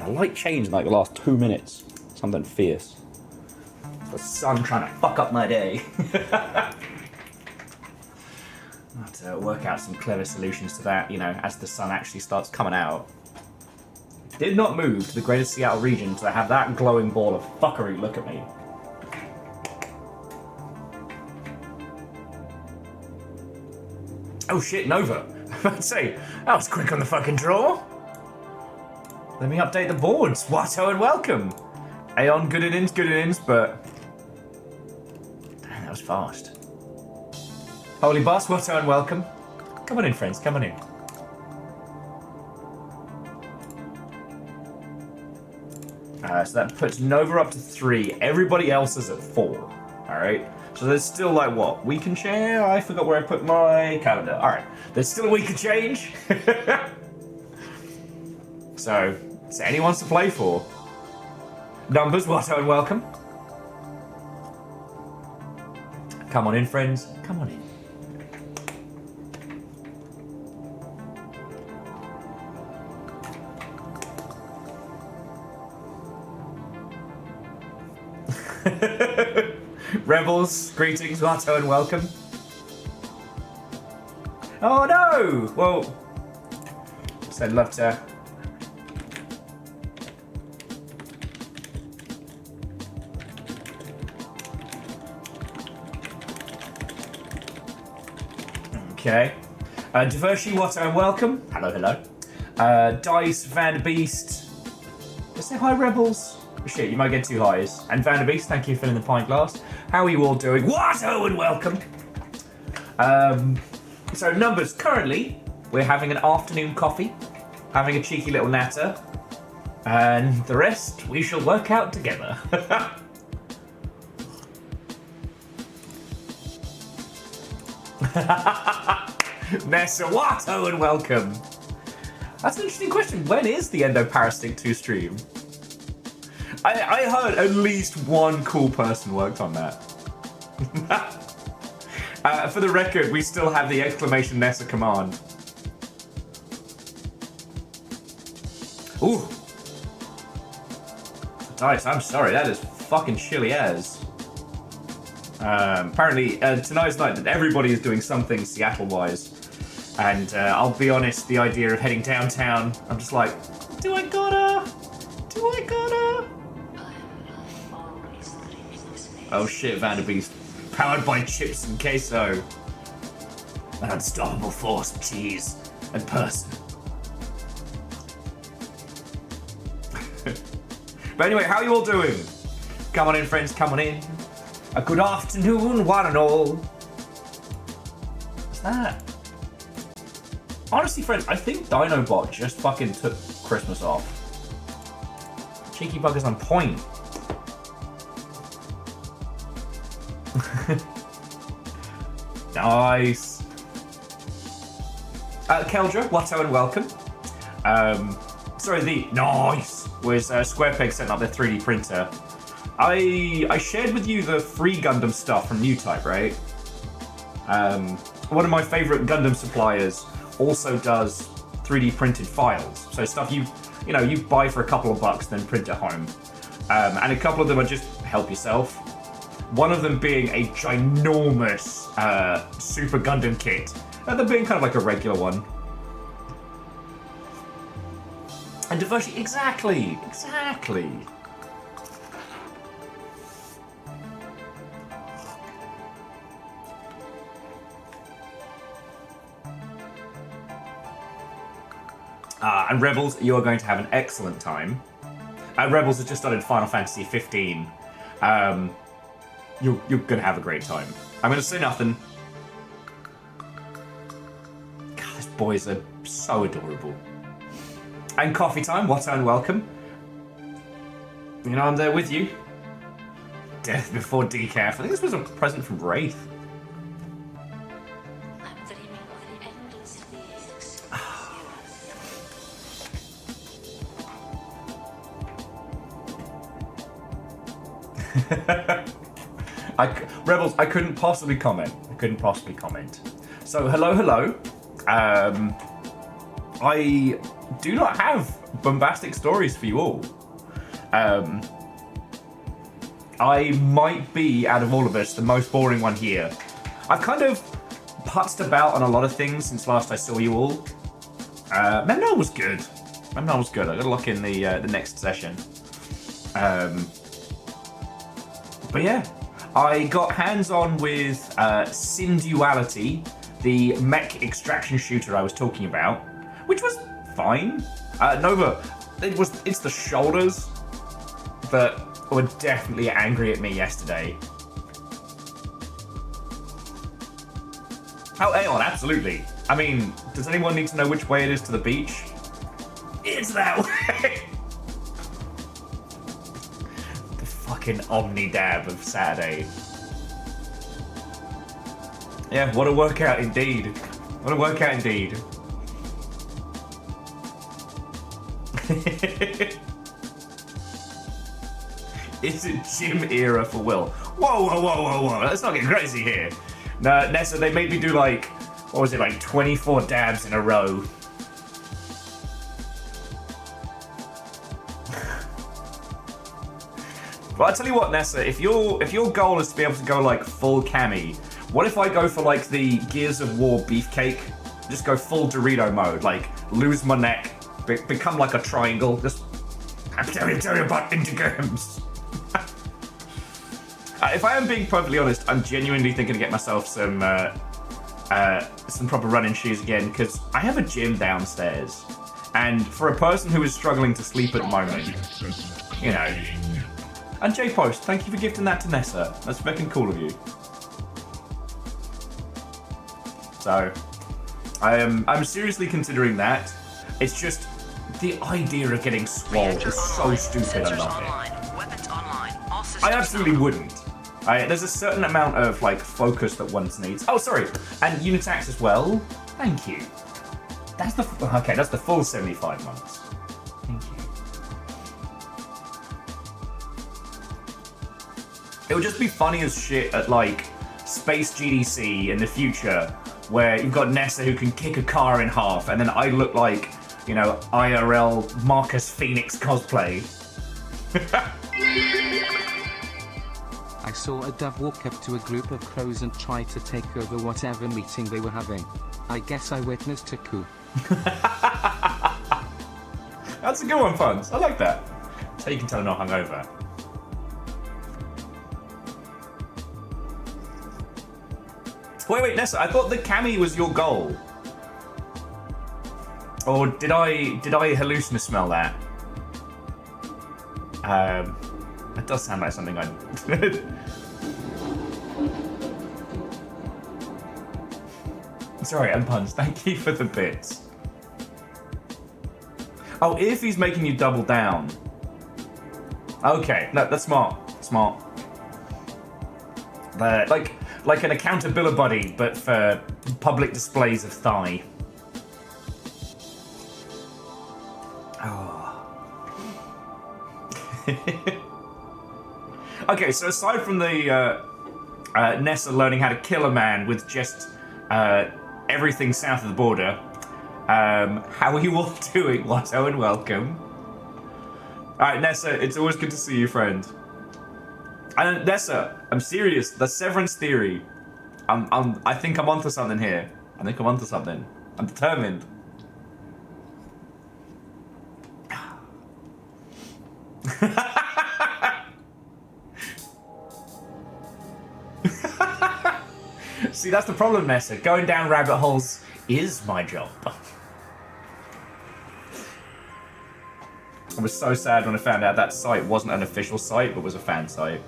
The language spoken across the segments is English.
a light change in like the last 2 minutes. Something fierce. The sun trying to fuck up my day. I'll have to work out some clever solutions to that, you know, as the sun actually starts coming out. Did not move to the greater Seattle region to have that glowing ball of fuckery look at me. Oh shit, Nova. I'd say, that was quick on the fucking draw. Let me update the boards. Watto and welcome. Aeon, good innings, but... Damn, that was fast. Holy boss, Watto and welcome. Come on in, friends, come on in. So that puts Nova up to 3. Everybody else is at 4. Alright? So there's still like what? Week and change? I forgot where I put my calendar. Alright. There's still a week and change. So, is there anyone to play for? Numbers, Watto and welcome. Come on in, friends. Come on in. Rebels, greetings, Watto, and welcome. Oh no! Well, so I'd love to. Okay. Divershi, Watto, and welcome. Hello, hello. Dice, Vanderbeest. Let's say hi, Rebels. Shit, you might get 2 highs. And Vanderbeest, thank you for filling the pint glass. How are you all doing? Watto and welcome! So numbers, currently, we're having an afternoon coffee, having a cheeky little natter, and the rest we shall work out together. Nessa, Watto and welcome! That's an interesting question. When is the Endoparastic 2 stream? I heard at least one cool person worked on that. For the record, we still have the exclamation Nessa command. Ooh. Dice, I'm sorry, that is fucking chilly as. Apparently, tonight's night, everybody is doing something Seattle-wise. And I'll be honest, the idea of heading downtown, I'm just like, do I gotta? Do I gotta? Oh shit, Vanderbeest. Powered by chips and queso. An unstoppable force of cheese and person. But anyway, how are you all doing? Come on in, friends, come on in. A good afternoon, one and all. What's that? Honestly, friends, I think Dinobot just fucking took Christmas off. Cheeky bug is on point. Nice. Keldra, Watto and welcome. Sorry, the nice was SquarePeg setting up their 3D printer. I shared with you the free Gundam stuff from Newtype, right? One of my favorite Gundam suppliers also does 3D printed files. So stuff you buy for a couple of bucks, then print at home. And a couple of them are just help yourself. One of them being a ginormous Super Gundam kit. Other being kind of like a regular one. And Divershi, exactly. And Rebels, you are going to have an excellent time. Rebels has just started Final Fantasy 15. You're gonna have a great time. I'm gonna say nothing. God, these boys are so adorable. And coffee time, Watto and welcome. You know, I'm there with you. Death before decaf. I think this was a present from Wraith. Rebels, I couldn't possibly comment. So, hello. I do not have bombastic stories for you all. I might be, out of all of us, the most boring one here. I've kind of putzed about on a lot of things since last I saw you all. Memnon was good. I gotta look in the next session. But yeah, I got hands-on with Sin Duality, the mech extraction shooter I was talking about, which was fine. Nova, it's the shoulders that were definitely angry at me yesterday. Oh, Aeon, absolutely. I mean, does anyone need to know which way it is to the beach? It's that way! The fucking Omnidab of Saturday. Yeah, what a workout indeed. What a workout indeed. It's a gym era for Will. Whoa. Let's not get crazy here. No, Nessa, they made me do like, what was it, like 24 dabs in a row. But I'll tell you what, Nessa, if your goal is to be able to go like full cami, what if I go for like the Gears of War beefcake? Just go full Dorito mode, like lose my neck, become like a triangle, just turn your butt into games. If I am being perfectly honest, I'm genuinely thinking to get myself some proper running shoes again, because I have a gym downstairs, and for a person who is struggling to sleep at the moment, you know. And J-Post, thank you for gifting that to Nessa. That's fucking cool of you. So, I'm seriously considering that. It's just the idea of getting swole is so stupid. I love it. I absolutely wouldn't. There's a certain amount of like focus that one needs. Oh, sorry, and Unitax as well. Thank you. That's the full 75 months. Thank you. It would just be funny as shit at like Space GDC in the future, where you've got Nessa who can kick a car in half, and then I look like, you know, IRL Marcus Phoenix cosplay. I saw a dove walk up to a group of crows and try to take over whatever meeting they were having. I guess I witnessed a coup. That's a good one, Funs. I like that. That's how you can tell I'm not hungover. Wait, Nessa, I thought the cami was your goal. Or did I hallucinate smell that? It does sound like something I'd... Sorry, Unpuns, thank you for the bits. Oh, if he's making you double down. Okay, no, that's smart. Smart. Like an accountability buddy, but for public displays of thigh. Oh. Okay, so aside from the Nessa learning how to kill a man with just everything south of the border, how are you all doing, Watto, and welcome. Alright, Nessa, it's always good to see you, friend. And Nessa, I'm serious, the severance theory. I think I'm onto something here. I'm determined. See, that's the problem, Nessa. Going down rabbit holes is my job. I was so sad when I found out that site wasn't an official site, but was a fan site.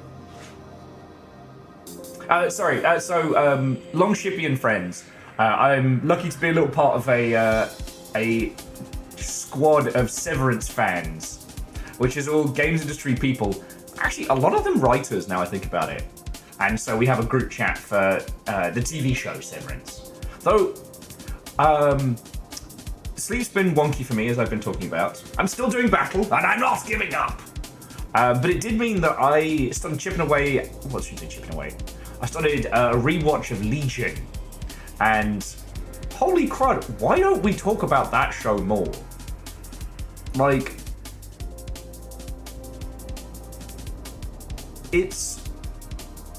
So Longshippy and friends. I'm lucky to be a little part of a squad of Severance fans, which is all games industry people. Actually, a lot of them writers now I think about it. And so we have a group chat for the TV show Severance. Though, sleep's been wonky for me, as I've been talking about. I'm still doing battle, and I'm not giving up. But it did mean that I started chipping away. What should I say, chipping away? I started a rewatch of Legion, and holy crud, why don't we talk about that show more? Like, it's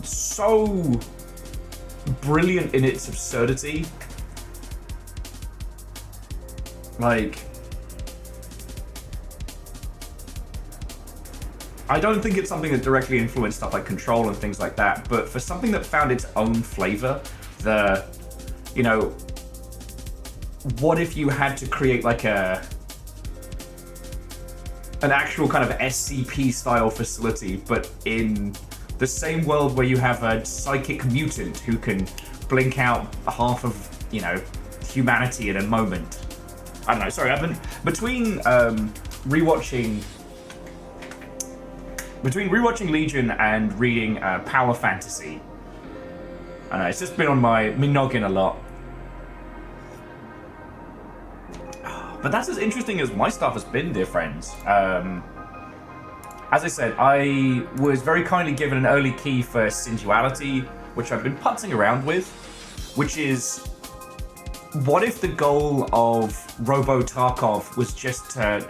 so brilliant in its absurdity. Like, I don't think it's something that directly influenced stuff like Control and things like that, but for something that found its own flavor, you know, what if you had to create like an actual kind of SCP style facility, but in the same world where you have a psychic mutant who can blink out half of, you know, humanity in a moment. I don't know, sorry, I've been between rewatching Legion and reading Power Fantasy. I don't know, it's just been on my noggin a lot. But that's as interesting as my stuff has been, dear friends. As I said, I was very kindly given an early key for Sensuality, which I've been putzing around with, which is, what if the goal of Robo Tarkov was just to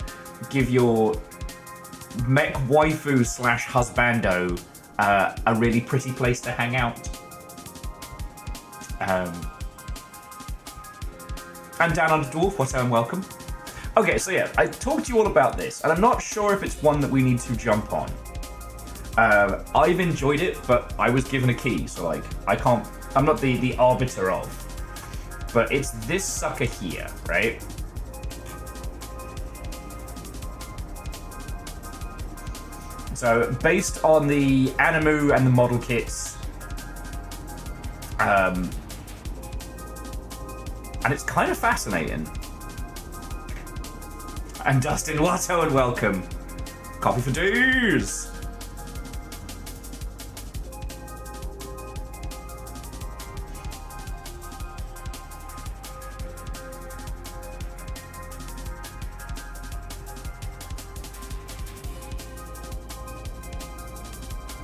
give your mech waifu / husbando a really pretty place to hang out? And Down Under Dwarf, what and welcome. Okay, so yeah, I talked to you all about this, and I'm not sure if it's one that we need to jump on. I've enjoyed it, but I was given a key, so like, I'm not the arbiter of. But it's this sucker here, right? So, based on the Animu and the model kits, and it's kind of fascinating. And Dustin Watto and welcome. Coffee for dues!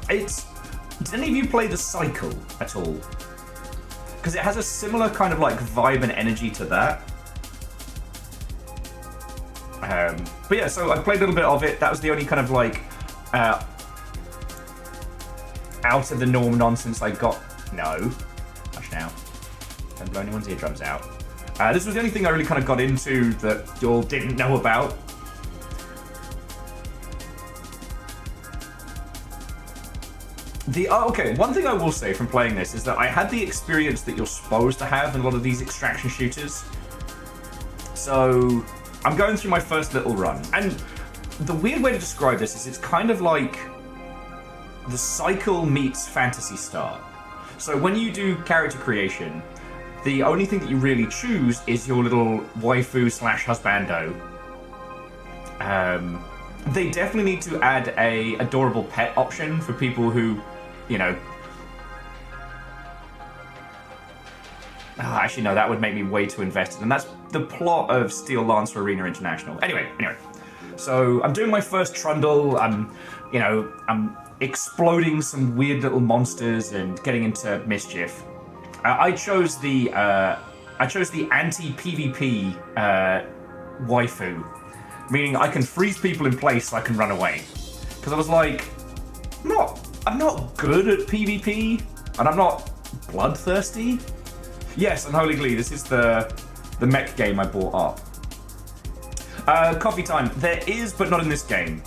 Did any of you play The Cycle at all? Because it has a similar kind of like vibe and energy to that. But yeah, so I played a little bit of it. That was the only kind of like out of the norm nonsense I got. No. Hush now. Don't blow anyone's eardrums out. This was the only thing I really kind of got into that you all didn't know about. Okay, one thing I will say from playing this is that I had the experience that you're supposed to have in a lot of these extraction shooters. So I'm going through my first little run, and the weird way to describe this is it's kind of like The Cycle meets Phantasy Star. So when you do character creation, the only thing that you really choose is your little waifu / husbando. They definitely need to add a adorable pet option for people who, you know... actually, no, that would make me way too invested. And that's the plot of Steel Lancer Arena International. Anyway. So, I'm doing my first trundle. I'm exploding some weird little monsters and getting into mischief. I chose the anti-PvP waifu, meaning I can freeze people in place so I can run away. Because I was like, I'm not good at PvP, and I'm not bloodthirsty. Yes, Unholy Glee, this is the mech game I bought up. Coffee time. There is, but not in this game.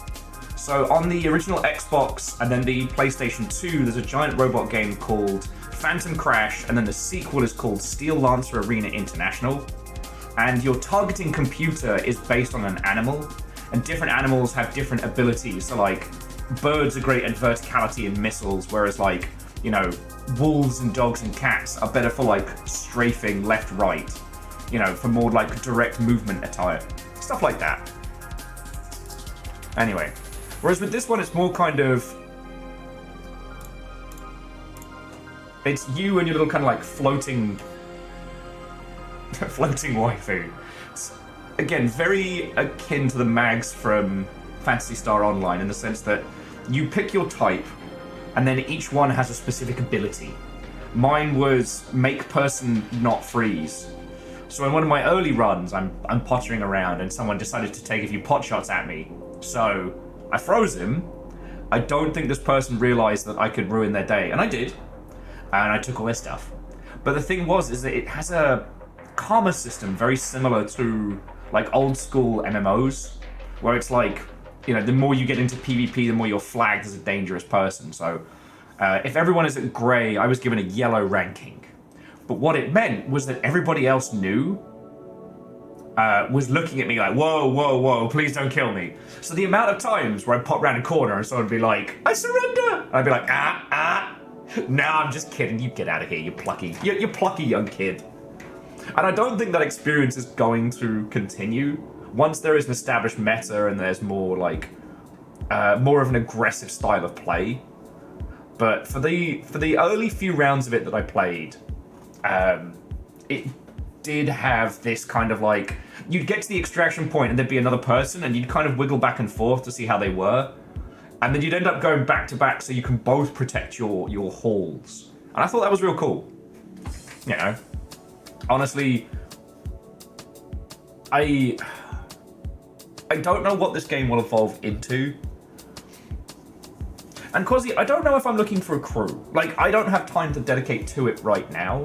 So on the original Xbox and then the PlayStation 2, there's a giant robot game called Phantom Crash, and then the sequel is called Steel Lancer Arena International. And your targeting computer is based on an animal, and different animals have different abilities. So like, birds are great at verticality and missiles, whereas like, you know, wolves and dogs and cats are better for like strafing left-right, you know, for more like direct movement attire. Stuff like that. Anyway, whereas with this one, it's more kind of... It's you and your little kind of like floating waifu. It's, again, very akin to the mags from Phantasy Star Online in the sense that you pick your type and then each one has a specific ability. Mine was make person not freeze. So in one of my early runs, I'm pottering around and someone decided to take a few pot shots at me. So I froze him. I don't think this person realized that I could ruin their day, and I did. And I took all their stuff. But the thing is that it has a karma system very similar to like old school MMOs, where it's like, you know, the more you get into PvP, the more you're flagged as a dangerous person. So if everyone is at grey, I was given a yellow ranking. But what it meant was that everybody else knew was looking at me like, whoa, whoa, whoa, please don't kill me. So the amount of times where I'd pop around a corner and someone would be like, I surrender! And I'd be like, no, I'm just kidding. You get out of here, you plucky young kid. And I don't think that experience is going to continue. Once there is an established meta and there's more like, more of an aggressive style of play. But for the early few rounds of it that I played, it did have this kind of like, you'd get to the extraction point and there'd be another person and you'd kind of wiggle back and forth to see how they were. And then you'd end up going back to back so you can both protect your halls. And I thought that was real cool. You know, honestly, I don't know what this game will evolve into. And Quasi, I don't know if I'm looking for a crew. Like, I don't have time to dedicate to it right now.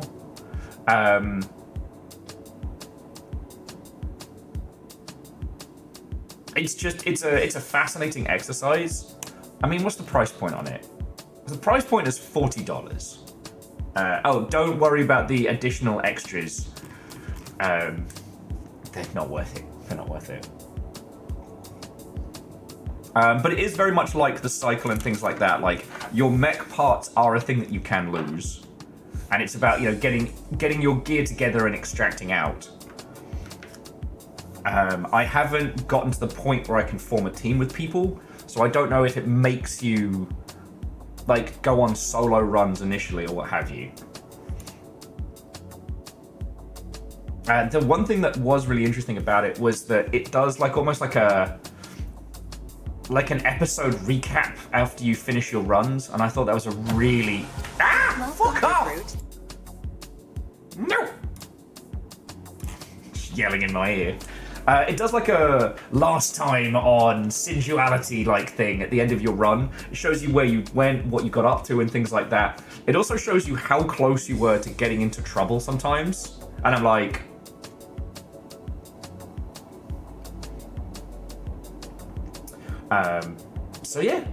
It's just, it's a fascinating exercise. I mean, what's the price point on it? The price point is $40. Oh, don't worry about the additional extras. They're not worth it. They're not worth it. But it is very much like the cycle and things like that. Like, your mech parts are a thing that you can lose. And it's about, you know, getting your gear together and extracting out. I haven't gotten to the point where I can form a team with people, so I don't know if it makes you, like, go on solo runs initially or what have you. The one thing that was really interesting about it was that it does, like, almost like an episode recap after you finish your runs, and I thought that was a really... Fuck off! No! Yelling in my ear. It does like a last time on sensuality like thing at the end of your run. It shows you where you went, what you got up to and things like that. It also shows you how close you were to getting into trouble sometimes. And I'm like... so yeah.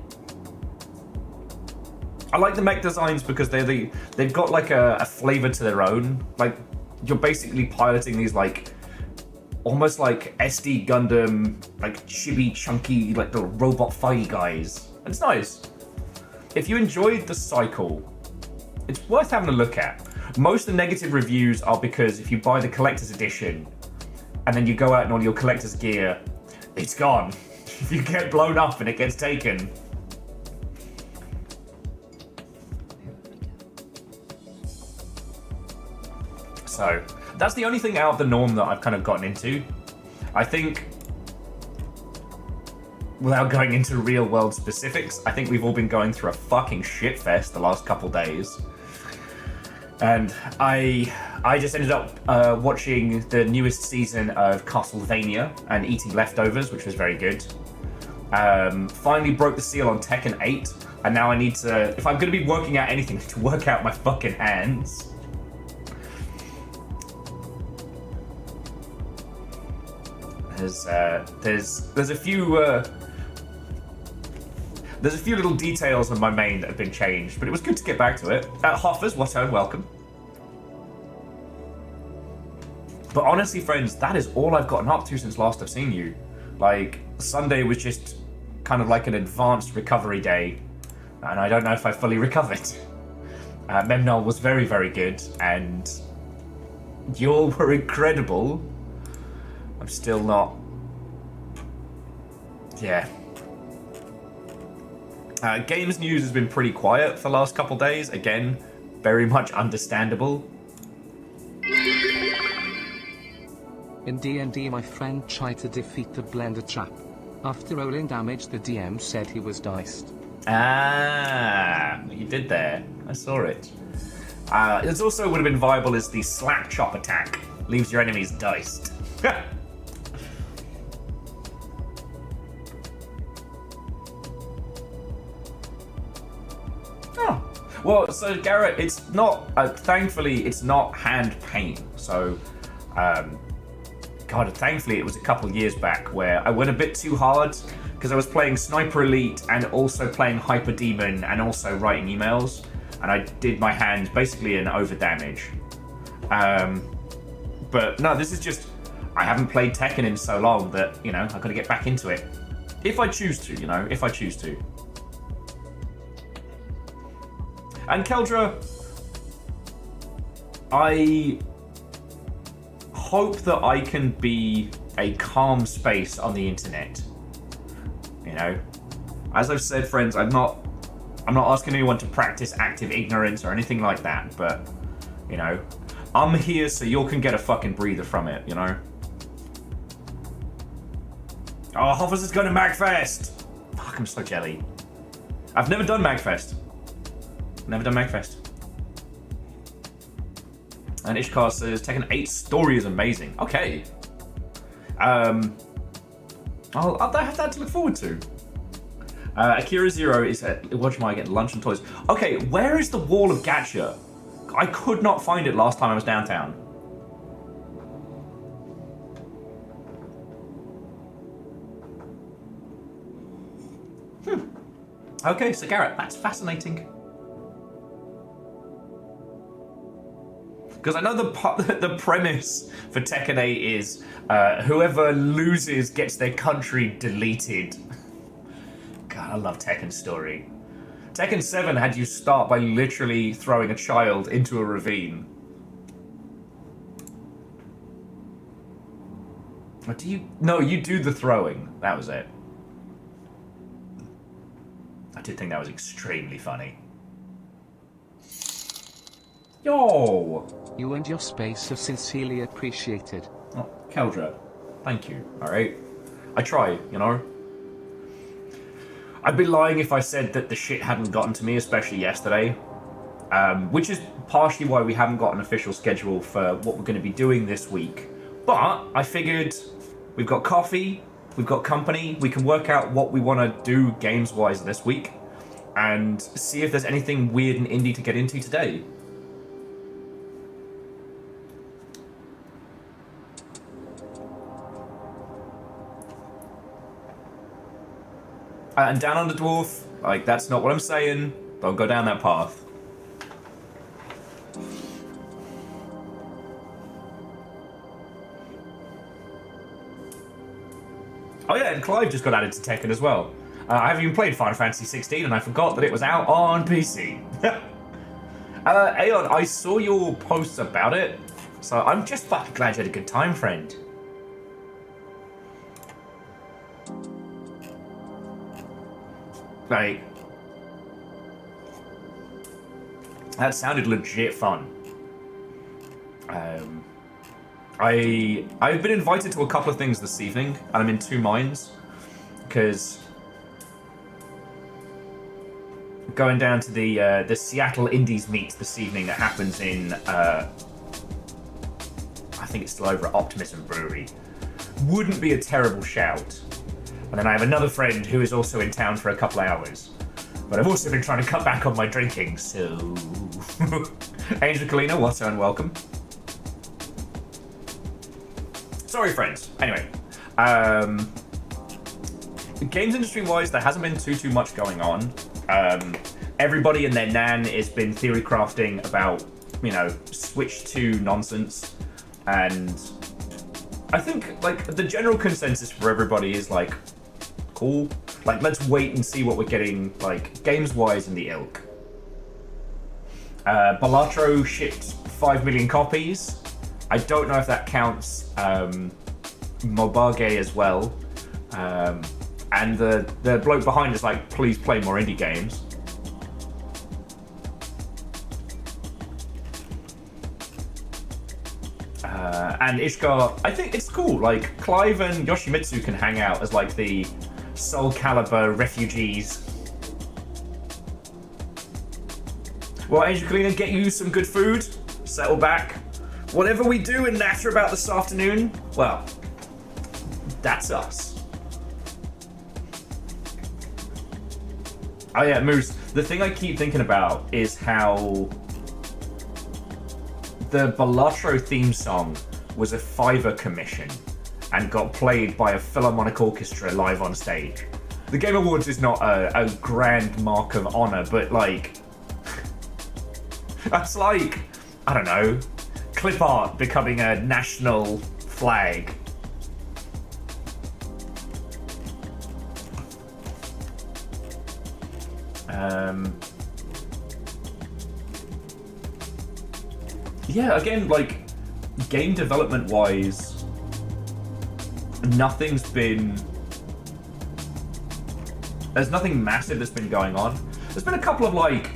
I like the mech designs because they've got like a flavor to their own. Like, you're basically piloting these like almost like SD Gundam, like chibi, chunky, like little robot fighty guys. And it's nice. If you enjoyed the cycle, it's worth having a look at. Most of the negative reviews are because if you buy the collector's edition and then you go out and all your collector's gear, it's gone. You get blown up and it gets taken. So that's the only thing out of the norm that I've kind of gotten into. I think, without going into real world specifics, I think we've all been going through a fucking shitfest the last couple days. And I just ended up watching the newest season of Castlevania and eating leftovers, which was very good. Finally broke the seal on Tekken 8, and now I need to, if I'm going to be working out anything, I need to work out my fucking hands. There's a few little details on my main that have been changed, but it was good to get back to it. Hoffers, what a welcome. But honestly, friends, that is all I've gotten up to since last I've seen you. Like, Sunday was just kind of like an advanced recovery day, and I don't know if I fully recovered. Memnol was very, very good, and you all were incredible. I'm still not... Yeah. Games news has been pretty quiet for the last couple days. Again, very much understandable. In D&D, my friend tried to defeat the Blender trap. After rolling damage, the DM said he was diced. Ah, you did there. I saw it. It also would have been viable as the slap chop attack, Leaves your enemies diced. Oh. Well, so Garrett, it's not, thankfully, it's not hand paint. So, God, thankfully it was a couple years back where I went a bit too hard because I was playing Sniper Elite and also playing Hyper Demon and also writing emails. And I did my hands basically an over damage. But no, this is just, I haven't played Tekken in so long that, you know, I've got to get back into it. If I choose to, you know, if I choose to. And Keldra, I hope that I can be a calm space on the internet. You know, as I've said, friends, I'm not asking anyone to practice active ignorance or anything like that, but, you know, I'm here so you can get a fucking breather from it, you know? Oh, Hoffers is going to MagFest! Fuck, I'm so jelly. I've never done MagFest. Never done MagFest. And Ishkar says Tekken 8 story is amazing. Okay. I'll have that to look forward to. Akira Zero is at Watch My Get Lunch and Toys. Okay, where is the Wall of Gacha? I could not find it last time I was downtown. Okay, so Garrett, that's fascinating. Because I know the premise for Tekken 8 is whoever loses gets their country deleted. God, I love Tekken's story. Tekken 7 had you start by literally throwing a child into a ravine. Or do you? No, you do the throwing. That was it. I did think that was extremely funny. Yo! You and your space are sincerely appreciated. Oh, Keldra, thank you, alright? I try, you know? I'd be lying if I said that the shit hadn't gotten to me, especially yesterday. Which is partially why we haven't got an official schedule for what we're going to be doing this week. But I figured we've got coffee, we've got company, we can work out what we want to do games-wise this week and see if there's anything weird and indie to get into today. And down on the dwarf, like, that's not what I'm saying. Don't go down that path. Oh yeah, and Clive just got added to Tekken as well. I haven't even played Final Fantasy 16 and I forgot that it was out on PC. Aeon, I saw your posts about it, so I'm just fucking glad you had a good time, friend. Like, that sounded legit fun. I've been invited to a couple of things this evening, and I'm in two minds, because going down to the Seattle Indies meet this evening that happens in I think it's still over at Optimism Brewery wouldn't be a terrible shout. And then I have another friend who is also in town for a couple of hours. But I've also been trying to cut back on my drinking, so... Angel Kalina, what's and welcome. Sorry, friends. Anyway. Games industry-wise, there hasn't been too much going on. Everybody and their nan has been theory crafting about, you know, Switch 2 nonsense. And I think, like, the general consensus for everybody is, like, cool. Like, let's wait and see what we're getting, like, games-wise in the ilk. Balatro shipped 5 million copies. I don't know if that counts Mobage as well. And the bloke behind is like, please play more indie games. And Ishkar, I think it's cool. Like, Clive and Yoshimitsu can hang out as like the Soul Calibur refugees. Well, Angel Kalina, get you some good food, settle back, Whatever we do and natter about this afternoon, well, that's us. Oh yeah, Moose, the thing I keep thinking about is how the Balatro theme song was a Fiverr commission and got played by a Philharmonic Orchestra live on stage. The Game Awards is not a grand mark of honor, but like, that's like, I don't know, clip art becoming a national flag. Yeah, again, like, game development wise, there's nothing massive that's been going on. There's been a couple of like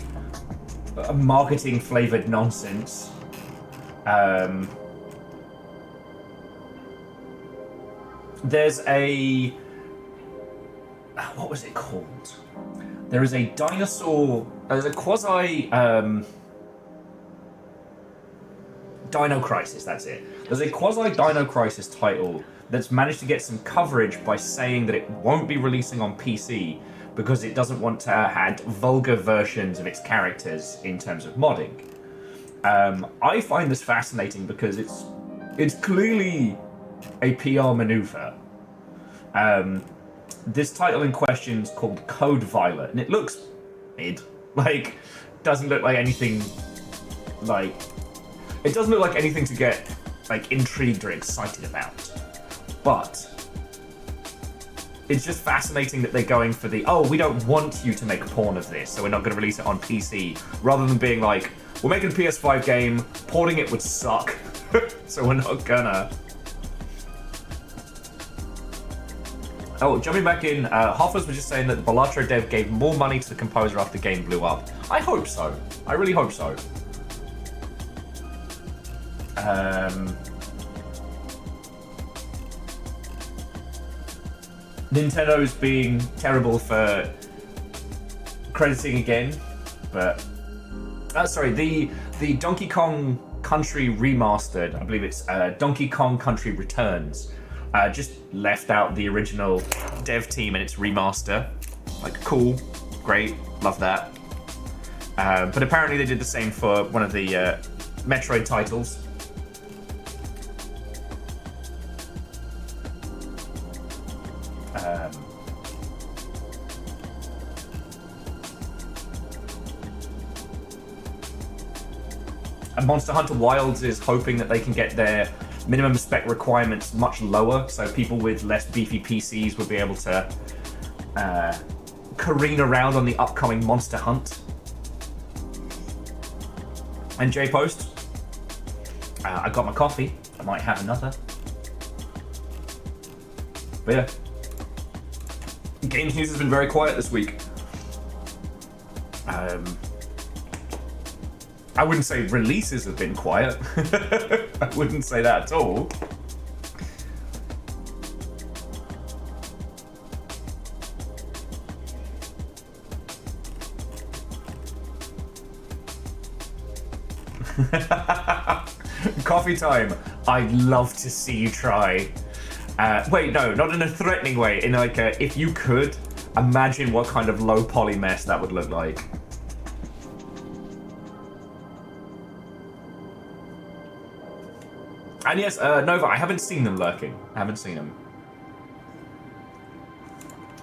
marketing flavored nonsense. There's a, what was it called? There is a dinosaur, there's a quasi Dino Crisis, that's it. There's a quasi Dino Crisis title that's managed to get some coverage by saying that it won't be releasing on PC because it doesn't want to add vulgar versions of its characters in terms of modding. I find this fascinating because it's clearly a PR maneuver. This title in question is called Code Violet, and it looks mid. Like, doesn't look like anything like... It doesn't look like anything to get like intrigued or excited about. But it's just fascinating that they're going for the, oh, we don't want you to make porn of this, so we're not going to release it on PC, rather than being like, we're making a PS5 game, porting it would suck, so we're not gonna. Oh, jumping back in, Hoffers was just saying that the Balatro dev gave more money to the composer after the game blew up. I hope so. I really hope so. Nintendo's being terrible for crediting again, but sorry, the Donkey Kong Country Remastered, I believe it's Donkey Kong Country Returns, just left out the original dev team and its remaster. Like, cool, great, love that. But apparently they did the same for one of the Metroid titles. And Monster Hunter Wilds is hoping that they can get their minimum spec requirements much lower, so people with less beefy PCs will be able to careen around on the upcoming Monster Hunt. And J-Post, I got my coffee, I might have another. But yeah, games news has been very quiet this week. I wouldn't say releases have been quiet. I wouldn't say that at all. Coffee time. I'd love to see you try. Wait, no, not in a threatening way. In like a, if you could, imagine what kind of low poly mess that would look like. And yes, Nova, I haven't seen them lurking. I haven't seen them.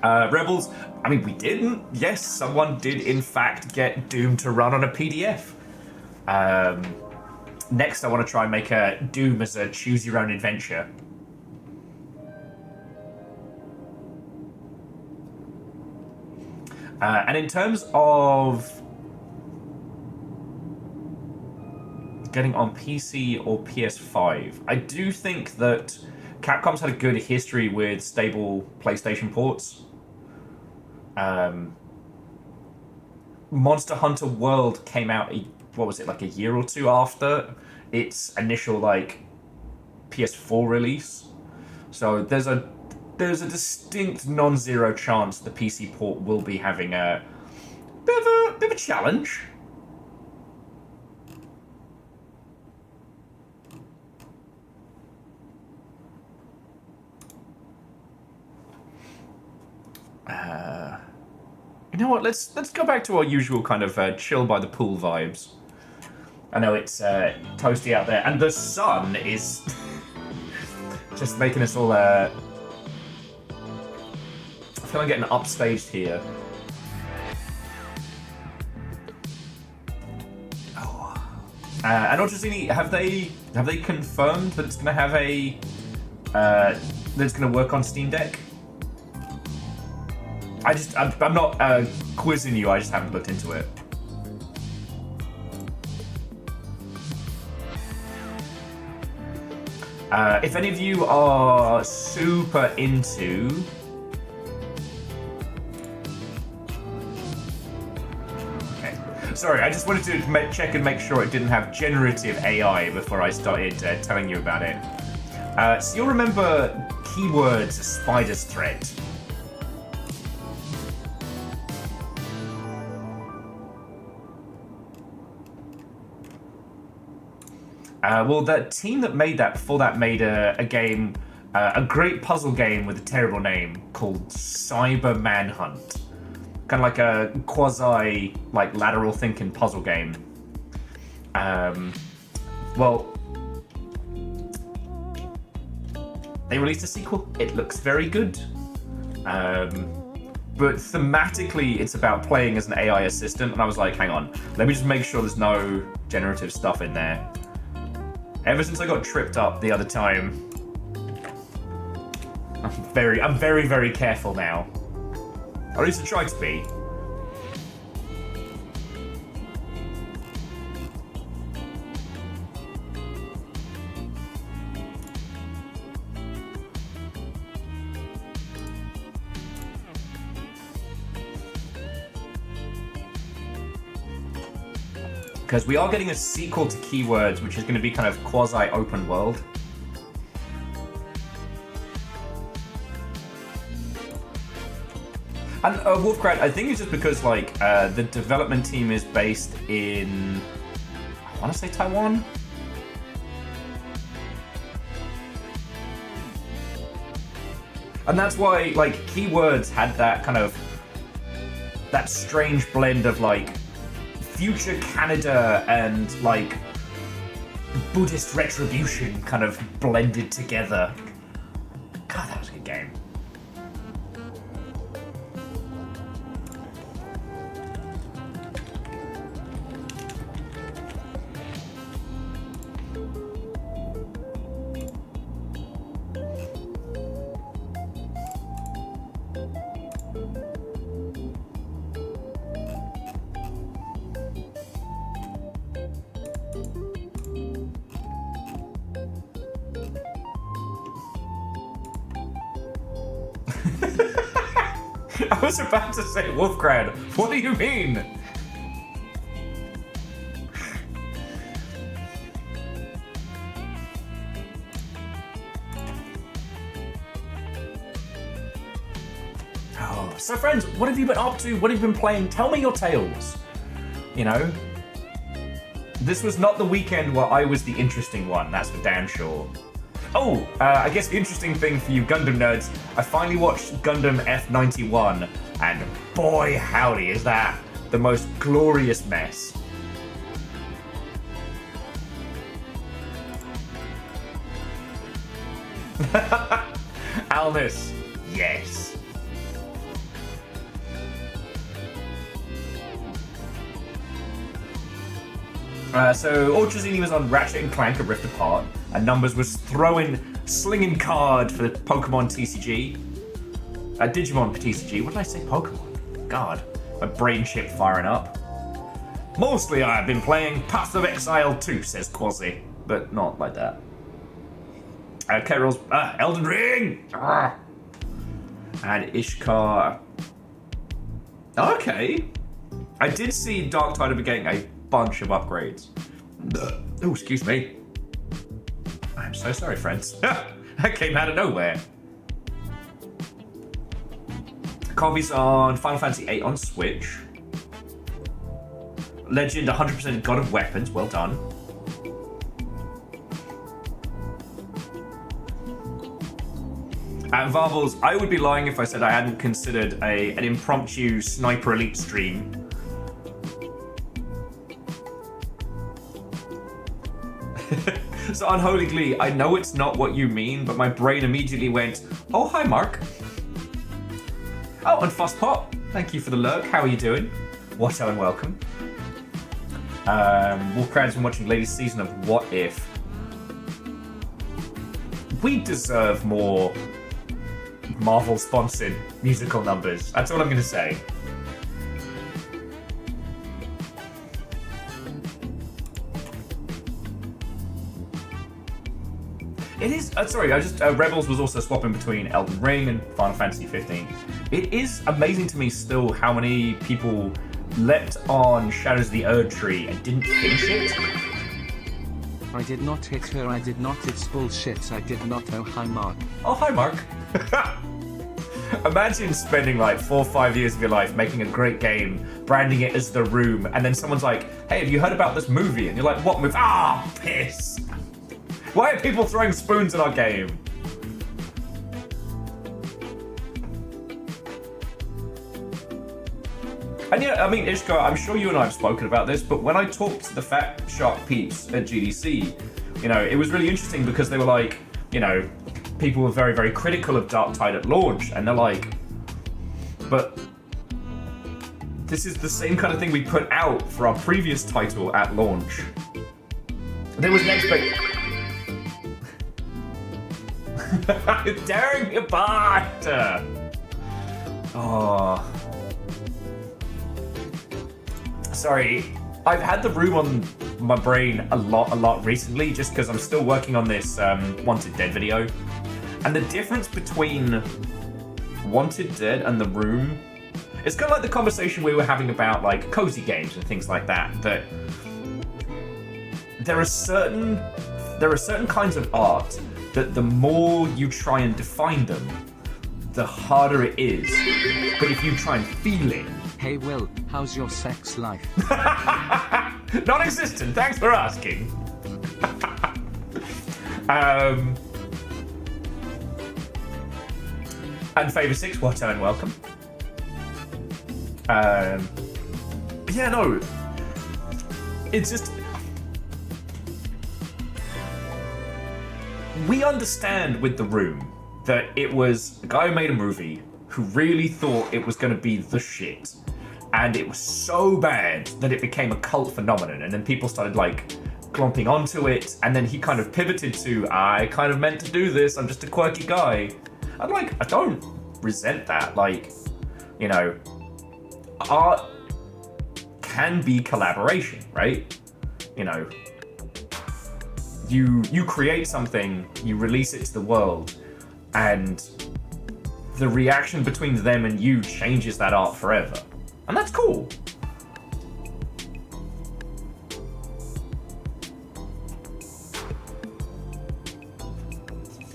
Rebels, I mean, we didn't. Yes, someone did in fact get Doom to run on a PDF. Next, I want to try and make a Doom as a choose-your-own-adventure. And in terms of getting on PC or PS5, I do think that Capcom's had a good history with stable PlayStation ports. Monster Hunter World came out, what was it, like a year or two after its initial like PS4 release. So there's a distinct non-zero chance the PC port will be having a bit of a challenge. know what? Let's go back to our usual kind of chill by the pool vibes. I know it's toasty out there, and the sun is just making us all. I feel like getting upstaged here. Oh. And Ultrasini, have they confirmed that it's going to have a that it's going to work on Steam Deck? I'm not quizzing you. I just haven't looked into it. If any of you are super into sorry, I just wanted to check and make sure it didn't have generative AI before I started telling you about it. So you'll remember keywords Spider's thread. Well, the team that made that before that made a game, a great puzzle game with a terrible name called Cyber Manhunt. Kind of like a quasi, like, lateral thinking puzzle game. Well, they released a sequel. It looks very good. But thematically, it's about playing as an AI assistant, and I was like, hang on, let me just make sure there's no generative stuff in there. Ever since I got tripped up the other time, I'm very, very careful now. Or at least I try to be. Because we are getting a sequel to Keywords, which is going to be kind of quasi-open world. And Wolfcrat, I think it's just because like the development team is based in, I want to say Taiwan. And that's why like Keywords had that kind of that strange blend of like future Canada and like Buddhist retribution kind of blended together. God, that was a good game. I was about to say Wolfcrad. What do you mean? Oh, so friends, what have you been up to? What have you been playing? Tell me your tales. You know? This was not the weekend where I was the interesting one, that's for damn sure. Oh, I guess the interesting thing for you Gundam nerds, I finally watched Gundam F91, and boy howdy is that the most glorious mess. Alnus, yes. So Ultrazini was on Ratchet and Clank: A Rift Apart, and Numbers was slinging card for the Pokemon TCG. Digimon TCG. What did I say? Pokemon. God, my brain chip firing up. Mostly I've been playing Path of Exile 2, says Quasi, but not like that. Keral's Elden Ring. And Ishkar. Okay. I did see Dark Tide of getting a bunch of upgrades. Oh, excuse me. I'm so sorry, friends. That came out of nowhere. Coffee's on Final Fantasy VIII on Switch. Legend 100% God of Weapons. Well done. And Varbles, I would be lying if I said I hadn't considered an impromptu Sniper Elite stream. So Unholy Glee, I know it's not what you mean, but my brain immediately went, oh, hi, Mark. Oh, and Fosspot, thank you for the lurk. How are you doing? Watto and welcome. Wolfcrad's been watching the latest season of What If. We deserve more Marvel-sponsored musical numbers. That's all I'm going to say. It is. Sorry, Rebels was also swapping between Elden Ring and Final Fantasy 15. It is amazing to me still how many people leapt on Shadows of the Erdtree and didn't finish it. I did not hit her, I did not, it's bullshit, I did not. Oh, hi, Mark. Oh, hi, Mark. Imagine spending like 4 or 5 years of your life making a great game, branding it as The Room, and then someone's like, hey, have you heard about this movie? And you're like, what movie? Ah, piss. Why are people throwing spoons in our game? And yeah, I mean, Ishka, I'm sure you and I have spoken about this, but when I talked to the Fat Shark peeps at GDC, you know, it was really interesting because they were like, you know, people were very, very critical of Darktide at launch, and they're like, but this is the same kind of thing we put out for our previous title at launch. There was an expectation. Daring me apart! Oh. Sorry, I've had The Room on my brain a lot recently, just because I'm still working on this Wanted Dead video. And the difference between Wanted Dead and The Room, it's kind of like the conversation we were having about like cozy games and things like that, that there are certain kinds of art that the more you try and define them, the harder it is. But if you try and feel it... Hey Will, how's your sex life? Non-existent, thanks for asking. And Favor 6, Watto and welcome. Yeah, no. It's just... We understand with The Room that it was a guy who made a movie who really thought it was going to be the shit. And it was so bad that it became a cult phenomenon. And then people started, like, glomping onto it. And then he kind of pivoted to, I kind of meant to do this. I'm just a quirky guy. I'm like, I don't resent that. Like, you know, art can be collaboration, right? You know, you create something, you release it to the world, and the reaction between them and you changes that art forever. And that's cool.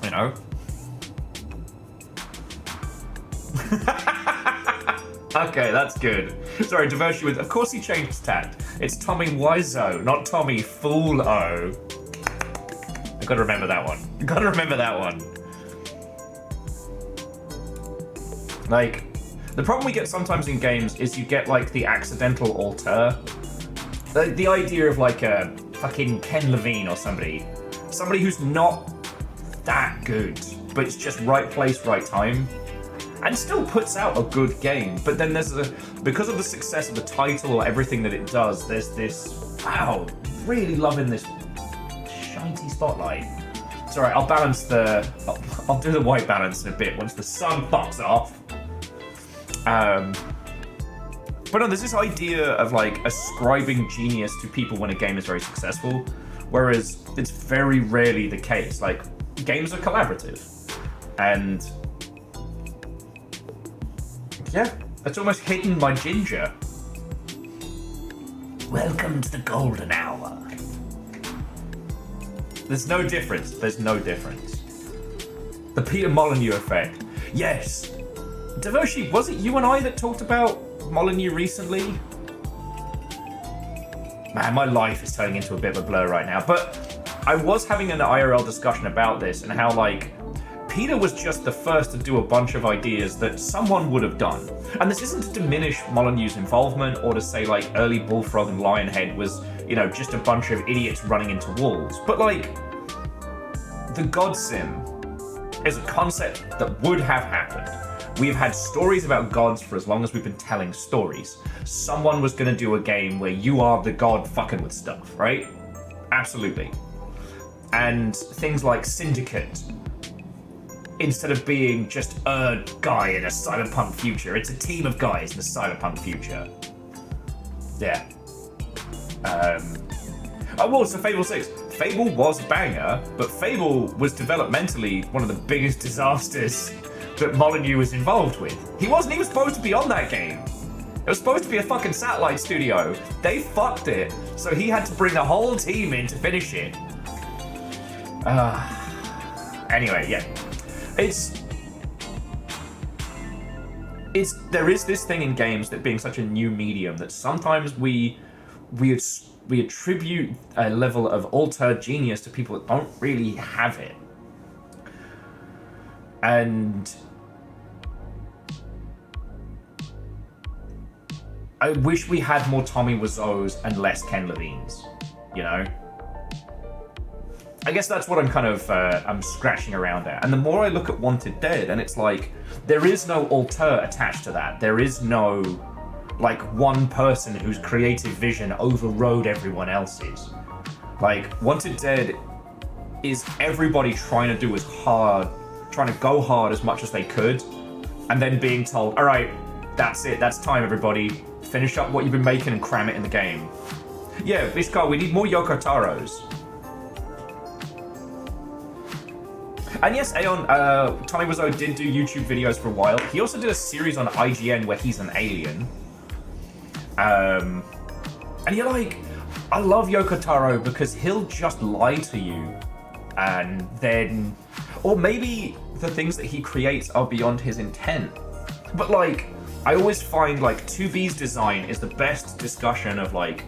You know? Okay, that's good. Sorry, Devoshi with, of course he changed his tact. It's Tommy Wiseau, not Tommy Fool-O. I gotta remember that one. Gotta remember that one. Like, the problem we get sometimes in games is you get, like, the accidental alter. The idea of, like, a fucking Ken Levine or somebody who's not that good, but it's just right place, right time, and still puts out a good game. But then because of the success of the title or everything that it does, there's this, wow, really loving this shiny spotlight. Sorry, I'll do the white balance in a bit once the sun fucks off. But no, there's this idea of like ascribing genius to people when a game is very successful, whereas it's very rarely the case. Like, games are collaborative, and yeah, it's almost hidden by ginger. Welcome to the golden hour. There's no difference. There's no difference. The Peter Molyneux effect. Yes. Devoshi, was it you and I that talked about Molyneux recently? Man, my life is turning into a bit of a blur right now. But I was having an IRL discussion about this and how, like, Peter was just the first to do a bunch of ideas that someone would have done. And this isn't to diminish Molyneux's involvement or to say like early Bullfrog and Lionhead was, you know, just a bunch of idiots running into walls. But like, the God Sim is a concept that would have happened. We've had stories about gods for as long as we've been telling stories. Someone was going to do a game where you are the god fucking with stuff, right? Absolutely. And things like Syndicate, instead of being just a guy in a cyberpunk future, it's a team of guys in a cyberpunk future. Yeah. Oh, well, so Fable 6. Fable was banger, but Fable was developmentally one of the biggest disasters that Molyneux was involved with. He wasn't even supposed to be on that game. It was supposed to be a fucking satellite studio. They fucked it, so he had to bring a whole team in to finish it. Anyway, yeah. There is this thing in games that being such a new medium that sometimes we attribute a level of alter genius to people that don't really have it. And I wish we had more Tommy Wiseau's and less Ken Levine's, you know? I guess that's what I'm kind of, I'm scratching around at. And the more I look at Wanted Dead, and it's like, there is no alter attached to that. There is no, like, one person whose creative vision overrode everyone else's. Like, Wanted Dead is everybody trying to do as hard, trying to go hard as much as they could, and then being told, all right, that's it, that's time, everybody. Finish up what you've been making and cram it in the game. Yeah, Vishkar, we need more Yoko Taros. And yes, Aeon, Tommy Wiseau did do YouTube videos for a while. He also did a series on IGN where he's an alien. And you're like, I love Yoko Taro because he'll just lie to you. And then, or maybe the things that he creates are beyond his intent. But like, I always find like 2B's design is the best discussion of like,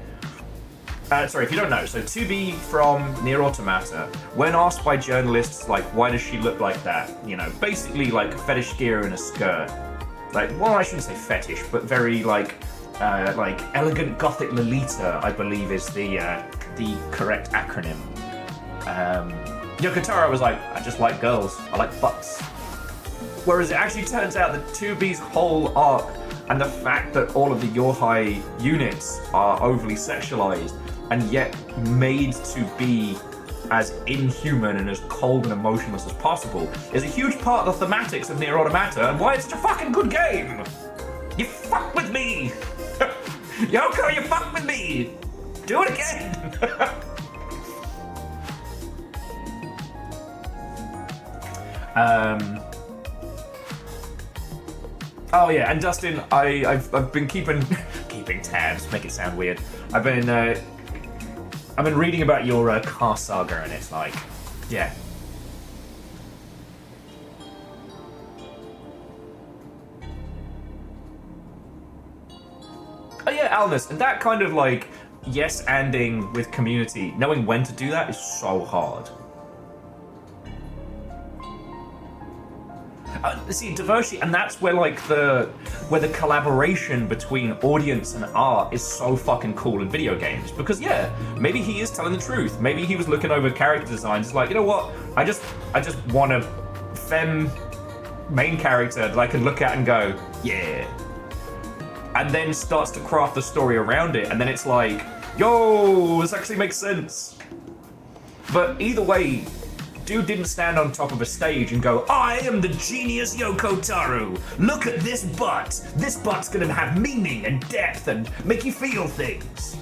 sorry, if you don't know, so 2B from Nier Automata, when asked by journalists, like, why does she look like that? You know, basically like fetish gear and a skirt. Like, well, I shouldn't say fetish, but very like elegant gothic Lolita, I believe is the correct acronym. Yoko Taro was like, I just like girls, I like butts. Whereas it actually turns out that 2B's whole arc and the fact that all of the Yohai units are overly sexualized and yet made to be as inhuman and as cold and emotionless as possible is a huge part of the thematics of Nier Automata and why it's such a fucking good game. You fuck with me! Yoko, you fuck with me! Do it again! Oh yeah, and Dustin, I've been keeping tabs, make it sound weird. I've been reading about your car saga, and it's like, yeah. Oh yeah, Alnus, and that kind of like yes-anding with community, knowing when to do that is so hard. See, diversity, and that's where like the collaboration between audience and art is so fucking cool in video games. Because yeah, maybe he is telling the truth. Maybe he was looking over character designs. It's like, you know what? I just want a femme main character that I can look at and go, yeah. And then starts to craft the story around it, and then it's like, yo, this actually makes sense. But either way, dude didn't stand on top of a stage and go, I am the genius Yoko Taro. Look at this butt. This butt's gonna have meaning and depth and make you feel things.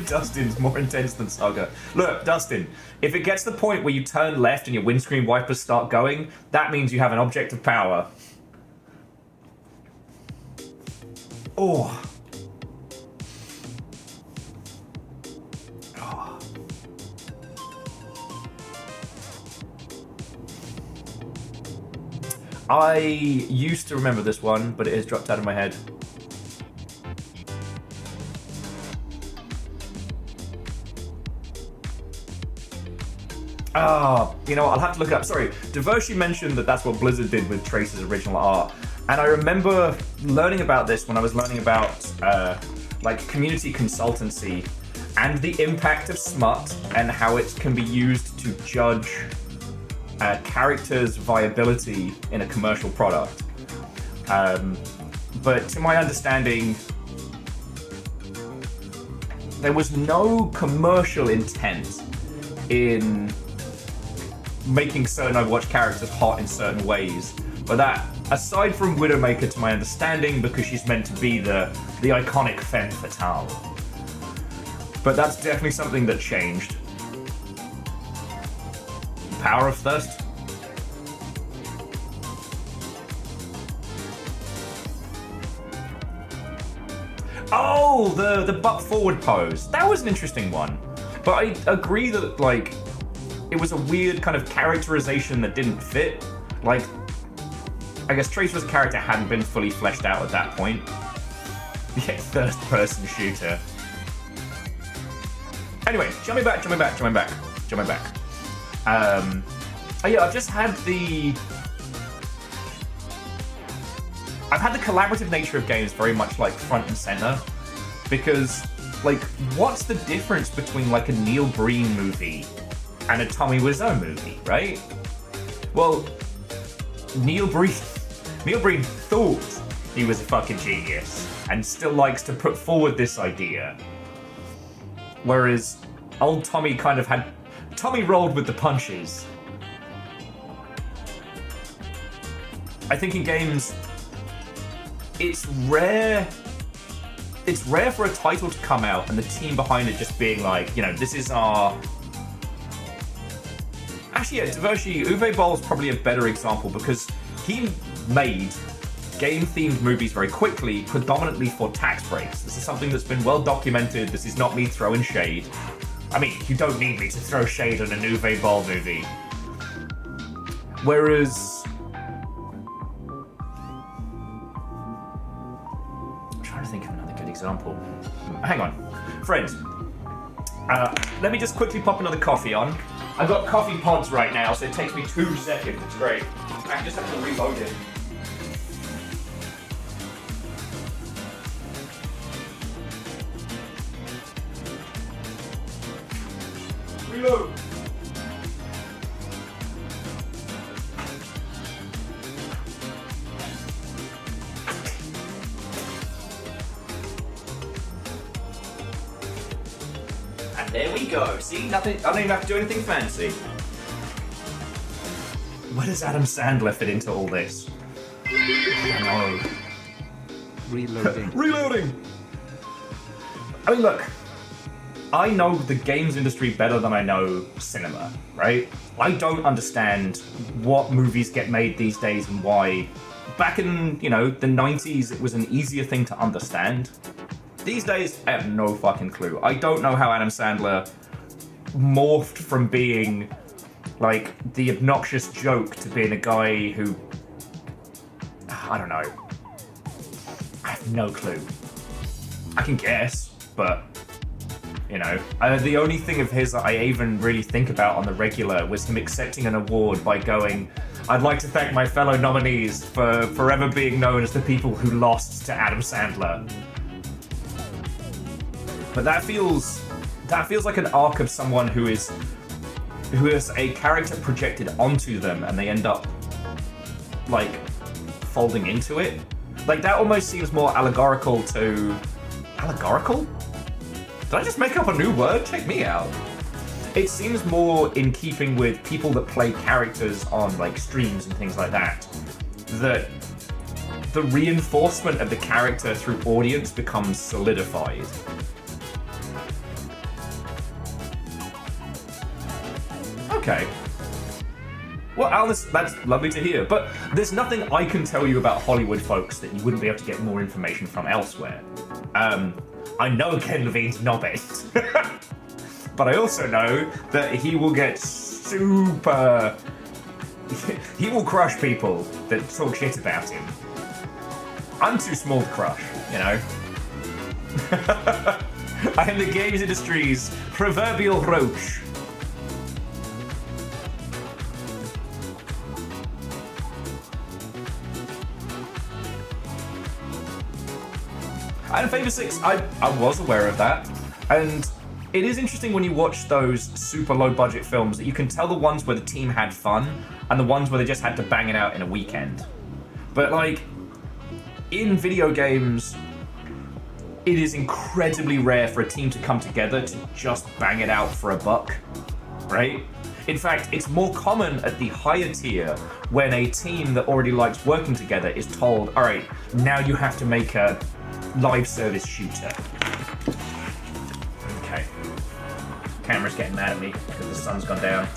Dustin's more intense than Saga. Look, Dustin, if it gets to the point where you turn left and your windscreen wipers start going, that means you have an object of power. Oh. Oh. I used to remember this one, but it has dropped out of my head. I'll have to look it up. Sorry, Devoshi mentioned that that's what Blizzard did with Trace's original art. And I remember learning about this when I was learning about community consultancy and the impact of smut and how it can be used to judge characters' viability in a commercial product. But to my understanding, there was no commercial intent in making certain Overwatch characters hot in certain ways. But that, aside from Widowmaker, to my understanding, because she's meant to be the iconic femme fatale. But that's definitely something that changed. Power of Thirst. Oh, the butt forward pose. That was an interesting one. But I agree that, like, it was a weird kind of characterization that didn't fit. Like, I guess Tracer's character hadn't been fully fleshed out at that point. Yeah, first-person shooter. Anyway, jumping back. I've just had I've had the collaborative nature of games very much like front and center, because like, what's the difference between like a Neil Breen movie and a Tommy Wiseau movie, right? Well, Neil Breen thought he was a fucking genius and still likes to put forward this idea. Whereas old Tommy Tommy rolled with the punches. I think in games, it's rare for a title to come out and the team behind it just being like, this is our... Actually, yeah, Devoshi, Uwe Boll is probably a better example because he made game-themed movies very quickly, predominantly for tax breaks. This is something that's been well documented. This is not me throwing shade. I mean, you don't need me to throw shade on an Uwe Boll movie. Whereas... I'm trying to think of another good example. Hang on. Friends, let me just quickly pop another coffee on. I've got coffee pods right now, so it takes me 2 seconds. It's great. I just have to reload it. Reload. And there we go. See, nothing. I don't even have to do anything fancy. Where does Adam Sandler fit into all this? I don't know. Reloading. Reloading. I mean, look. I know the games industry better than I know cinema, right? I don't understand what movies get made these days and why. Back in, the 90s, it was an easier thing to understand. These days, I have no fucking clue. I don't know how Adam Sandler morphed from being, like, the obnoxious joke to being a guy who... I don't know. I have no clue. I can guess, but... the only thing of his that I even really think about on the regular was him accepting an award by going, "I'd like to thank my fellow nominees for forever being known as the people who lost to Adam Sandler." But that feels like an arc of someone who has a character projected onto them and they end up, like, folding into it. Like, that almost seems more allegorical to... Allegorical? Did I just make up a new word? Check me out. It seems more in keeping with people that play characters on, like, streams and things like that. That the reinforcement of the character through audience becomes solidified. Okay. Well, Alice, that's lovely to hear. But there's nothing I can tell you about Hollywood folks that you wouldn't be able to get more information from elsewhere. I know Ken Levine's knobbed, but I also know that he will get super... he will crush people that talk shit about him. I'm too small to crush, I am the games industry's proverbial roach. And Favor 6, I was aware of that. And it is interesting when you watch those super low budget films that you can tell the ones where the team had fun and the ones where they just had to bang it out in a weekend. But like, in video games, it is incredibly rare for a team to come together to just bang it out for a buck, right? In fact, it's more common at the higher tier when a team that already likes working together is told, all right, now you have to make a live service shooter. Okay. Camera's getting mad at me because the sun's gone down.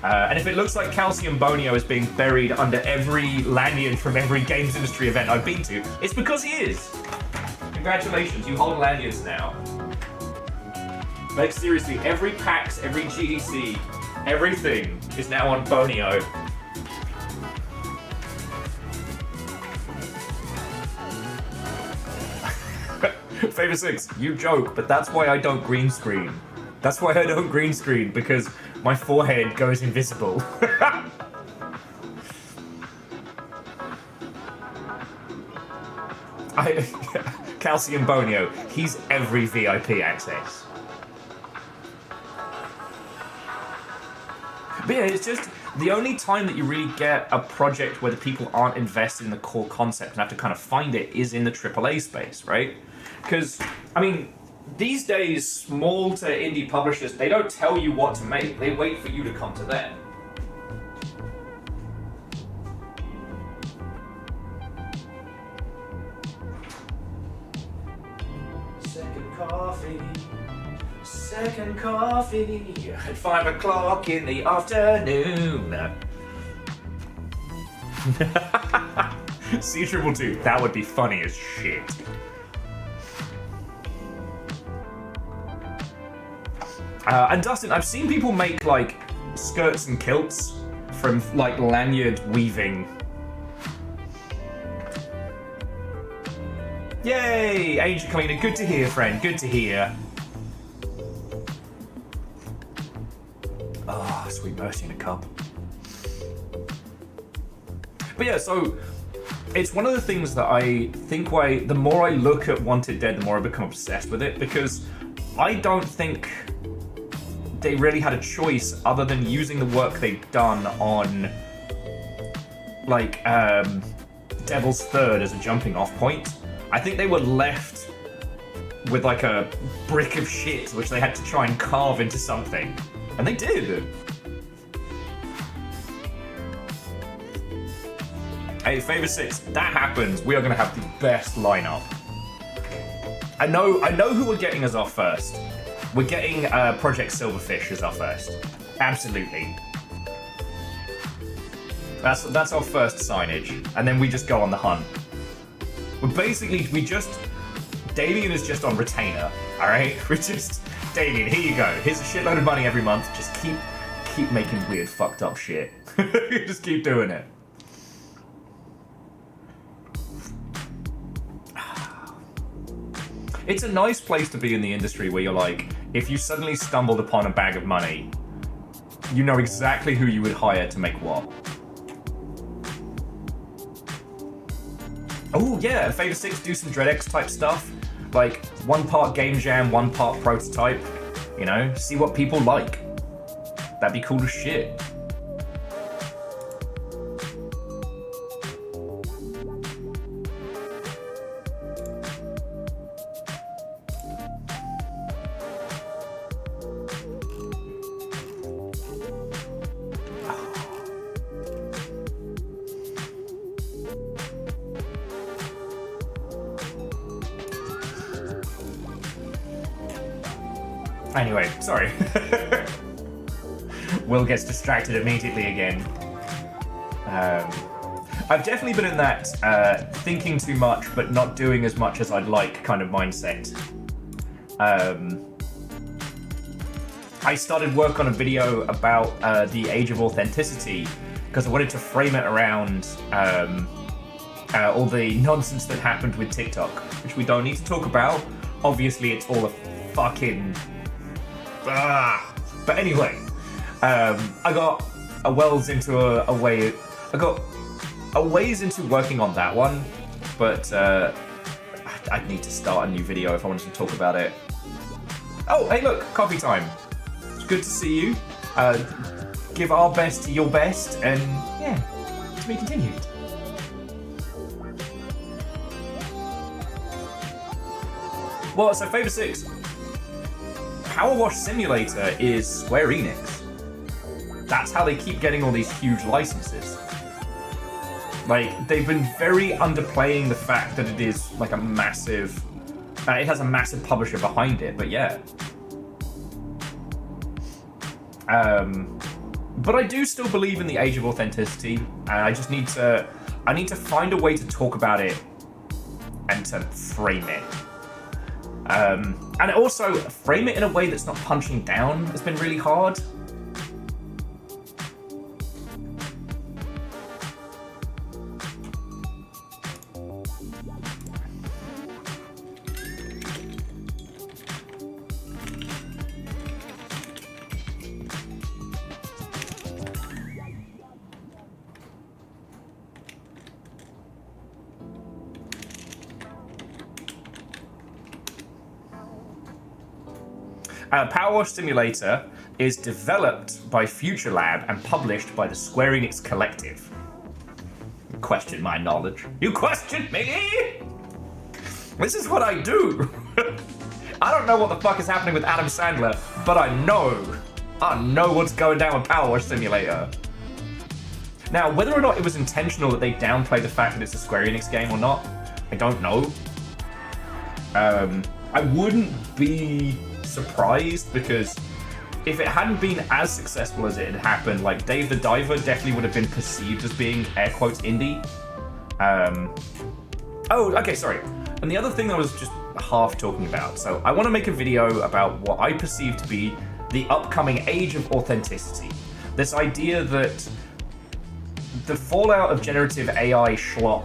And if it looks like Calcium Bonio is being buried under every lanyard from every games industry event I've been to, it's because he is. Congratulations, you hold lanyards now. Like seriously, every PAX, every GDC, everything is now on Bonio. Favor 6, you joke, but that's why I don't green screen. That's why I don't green screen, because my forehead goes invisible. Calcium Bonio, he's every VIP access. But yeah, it's just the only time that you really get a project where the people aren't invested in the core concept and have to kind of find it is in the AAA space, right? Because, I mean, these days, small to indie publishers, they don't tell you what to make. They wait for you to come to them. Second coffee at 5 o'clock in the afternoon. C222, that would be funny as shit. And Dustin, I've seen people make like skirts and kilts from like lanyard weaving. Yay! Angel Kalina, good to hear, friend, good to hear. Ah, sweet mercy in a cup. But yeah, so it's one of the things that I think why the more I look at Wanted Dead, the more I become obsessed with it, because I don't think they really had a choice other than using the work they've done on like Devil's Third as a jumping off point. I think they were left with like a brick of shit which they had to try and carve into something. And they did. Hey, Favor 6, that happens. We are going to have the best lineup. I know who we're getting as our first. We're getting Project Silverfish as our first. Absolutely. That's our first signage. And then we just go on the hunt. But basically, Damien is just on retainer, alright? We're just, Damien, here you go. Here's a shitload of money every month. Just keep making weird, fucked up shit. Just keep doing it. It's a nice place to be in the industry where you're like, if you suddenly stumbled upon a bag of money, you know exactly who you would hire to make what. Oh yeah, Favor 6 do some DreadX type stuff. Like, one part game jam, one part prototype. You know, see what people like. That'd be cool as shit. Anyway, sorry. Will gets distracted immediately again. I've definitely been in that thinking too much but not doing as much as I'd like kind of mindset. I started work on a video about the Age of Authenticity because I wanted to frame it around all the nonsense that happened with TikTok, which we don't need to talk about. Obviously, it's all a fucking... But anyway, I got a Wells into a way... I got a ways into working on that one, but I'd need to start a new video if I wanted to talk about it. Oh, hey look, coffee time. It's good to see you. Give our best to your best, and yeah, to be continued. Well, so Fable 6. Power Wash Simulator is Square Enix. That's how they keep getting all these huge licenses. Like, they've been very underplaying the fact that it is like a massive... it has a massive publisher behind it, but yeah. But I do still believe in the age of authenticity, and I just need to... I need to find a way to talk about it and to frame it. And also, frame it in a way that's not punching down has been really hard. Power Wash Simulator is developed by Future Lab and published by the Square Enix Collective. You question my knowledge. You question me? This is what I do. I don't know what the fuck is happening with Adam Sandler, but I know what's going down with Power Wash Simulator. Now, whether or not it was intentional that they downplay the fact that it's a Square Enix game or not, I don't know. I wouldn't be surprised, because if it hadn't been as successful as it had happened, like Dave the Diver definitely would have been perceived as being air quotes indie. Oh, okay, sorry. And the other thing I was just half talking about, so I want to make a video about what I perceive to be the upcoming age of authenticity. This idea that the fallout of generative AI schlop,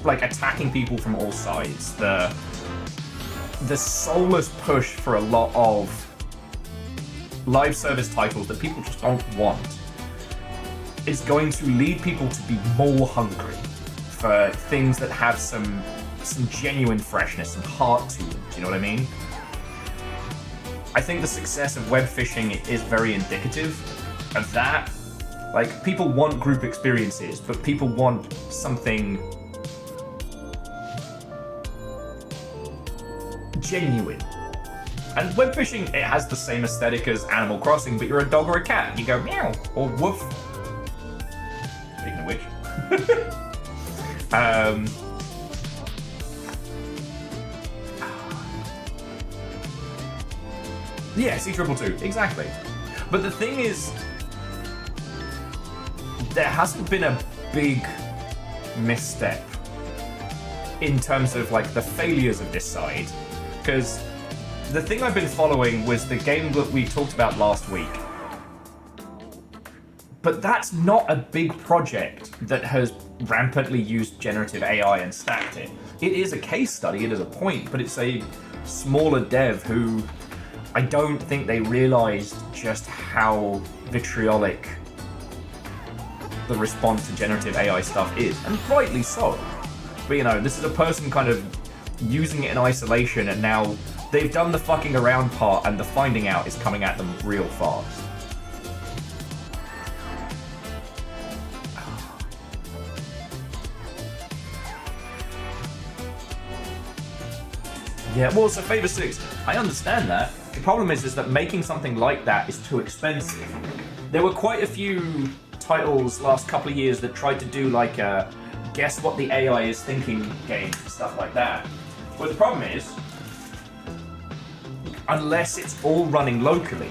like attacking people from all sides, the soulless push for a lot of live service titles that people just don't want is going to lead people to be more hungry for things that have some genuine freshness and heart to them. Do you know what I mean? I think the success of web phishing is very indicative of that. Like, people want group experiences, but people want something genuine. And web phishing, it has the same aesthetic as Animal Crossing, but you're a dog or a cat. You go meow or woof. Speaking of which. Yeah, C222, exactly. But the thing is, there hasn't been a big misstep in terms of like the failures of this side. Because the thing I've been following was the game that we talked about last week. But that's not a big project that has rampantly used generative AI and stacked it. It is a case study, it is a point, but it's a smaller dev who I don't think they realized just how vitriolic the response to generative AI stuff is, and rightly so. But you know, this is a person kind of using it in isolation, and now they've done the fucking around part, and the finding out is coming at them real fast. Yeah, well, so Fable 6, I understand that. The problem is that making something like that is too expensive. There were quite a few titles last couple of years that tried to do like a guess what the AI is thinking game, stuff like that. But the problem is, unless it's all running locally,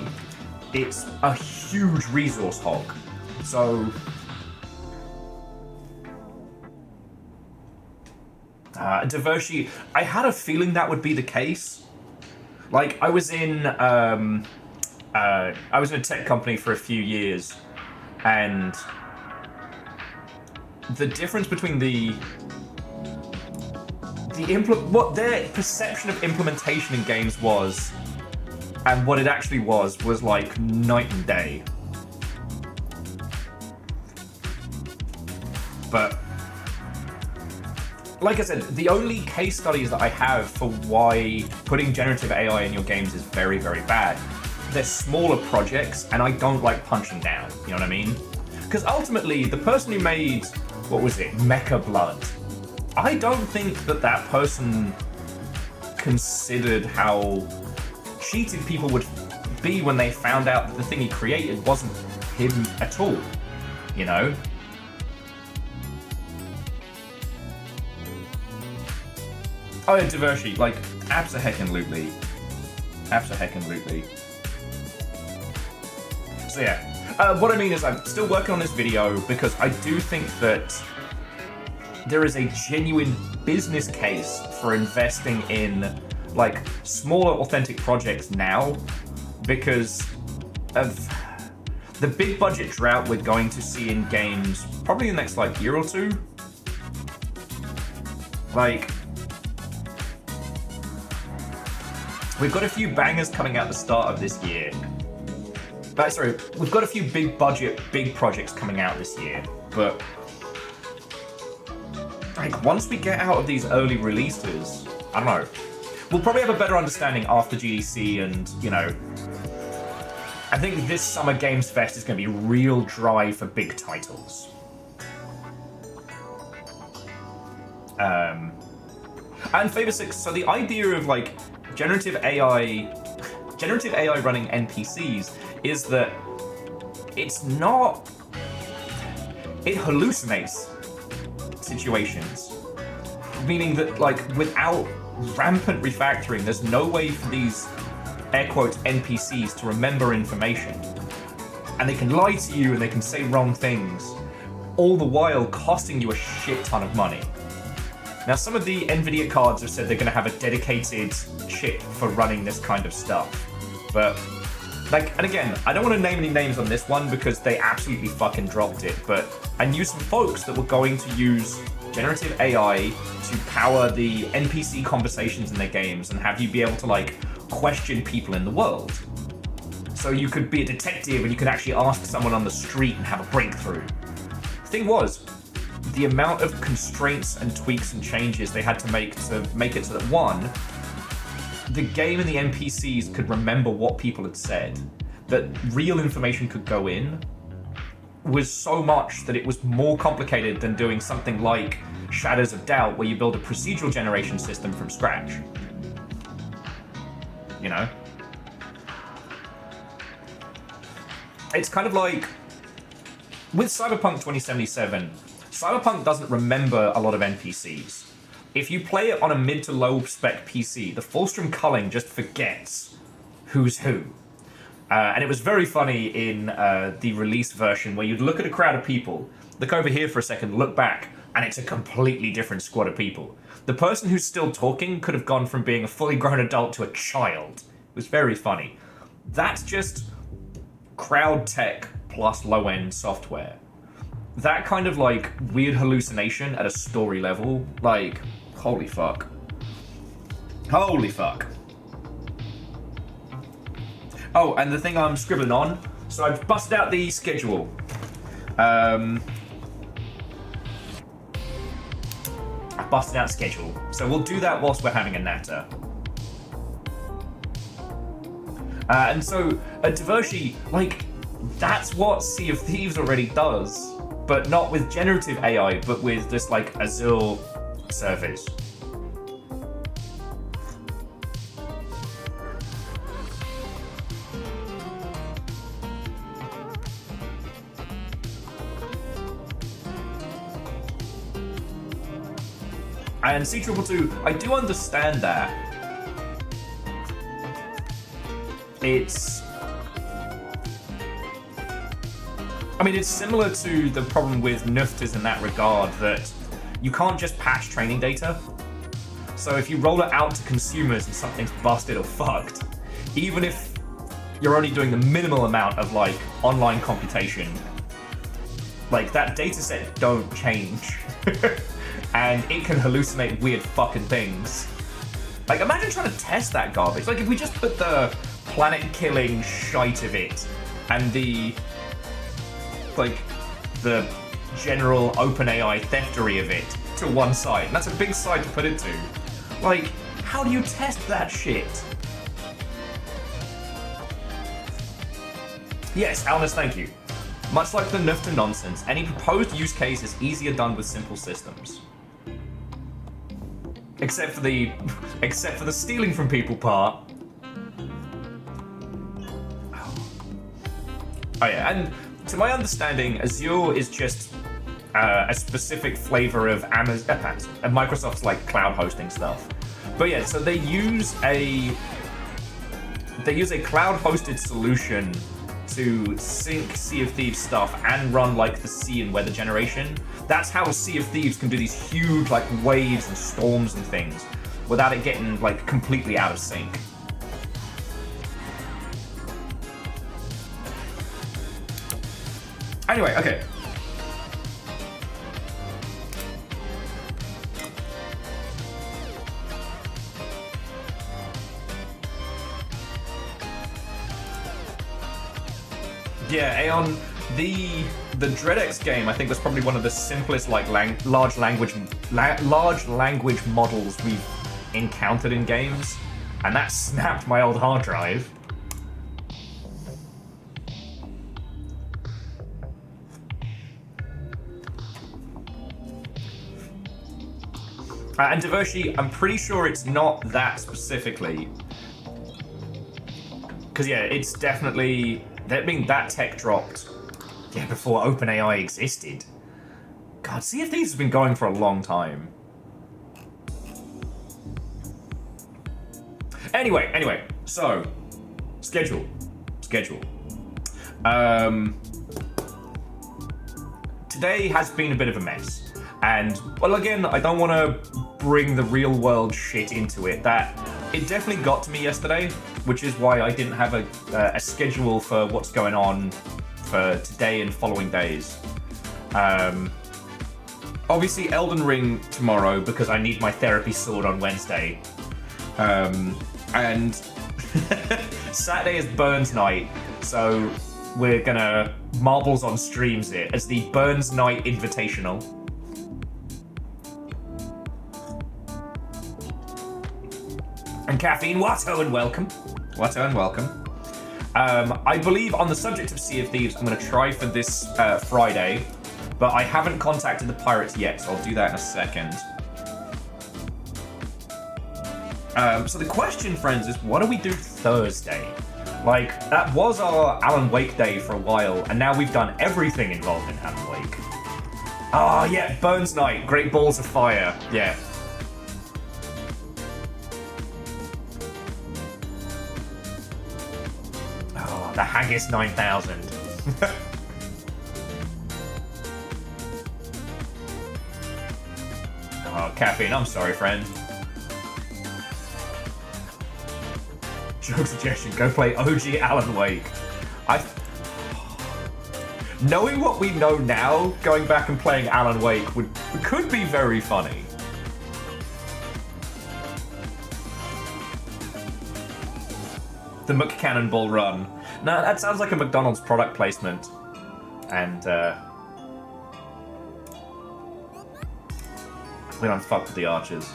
it's a huge resource hog. So Devoshi, I had a feeling that would be the case. Like, I was in a tech company for a few years, and the difference between what their perception of implementation in games was and what it actually was like night and day. But like I said, the only case studies that I have for why putting generative AI in your games is very, very bad, they're smaller projects, and I don't like punching down, you know what I mean? Because ultimately, the person who made, what was it, Mecha Blood, I don't think that that person considered how cheated people would be when they found out that the thing he created wasn't him at all, you know? Oh yeah, Divershi, like, abso-heckin-lutely. Abso-heckin-lutely. So yeah, what I mean is I'm still working on this video because I do think that there is a genuine business case for investing in, like, smaller authentic projects now because of the big budget drought we're going to see in games probably in the next, like, year or two. Like, we've got a few bangers coming out the start of this year. Sorry, we've got a few big budget, big projects coming out this year, but like once we get out of these early releases, I don't know, we'll probably have a better understanding after GDC, and you know, I think this Summer Games Fest is going to be real dry for big titles. And Favor 6, so the idea of like generative AI running NPCs is that it's not, it hallucinates situations, meaning that like without rampant refactoring, there's no way for these air quotes NPCs to remember information, and they can lie to you and they can say wrong things, all the while costing you a shit ton of money. Now, some of the NVIDIA cards have said they're going to have a dedicated chip for running this kind of stuff. But, like, and again, I don't want to name any names on this one because they absolutely fucking dropped it, but I knew some folks that were going to use generative AI to power the NPC conversations in their games and have you be able to, like, question people in the world. So you could be a detective and you could actually ask someone on the street and have a breakthrough. The thing was, the amount of constraints and tweaks and changes they had to make it so that, one, the game and the NPCs could remember what people had said, that real information could go in, was so much that it was more complicated than doing something like Shadows of Doubt, where you build a procedural generation system from scratch. You know? It's kind of like, with Cyberpunk 2077, Cyberpunk doesn't remember a lot of NPCs. If you play it on a mid to low spec PC, the Fulstrom culling just forgets who's who. And it was very funny in the release version where you'd look at a crowd of people, look over here for a second, look back, and it's a completely different squad of people. The person who's still talking could have gone from being a fully grown adult to a child. It was very funny. That's just crowd tech plus low-end software. That kind of like weird hallucination at a story level, like, holy fuck. Holy fuck. Oh, and the thing I'm scribbling on, so I've busted out the schedule. I've busted out schedule. So we'll do that whilst we're having a natter. And so, Divershi, like, that's what Sea of Thieves already does, but not with generative AI, but with this, like, Azure service. And C222, I do understand that. It's similar to the problem with NFTs in that regard, that you can't just patch training data. So if you roll it out to consumers and something's busted or fucked, even if you're only doing the minimal amount of like online computation, like that data set don't change. And it can hallucinate weird fucking things. Like, imagine trying to test that garbage. Like, if we just put the planet-killing shite of it and the general OpenAI theftery of it to one side. And that's a big side to put it to. Like, how do you test that shit? Yes, Alnus, thank you. Much like the nerf to nonsense, any proposed use case is easier done with simple systems. Except for the stealing from people part. Oh yeah, and to my understanding, Azure is just a specific flavor of Microsoft's like cloud hosting stuff. But yeah, so they use a cloud-hosted solution to sync Sea of Thieves stuff and run like the sea and weather generation. That's how Sea of Thieves can do these huge like waves and storms and things without it getting like completely out of sync. Anyway, okay. Yeah, Aeon, the DreadX game I think was probably one of the simplest like large language models we've encountered in games, and that snapped my old hard drive. And Devershi, I'm pretty sure it's not that specifically. Because yeah, it's definitely... I mean, that tech dropped before OpenAI existed. God, Sea of Thieves has been going for a long time. Anyway, so... Schedule. Today has been a bit of a mess. And, well, again, I don't want to bring the real world shit into it. It definitely got to me yesterday, which is why I didn't have a schedule for what's going on for today and following days. Obviously, Elden Ring tomorrow, because I need my therapy sword on Wednesday. And Saturday is Burns night, so we're gonna Marbles on Streams it as the Burns Night Invitational. And Caffeine, Watto and welcome. I believe on the subject of Sea of Thieves, I'm going to try for this Friday, but I haven't contacted the pirates yet, so I'll do that in a second. So the question, friends, is what do we do Thursday? Like, that was our Alan Wake day for a while, and now we've done everything involved in Alan Wake. Oh, yeah, Burns Night, Great Balls of Fire, yeah. The Haggis 9000. Oh, Caffeine, I'm sorry, friend. Joke suggestion, go play OG Alan Wake. Knowing what we know now, going back and playing Alan Wake could be very funny. The McCannonball run. No, that sounds like a McDonald's product placement. And, we don't fuck with the archers.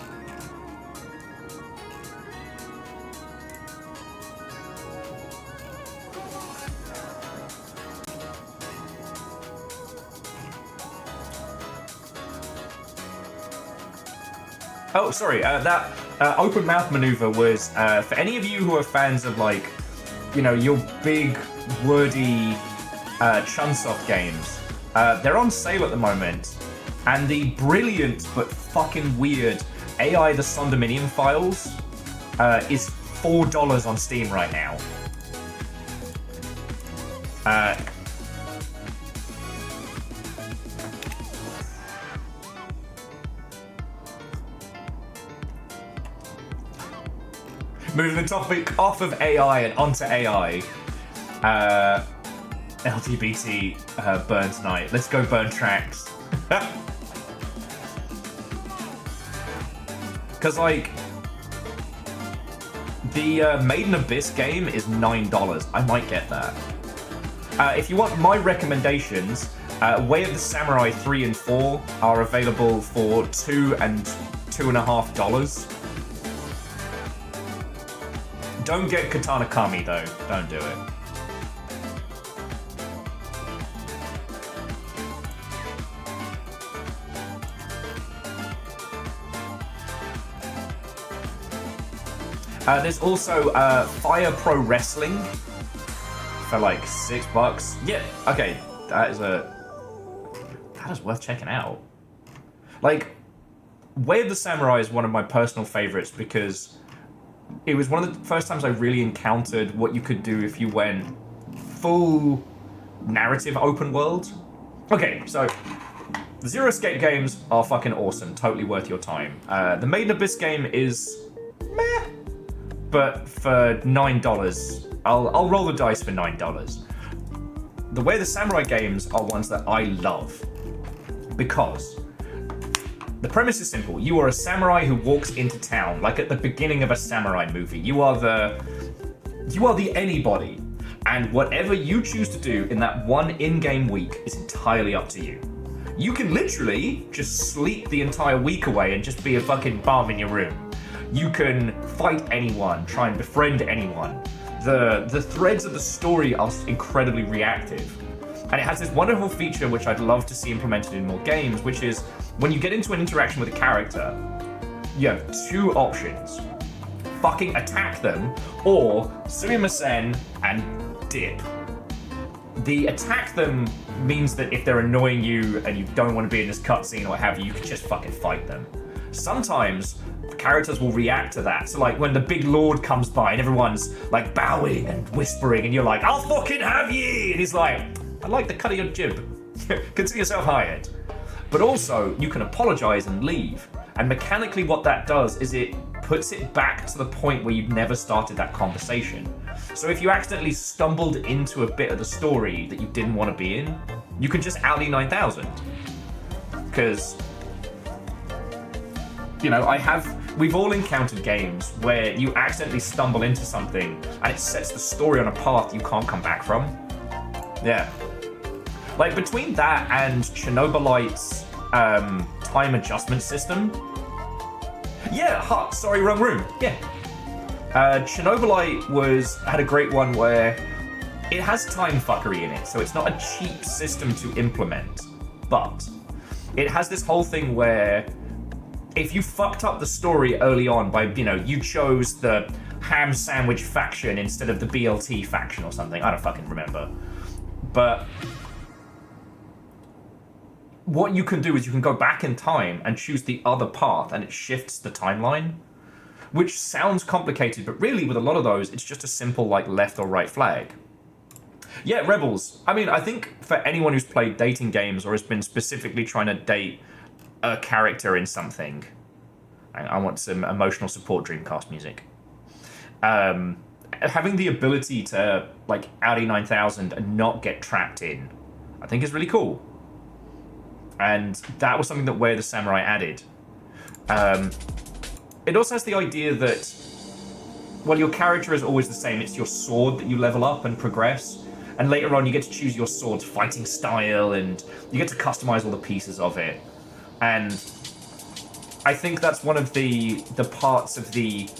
Oh, sorry, that open mouth maneuver was, for any of you who are fans of, like, you know, your big, wordy Chunsoft games. They're on sale at the moment, and the brilliant but fucking weird AI the Sondominium files is $4 on Steam right now. Moving the topic off of AI and onto AI. LGBT Burns Night. Let's go burn tracks. Because, like, the Maiden Abyss game is $9. I might get that. If you want my recommendations, Way of the Samurai 3 and 4 are available for $2 and $2.50. Don't get Katana Kami though. Don't do it. There's also Fire Pro Wrestling for like $6. Yeah, okay, that is worth checking out. Like, Way of the Samurai is one of my personal favorites because it was one of the first times I really encountered what you could do if you went full narrative open world. Okay, so the Zero Escape games are fucking awesome, totally worth your time. The Made in Abyss game is meh, but for $9, I'll roll the dice for $9. The Way of the Samurai games are ones that I love because the premise is simple. You are a samurai who walks into town, like at the beginning of a samurai movie. You are the anybody, and whatever you choose to do in that one in-game week is entirely up to you. You can literally just sleep the entire week away and just be a fucking bum in your room. You can fight anyone, try and befriend anyone. The threads of the story are incredibly reactive. And it has this wonderful feature which I'd love to see implemented in more games, which is when you get into an interaction with a character, you have two options. Fucking attack them, or sumimasen and dip. The attack them means that if they're annoying you and you don't want to be in this cutscene or what have you, you can just fucking fight them. Sometimes characters will react to that. So like when the big lord comes by and everyone's like bowing and whispering and you're like, I'll fucking have ye! And he's like, I like the cut of your jib. Consider yourself hired. But also, you can apologize and leave. And mechanically what that does is it puts it back to the point where you've never started that conversation. So if you accidentally stumbled into a bit of the story that you didn't want to be in, you can just Audi 9000. Because, you know, we've all encountered games where you accidentally stumble into something and it sets the story on a path you can't come back from. Yeah. Like, between that and Chernobylite's time adjustment system. Yeah, sorry, wrong room. Yeah. Chernobylite had a great one where it has time fuckery in it, so it's not a cheap system to implement. But it has this whole thing where if you fucked up the story early on by, you know, you chose the ham sandwich faction instead of the BLT faction or something, I don't fucking remember. But what you can do is you can go back in time and choose the other path and it shifts the timeline, which sounds complicated, but really with a lot of those, it's just a simple like left or right flag. Yeah, Rebels. I mean, I think for anyone who's played dating games or has been specifically trying to date a character in something, I want some emotional support Dreamcast music. Having the ability to like Audi 9000 and not get trapped in, I think is really cool. And that was something that Way of the Samurai added. It also has the idea that, well, your character is always the same. It's your sword that you level up and progress. And later on, you get to choose your sword's fighting style, and you get to customize all the pieces of it. And I think that's one of the parts of the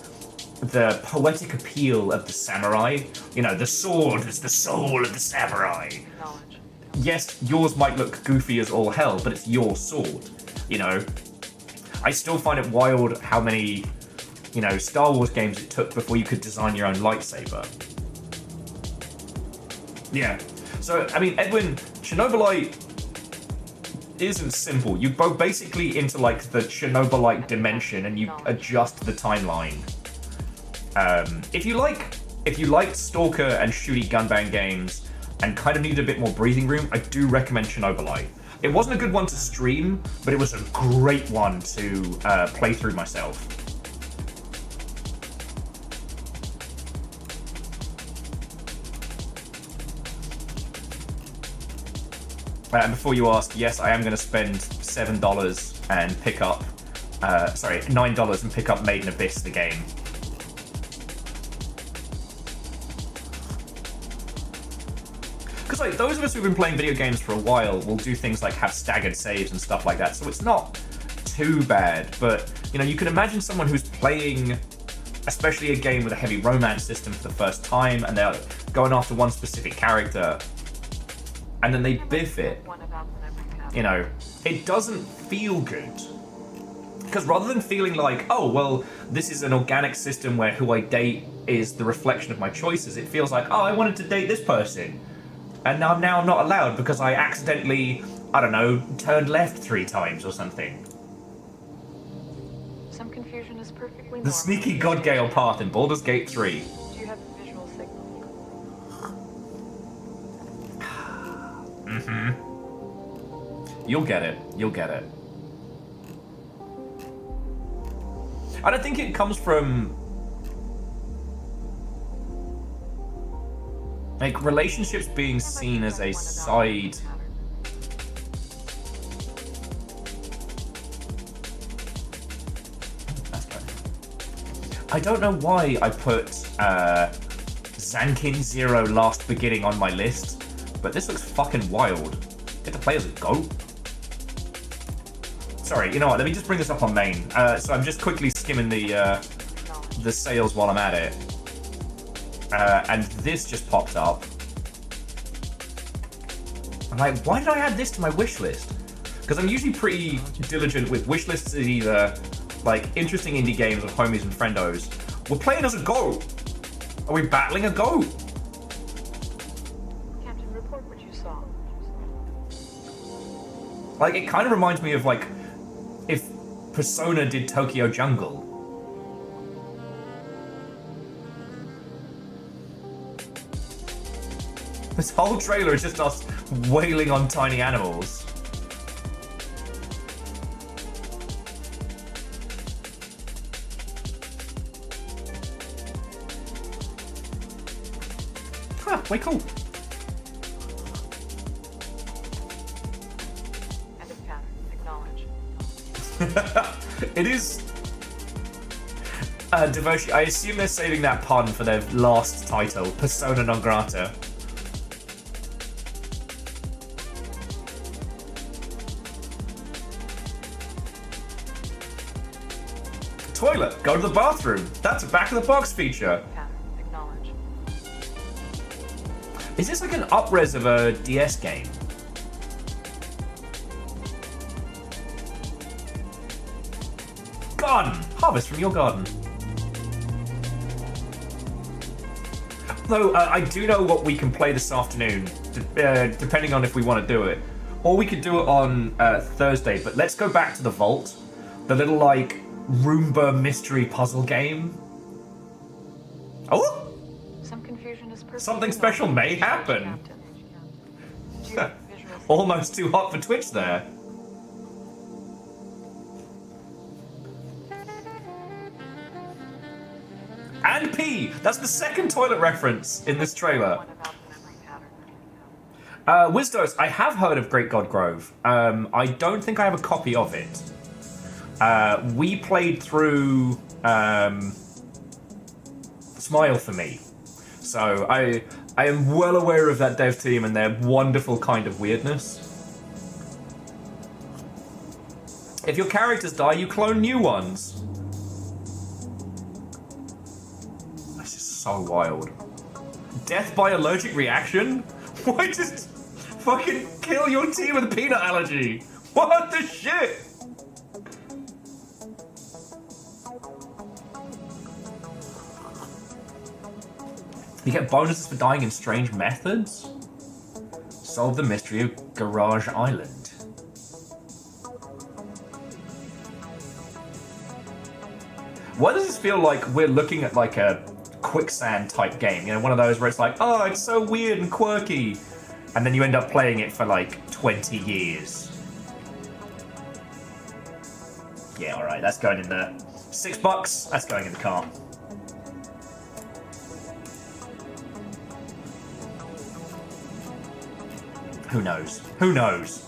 poetic appeal of the samurai. You know, the sword is the soul of the samurai. Knowledge. Yes, yours might look goofy as all hell, but it's your sword, you know? I still find it wild how many, you know, Star Wars games it took before you could design your own lightsaber. Yeah. So, I mean, Edwin, Chernobylite isn't simple. You go basically into, like, the Chernobylite dimension and you adjust the timeline. If you liked Stalker and shooty gunbang games, and kind of needed a bit more breathing room, I do recommend Chernobylite. It wasn't a good one to stream, but it was a great one to play through myself. And before you ask, yes, I am going to spend $7 and pick up, $9 and pick up Made in Abyss, the game. Because like those of us who've been playing video games for a while will do things like have staggered saves and stuff like that, so it's not too bad. But you know, you can imagine someone who's playing, especially a game with a heavy romance system for the first time, and they're going after one specific character, and then they biff it. You know, it doesn't feel good. Because rather than feeling like, oh, well, this is an organic system where who I date is the reflection of my choices, it feels like, oh, I wanted to date this person, and now I'm not allowed because I accidentally, I don't know, turned left 3 times or something. Some confusion is perfectly normal. The sneaky Godgale path in Baldur's Gate 3. Do you have a visual signal? You'll get it. You'll get it. I don't think it comes from like relationships being seen as a side. I don't know why I put Zankin Zero Last Beginning on my list, but this looks fucking wild. Get to play as a goat. Sorry, you know what? Let me just bring this up on main. So I'm just quickly skimming the sales while I'm at it, and this just popped up. I'm like, why did I add this to my wish list? Because I'm usually pretty diligent with wish lists. Is either like interesting indie games with homies and friendos. We're playing as a goat. Are we battling a goat? Captain, report what you saw. Like, it kind of reminds me of like if Persona did Tokyo Jungle. This whole trailer is just us wailing on tiny animals. Huh, way cool. End of pattern. Acknowledge. It is devotion. I assume they're saving that pun for their last title, Persona non grata. Toilet. Go to the bathroom. That's a back of the box feature. Pattern. Acknowledge. Is this like an up-res of a DS game? Garden. Harvest from your garden. Though I do know what we can play this afternoon, depending on if we want to do it. Or we could do it on Thursday, but let's go back to the vault. The little, like, Roomba mystery puzzle game. Oh! Some confusion is perfectly Something special normal. may happen. Captain. Do you have a visual signal? Almost too hot for Twitch there. And pee! That's the second toilet reference in this trailer. One about the memory pattern. Wisdos, I have heard of Great God Grove. I don't think I have a copy of it. We played through Smile for Me. So I am well aware of that dev team and their wonderful kind of weirdness. If your characters die, you clone new ones. This is so wild. Death by allergic reaction? Why just fucking kill your team with a peanut allergy? What the shit? You get bonuses for dying in strange methods? Solve the mystery of Garage Island. Why does this feel like we're looking at like a quicksand type game? You know, one of those where it's like, oh, it's so weird and quirky. And then you end up playing it for like 20 years. Yeah, alright, that's going in the $6. That's going in the cart. Who knows? Who knows?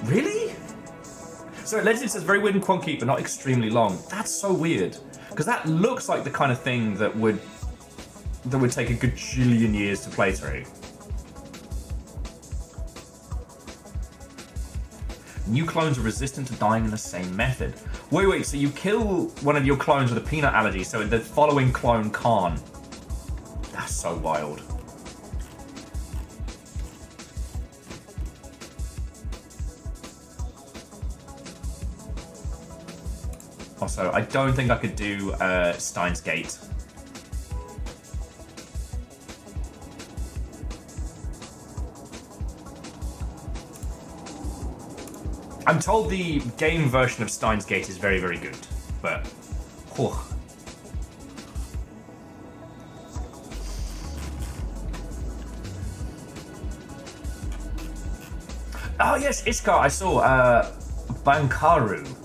Really? So Legend says very weird and quonky, but not extremely long. That's so weird. Because that looks like the kind of thing that would take a gajillion years to play through. New clones are resistant to dying in the same method. Wait, so you kill one of your clones with a peanut allergy, so the following clone can't. That's so wild. Also, I don't think I could do Steins Gate. I'm told the game version of Steins Gate is very, very good, but... whew. Oh yes, Iskar, I saw Bankaru.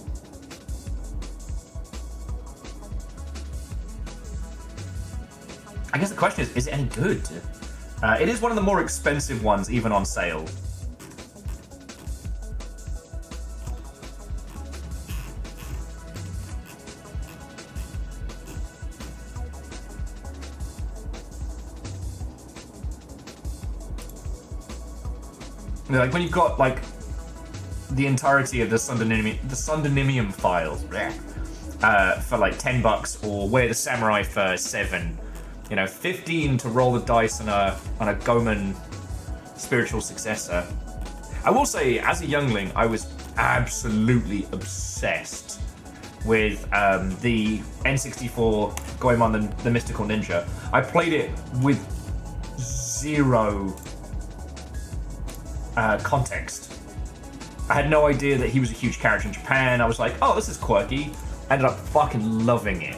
I guess the question is it any good? It is one of the more expensive ones, even on sale. Like when you've got like the entirety of the Sundernimium files for like $10, or Way of the Samurai for $7, you know, 15 to roll the dice on a Goemon spiritual successor. I will say, as a youngling, I was absolutely obsessed with the N64 Goemon, the Mystical Ninja. I played it with zero context. I had no idea that he was a huge character in Japan. I was like, oh, this is quirky. Ended up fucking loving it.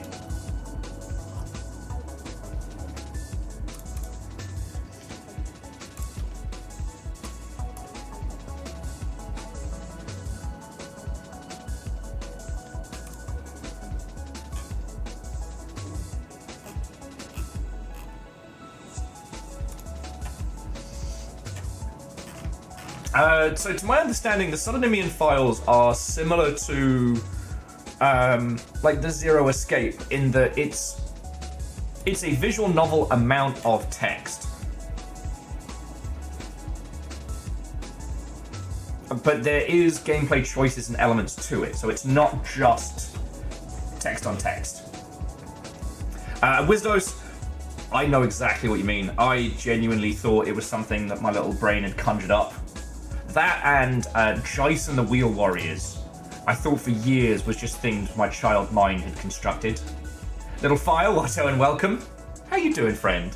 So to my understanding, the Sundernimian files are similar to like the Zero Escape in that it's a visual novel amount of text. But there is gameplay choices and elements to it, so it's not just text on text. Wizdos, I know exactly what you mean. I genuinely thought it was something that my little brain had conjured up. That and Jice and the Wheel Warriors, I thought for years was just things my child mind had constructed. Little Fire, Watto, and welcome. How you doing, friend?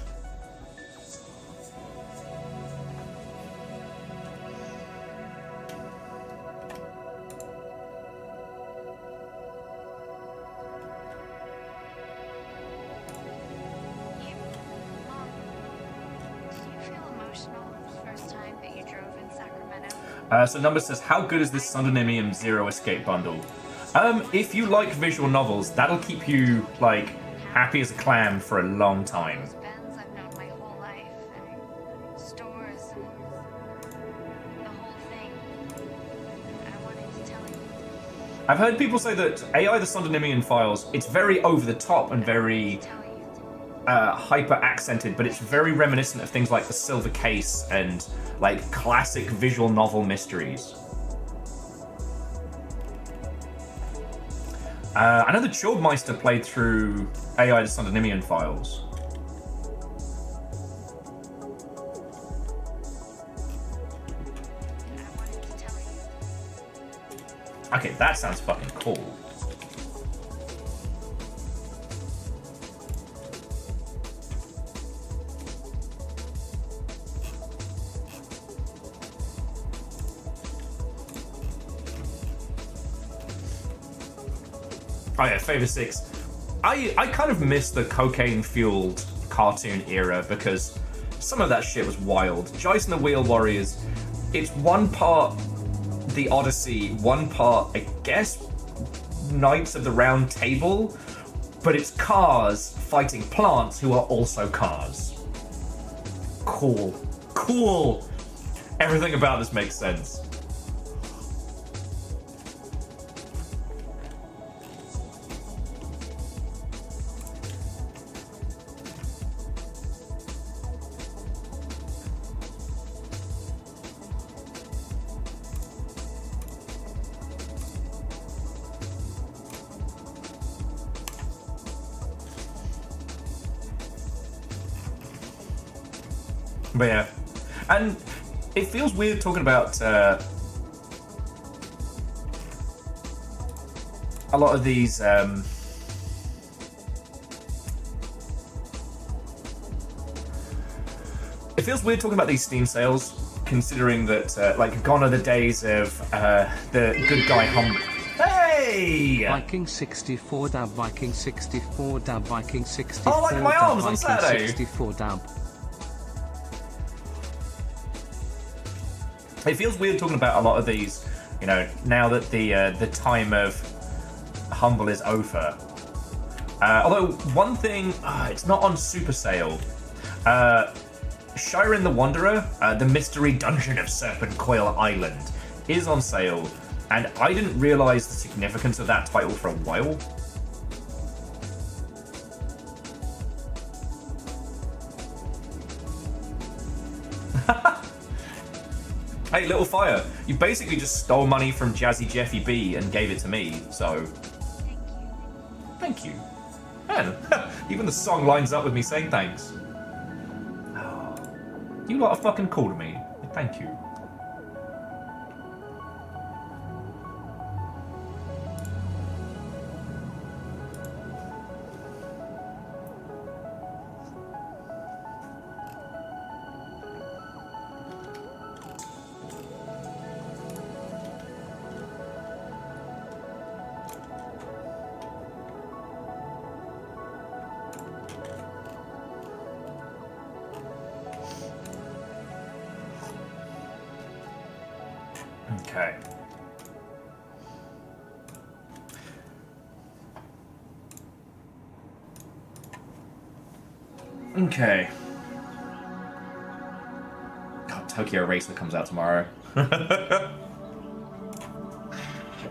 So Number says, how good is this Sundernimium Zero Escape bundle? If you like visual novels, that'll keep you, like, happy as a clam for a long time. I've known my whole life, and stores, and the whole thing. I wanted to tell you. I've heard people say that AI the Sundernimian files, it's very over the top and very hyper accented, but it's very reminiscent of things like The Silver Case and like classic visual novel mysteries. I know the Childmeister played through AI the Sundernimian files. Okay, that sounds fucking cool. Oh yeah, Favor 6. I kind of miss the cocaine-fueled cartoon era because some of that shit was wild. Jice and the Wheel Warriors, it's one part the Odyssey, one part, I guess, Knights of the Round Table, but it's cars fighting plants who are also cars. Cool. Cool! Everything about this makes sense. But yeah, and it feels weird talking about a lot of these. It feels weird talking about these Steam sales, considering that like gone are the days of the good guy humble. Hey! Viking 64 dab, Viking 64 dab, Viking 64 Oh, like my dab, arms on Viking Saturday. 64 dab. It feels weird talking about a lot of these, you know, now that the time of humble is over. Although one thing, it's not on super sale. Shiren the Wanderer, the Mystery Dungeon of Serpent Coil Island, is on sale, and I didn't realise the significance of that title for a while. Hey, Little Fire, you basically just stole money from Jazzy Jeffy B and gave it to me, so... Thank you. Man, even the song lines up with me saying thanks. You lot are fucking cool to me. Thank you. Okay. Okay. God, Tokyo Racer comes out tomorrow.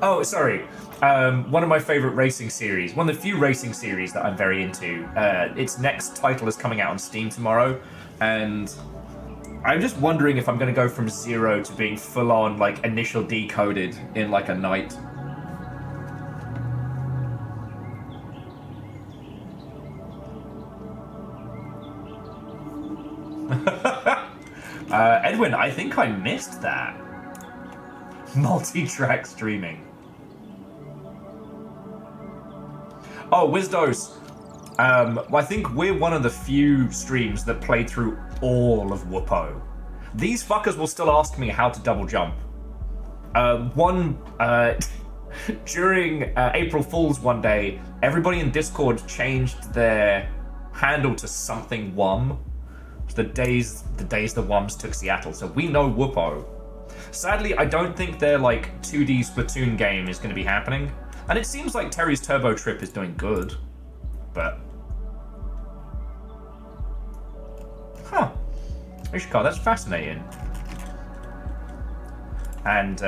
Oh, sorry. One of my favorite racing series, one of the few racing series that I'm very into. Its next title is coming out on Steam tomorrow, and I'm just wondering if I'm going to go from 0 to being full-on, like, initial decoded in, like, a night. Edwin, I think I missed that. Multi-track streaming. Oh, Wizdos. I think we're one of the few streams that played through all of Whoopo. These fuckers will still ask me how to double jump. During April Fool's one day, everybody in Discord changed their handle to something WUM. The days the WUMs took Seattle, so we know Whoopo. Sadly, I don't think their like 2D Splatoon game is going to be happening, and it seems like Terry's Turbo Trip is doing good, but. Huh. Ishkar, that's fascinating. And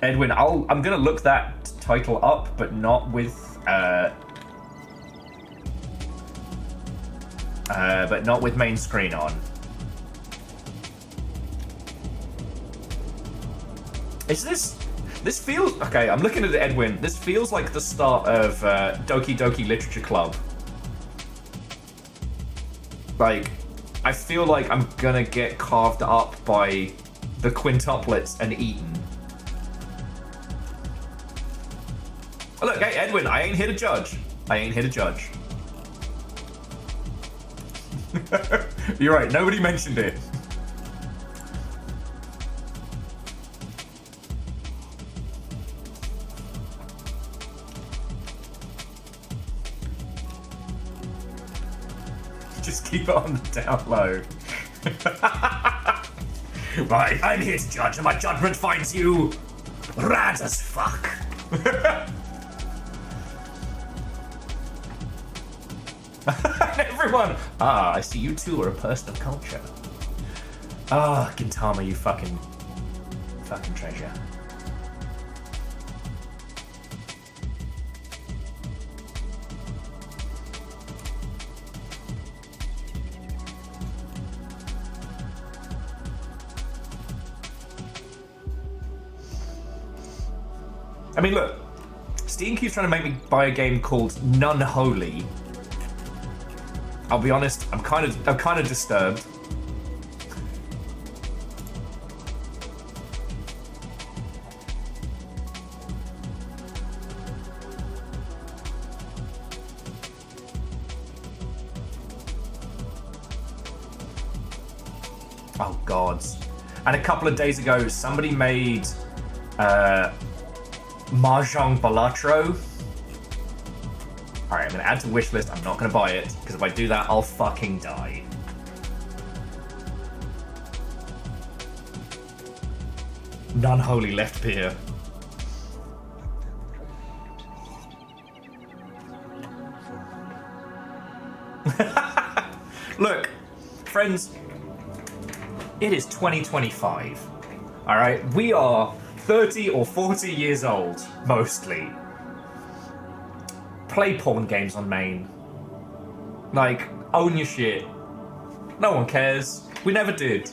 Edwin, I'm gonna look that title up, but not with main screen on. Is this feels okay? I'm looking at it, Edwin. This feels like the start of Doki Doki Literature Club. Like, I feel like I'm gonna get carved up by the quintuplets and eaten. Oh, look, hey, Edwin, I ain't here to judge. I ain't here to judge. You're right, nobody mentioned it. Just keep it on the down low. Right, I'm here to judge, and my judgment finds you rad as fuck. Everyone, I see you two are a person of culture. Gintama, you fucking treasure. I mean, look, Steam keeps trying to make me buy a game called None Holy. I'll be honest, I'm kind of disturbed. Oh, God. And a couple of days ago, somebody made Mahjong Balatro. Alright, I'm going to add to wishlist. I'm not going to buy it, because if I do that, I'll fucking die. Non-holy left beer. Look, friends, it is 2025. Alright, we are 30 or 40 years old, mostly. Play porn games on main. Like, own your shit. No one cares. We never did.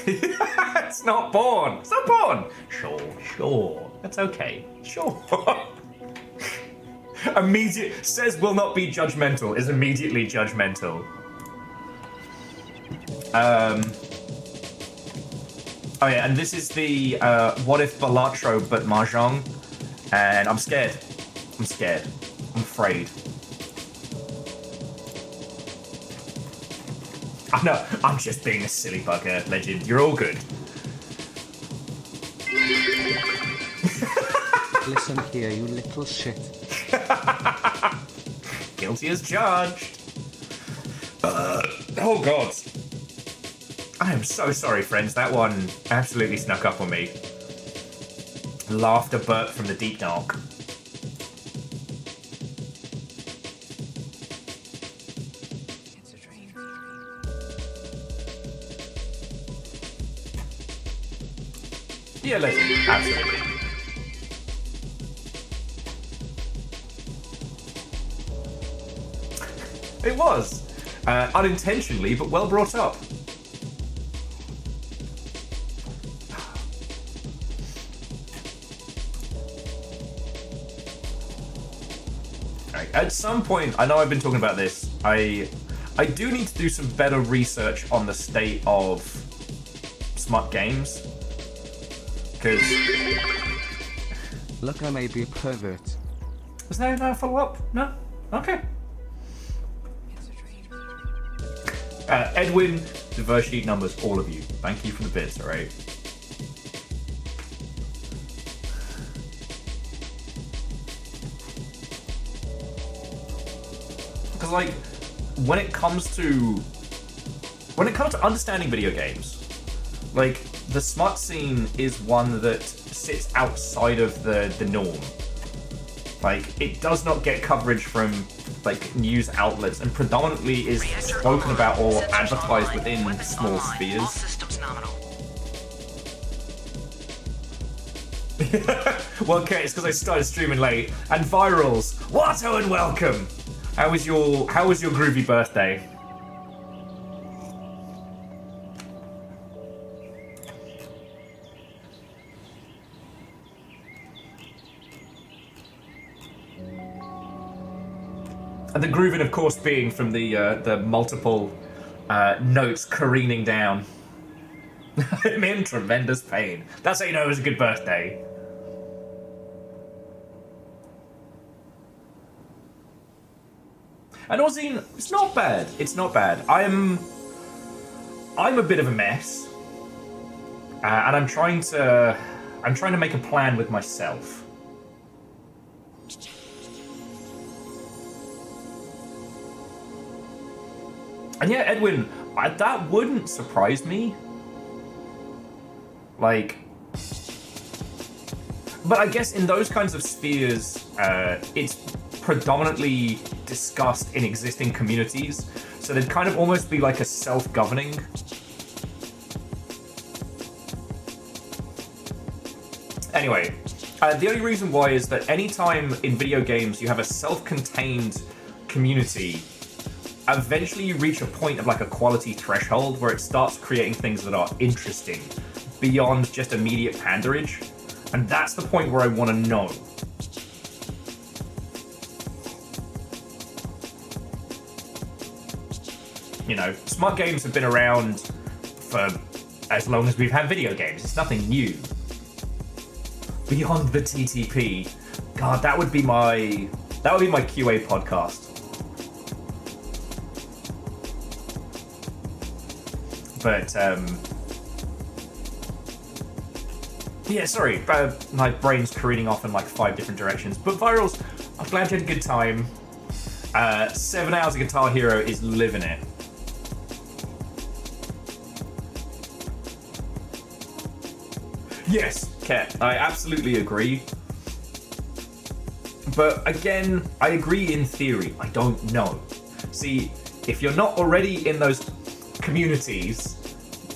It's not porn. It's not porn. Sure. That's okay. Sure. Immediate says will not be judgmental is immediately judgmental. Oh yeah, and this is the what if Balatro but Mahjong, and I'm scared. I'm afraid. I know, I'm just being a silly bugger, Legend. You're all good. Listen here, you little shit. Guilty as charged. Oh god. I am so sorry, friends. That one absolutely snuck up on me. Laughter burp from the deep dark. It's a dream. Yeah, Legend. Absolutely. It was. Unintentionally, but well brought up. Right. At some point, I know I've been talking about this, I do need to do some better research on the state of smut games. Because... Look, I may be a pervert. Was there no follow-up? No? Okay. It's a dream. Edwin, diverse sheet numbers, all of you. Thank you for the bits, alright? Because, like, when it comes to understanding video games, like, the smut scene is one that sits outside of the norm. Like, it does not get coverage from, like, news outlets, and predominantly is spoken about or advertised within small spheres. Systems nominal. Well, okay, it's because I started streaming late. And virals, Watto and welcome. How was your groovy birthday? And the grooving, of course, being from the multiple notes careening down. I'm in tremendous pain. That's how you know it was a good birthday. And Ozine, it's not bad. It's not bad. I'm a bit of a mess, and I'm trying to make a plan with myself. And yeah, Edwin, that wouldn't surprise me. Like, but I guess in those kinds of spheres, it's predominantly discussed in existing communities, so they'd kind of almost be like a self-governing. Anyway, the only reason why is that anytime in video games you have a self-contained community, eventually you reach a point of like a quality threshold where it starts creating things that are interesting beyond just immediate panderage, and that's the point where I want to know. You know, smart games have been around for as long as we've had video games. It's nothing new. Beyond the TTP, God, that would be my QA podcast. But yeah, sorry, my brain's careening off in like 5 different directions. But Virals, I'm glad you had a good time. 7 hours of Guitar Hero is living it. Yes, Ket, I absolutely agree. But again, I agree in theory. I don't know. See, if you're not already in those communities,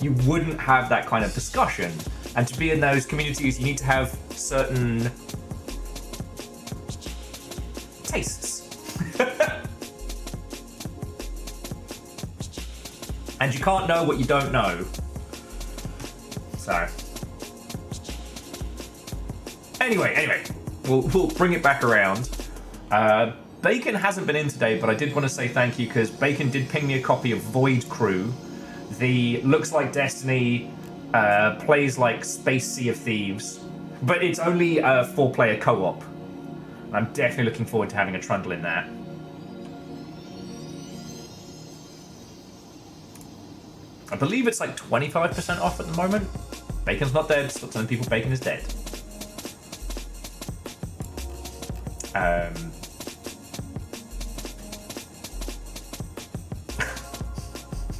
you wouldn't have that kind of discussion. And to be in those communities, you need to have certain tastes. And you can't know what you don't know. So. Anyway, we'll bring it back around. Bacon hasn't been in today, but I did want to say thank you because Bacon did ping me a copy of Void Crew. The looks like Destiny, plays like Space Sea of Thieves, but it's only a 4-player co-op. I'm definitely looking forward to having a trundle in that. I believe it's like 25% off at the moment. Bacon's not dead. Stop telling people Bacon is dead.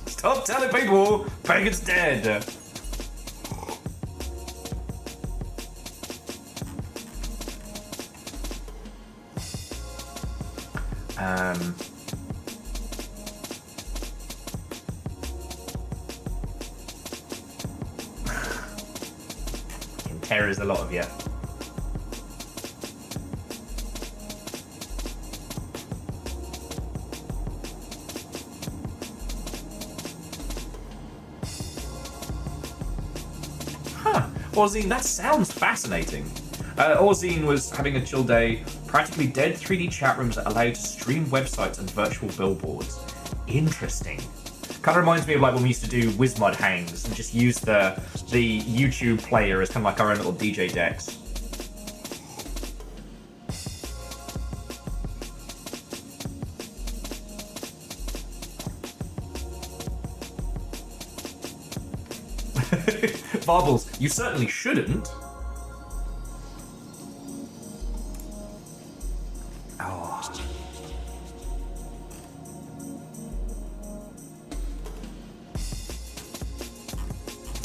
Stop telling people Bacon's dead. Terror's a lot of you. Orzine, that sounds fascinating. Orzine was having a chill day. Practically dead 3D chat rooms that allow you to stream websites and virtual billboards. Interesting. Kind of reminds me of like when we used to do WizMod hangs and just use the YouTube player as kind of like our own little DJ decks. Varbles, you certainly shouldn't. Oh.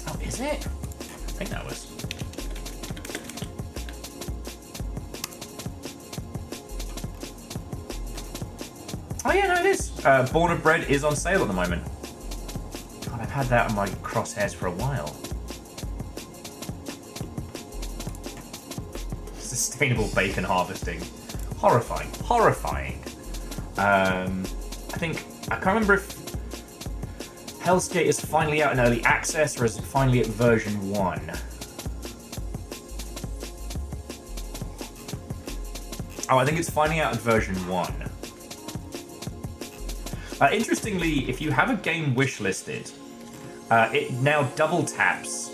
Oh, is it? I think that was. Oh yeah, no it is. Born of Bread is on sale at the moment. God, I've had that on my crosshairs for a while. Sustainable bacon harvesting. Horrifying. Horrifying. I can't remember if Hell's Gate is finally out in early access or is it finally at version 1. Oh, I think it's finally out at version 1. Interestingly, if you have a game wishlisted, it now double taps.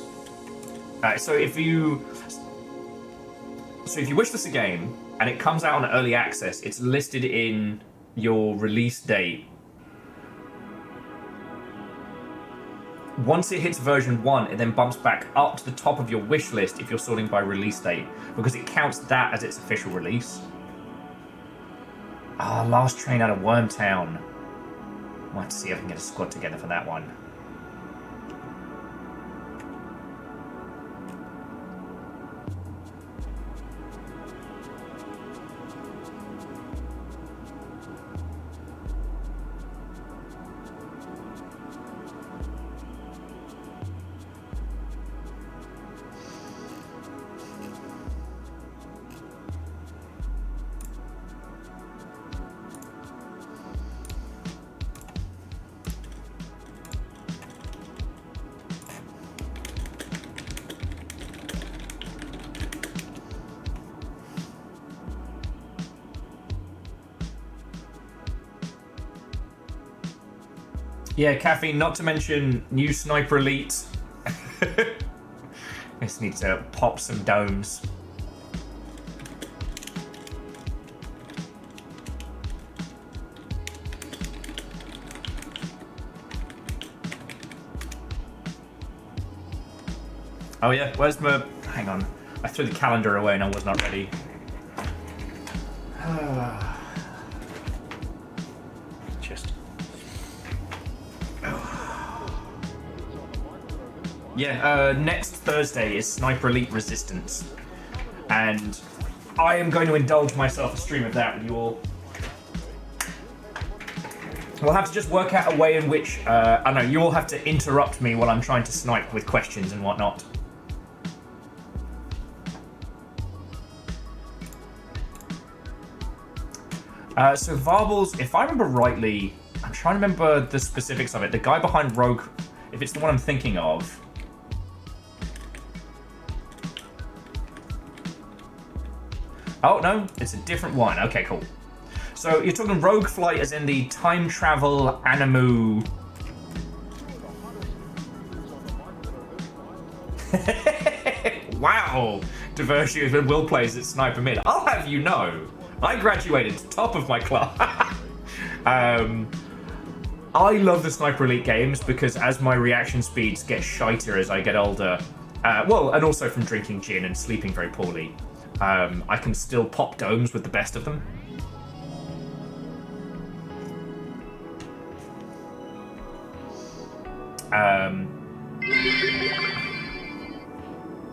So if you wishlist a game and it comes out on early access, it's listed in your release date. Once it hits version 1, it then bumps back up to the top of your wish list if you're sorting by release date, because it counts that as its official release. Last Train out of Wormtown. I'll have to see if I can get a squad together for that one. Yeah, Caffeine, not to mention new Sniper Elite. Just need to pop some domes. Oh yeah, where's my... Hang on. I threw the calendar away and I was not ready. Just... Yeah, next Thursday is Sniper Elite Resistance. And I am going to indulge myself a stream of that with you all. We'll have to just work out a way in which, I don't know, you all have to interrupt me while I'm trying to snipe with questions and whatnot. So Varbles, if I remember rightly, I'm trying to remember the specifics of it. The guy behind Rogue, if it's the one I'm thinking of. Oh, no, it's a different one. Okay, cool. So you're talking Rogue Flight as in the time travel Animu. Wow! Diversity and Will plays at Sniper Mid. I'll have you know, I graduated top of my class. I love the Sniper Elite games because as my reaction speeds get shiter as I get older, well, and also from drinking gin and sleeping very poorly, I can still pop domes with the best of them.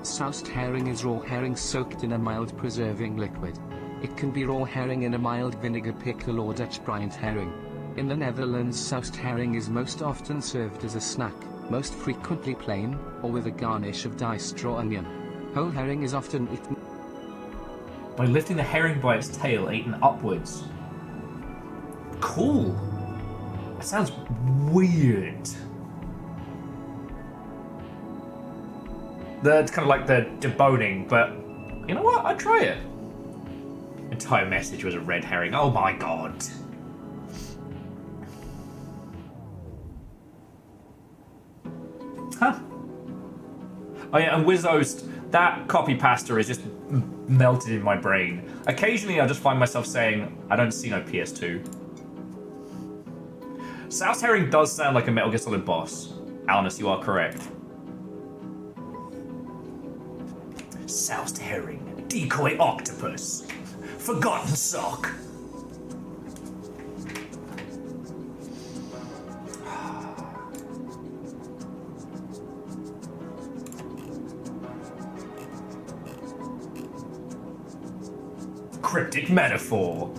Soused herring is raw herring soaked in a mild preserving liquid. It can be raw herring in a mild vinegar pickle or Dutch brined herring. In the Netherlands, soused herring is most often served as a snack, most frequently plain, or with a garnish of diced raw onion. Whole herring is often eaten by lifting the herring by its tail, eaten upwards. Cool. That sounds weird. It's kind of like the deboning, but you know what? I'd try it. Entire message was a red herring. Oh my god. Huh. Oh yeah, and Wizzost, that copy pasta is just melted in my brain. Occasionally I just find myself saying, I don't see no PS2. Soused herring does sound like a Metal Gear Solid boss. Alnus, you are correct. Soused herring, decoy octopus, forgotten sock. Cryptic metaphor.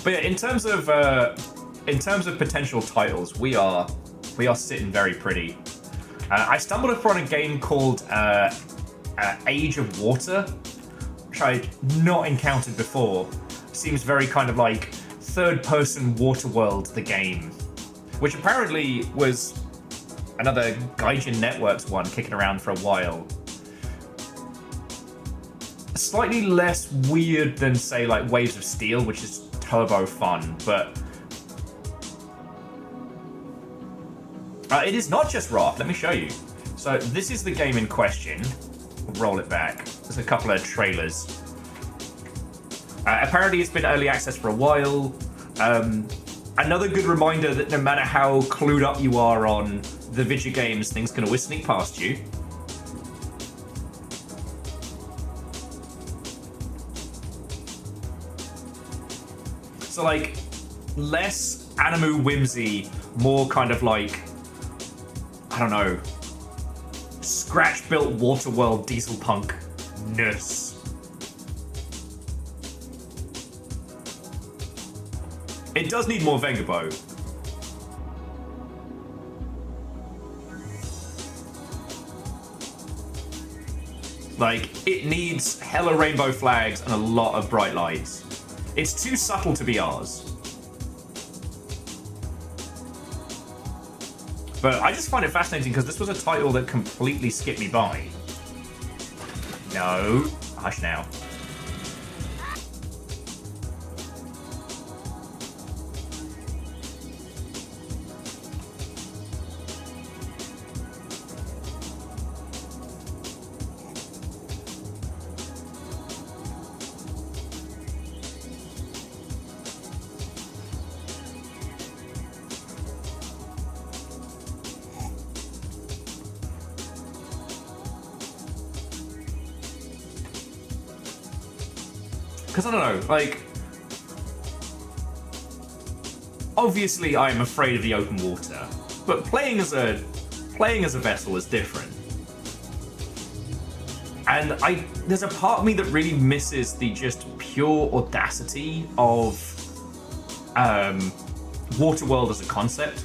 But yeah, in terms of potential titles, we are sitting very pretty. I stumbled upon a game called Age of Water, which I'd not encountered before. Seems very kind of like third-person Waterworld, the game, which apparently was another Gaijin Networks one kicking around for a while. Slightly less weird than, say, like Waves of Steel, which is turbo fun, but it is not just Raft. Let me show you. So this is the game in question. We'll roll it back. There's a couple of trailers. Apparently it's been early access for a while. Another good reminder that no matter how clued up you are on the video games, things can always sneak past you. So like, less Animu whimsy, more kind of like, I don't know, scratch-built Waterworld diesel punk-ness. It does need more Vengabow. Like, it needs hella rainbow flags and a lot of bright lights. It's too subtle to be ours. But I just find it fascinating because this was a title that completely skipped me by. No. Hush now. Because I don't know, like, obviously I'm afraid of the open water, but playing as a vessel is different. And there's a part of me that really misses the just pure audacity of Waterworld as a concept.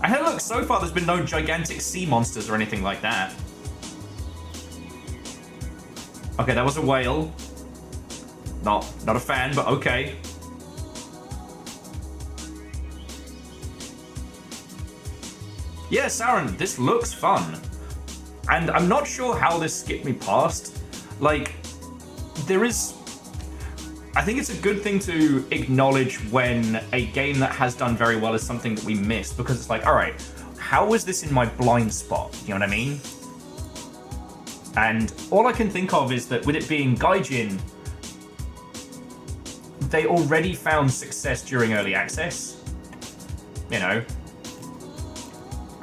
And hey, look, so far there's been no gigantic sea monsters or anything like that. Okay, that was a whale. Not a fan, but okay. Yeah, Sauron, this looks fun. And I'm not sure how this skipped me past. Like, I think it's a good thing to acknowledge when a game that has done very well is something that we missed, because it's like, alright, how is this in my blind spot? You know what I mean? And all I can think of is that with it being Gaijin, they already found success during early access. You know?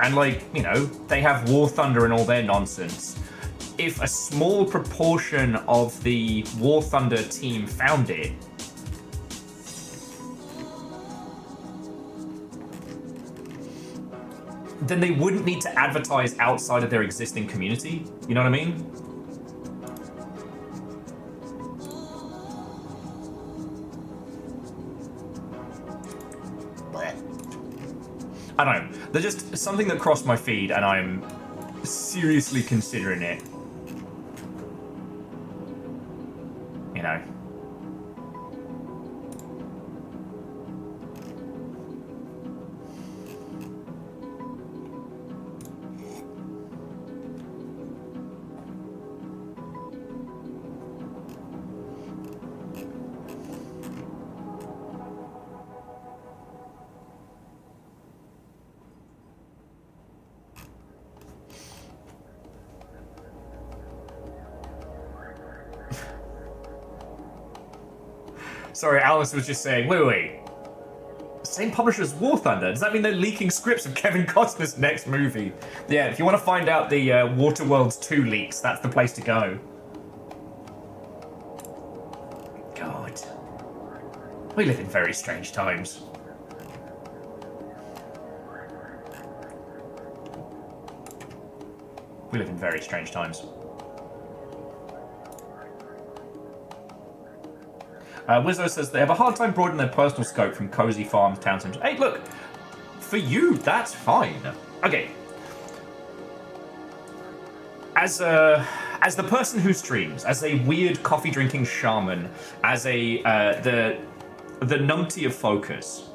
And like, you know, they have War Thunder and all their nonsense. If a small proportion of the War Thunder team found it, then they wouldn't need to advertise outside of their existing community. You know what I mean? I don't know. They're just something that crossed my feed, and I'm seriously considering it. You know. Sorry, Alice was just saying, wait. Same publisher as War Thunder? Does that mean they're leaking scripts of Kevin Costner's next movie? Yeah, if you want to find out the Waterworld 2 leaks, that's the place to go. God. We live in very strange times. We live in very strange times. Wizzo says they have a hard time broadening their personal scope from cozy farms, town sims. Hey, look, for you, that's fine. Okay. As the person who streams, as a weird coffee drinking shaman, as a the numpty of focus,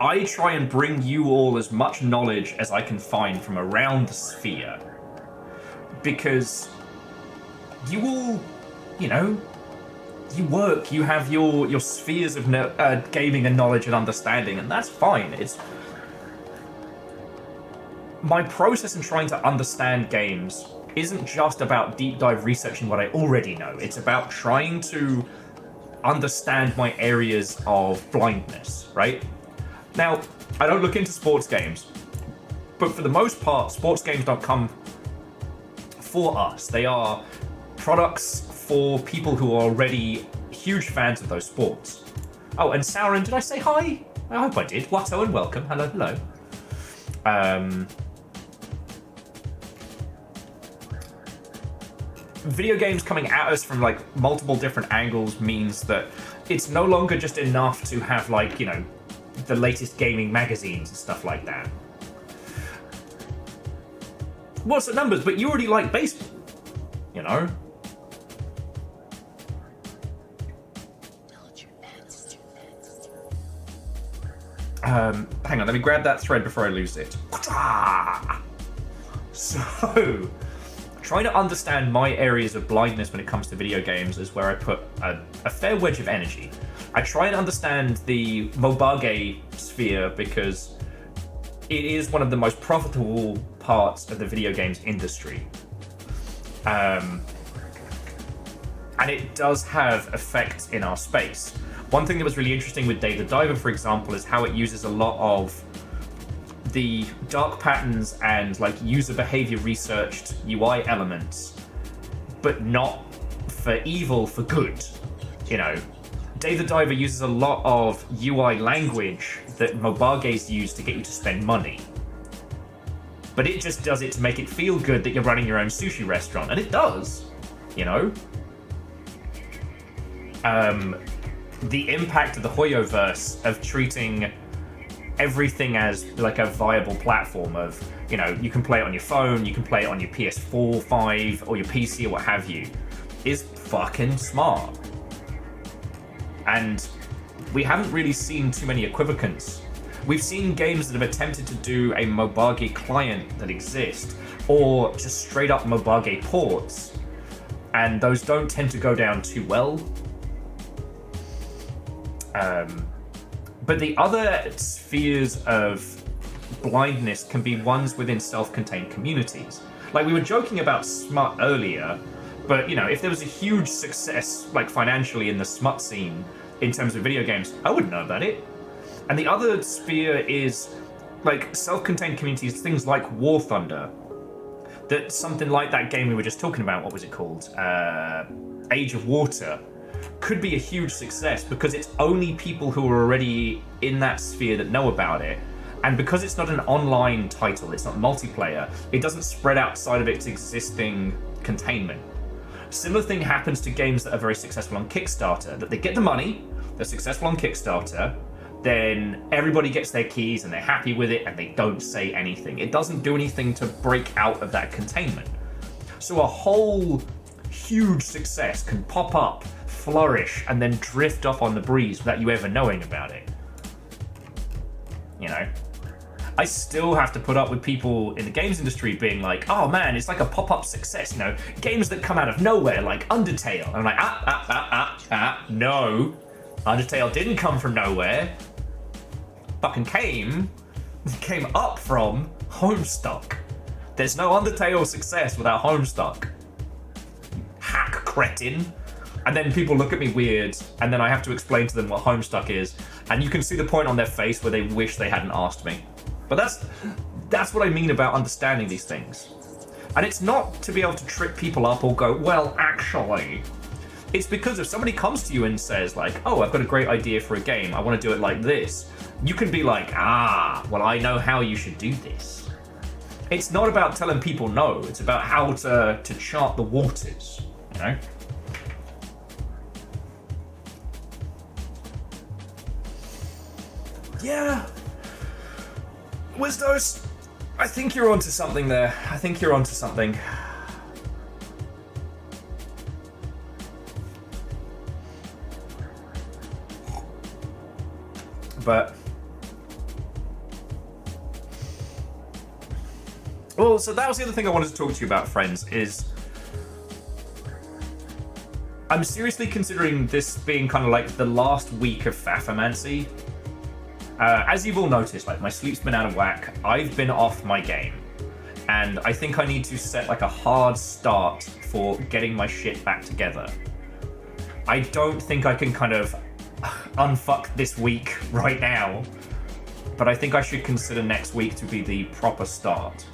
I try and bring you all as much knowledge as I can find from around the sphere, because you all, you know, you work, you have your spheres of gaming and knowledge and understanding, and that's fine. It's my process in trying to understand games isn't just about deep dive researching what I already know. It's about trying to understand my areas of blindness, right? Now, I don't look into sports games, but for the most part, sports games don't come for us. They are products for people who are already huge fans of those sports. Oh, and Sauron, did I say hi? I hope I did. Watto and welcome. Hello, hello. Video games coming at us from like multiple different angles means that it's no longer just enough to have like, you know, the latest gaming magazines and stuff like that. What's the numbers? But you already like baseball, you know? Hang on, let me grab that thread before I lose it. So, trying to understand my areas of blindness when it comes to video games is where I put a fair wedge of energy. I try and understand the Mobage sphere because it is one of the most profitable parts of the video games industry. And it does have effects in our space. One thing that was really interesting with Dave the Diver, for example, is how it uses a lot of the dark patterns and like user behavior researched UI elements, but not for evil, for good. You know, Dave the Diver uses a lot of UI language that Mobages use to get you to spend money. But it just does it to make it feel good that you're running your own sushi restaurant, and it does, you know? The impact of the Hoyoverse of treating everything as like a viable platform of, you know, you can play it on your phone, you can play it on your PS4, 5, or your PC or what have you, is fucking smart. And we haven't really seen too many equivocants. We've seen games that have attempted to do a Mobage client that exist, or just straight up Mobage ports, and those don't tend to go down too well. But the other spheres of blindness can be ones within self-contained communities. Like we were joking about smut earlier, but you know, if there was a huge success, like financially in the smut scene in terms of video games, I wouldn't know about it. And the other sphere is like self-contained communities, things like War Thunder. That something like that game we were just talking about, what was it called? Age of Water, could be a huge success because it's only people who are already in that sphere that know about it. And because it's not an online title, it's not multiplayer, it doesn't spread outside of its existing containment. Similar thing happens to games that are very successful on Kickstarter, that they get the money, they're successful on Kickstarter, then everybody gets their keys and they're happy with it and they don't say anything. It doesn't do anything to break out of that containment. So a whole huge success can pop up, flourish, and then drift off on the breeze without you ever knowing about it. You know? I still have to put up with people in the games industry being like, oh man, it's like a pop-up success, you know? Games that come out of nowhere, like Undertale. And I'm like, no. Undertale didn't come from nowhere. Fucking came up from Homestuck. There's no Undertale success without Homestuck. Hack cretin. And then people look at me weird, and then I have to explain to them what Homestuck is, and you can see the point on their face where they wish they hadn't asked me. But that's what I mean about understanding these things. And it's not to be able to trip people up or go, well, actually. It's because if somebody comes to you and says like, oh, I've got a great idea for a game, I want to do it like this, you can be like, well, I know how you should do this. It's not about telling people no, it's about how to chart the waters, you know? Yeah. Wisdos, I think you're onto something there. I think you're onto something. But... well, so that was the other thing I wanted to talk to you about, friends, is... I'm seriously considering this being kind of like the last week of Fafamancy. As you've all noticed, like my sleep's been out of whack. I've been off my game. And I think I need to set like a hard start for getting my shit back together. I don't think I can kind of unfuck this week right now. But I think I should consider next week to be the proper start.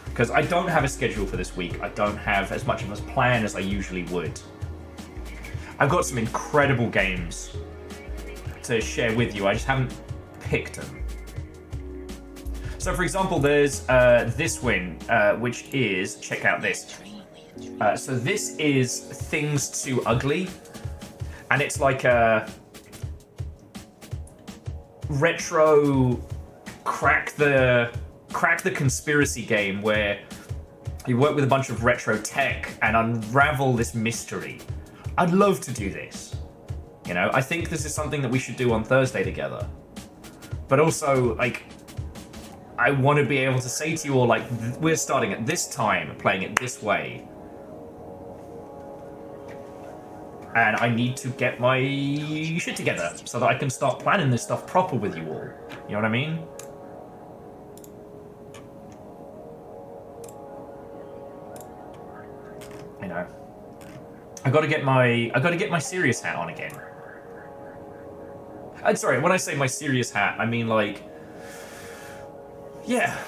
Because I don't have a schedule for this week. I don't have as much of a plan as I usually would. I've got some incredible games to share with you. I just haven't picked them. So for example, there's this win, which is, check out this. So this is Things Too Ugly, and it's like a retro crack the conspiracy game where you work with a bunch of retro tech and unravel this mystery. I'd love to do this. You know, I think this is something that we should do on Thursday together. But also, like, I want to be able to say to you all, like, we're starting at this time, playing it this way. And I need to get my shit together so that I can start planning this stuff proper with you all. You know what I mean? You know. I gotta get my serious hat on again. I'm sorry, when I say my serious hat, I mean like, yeah.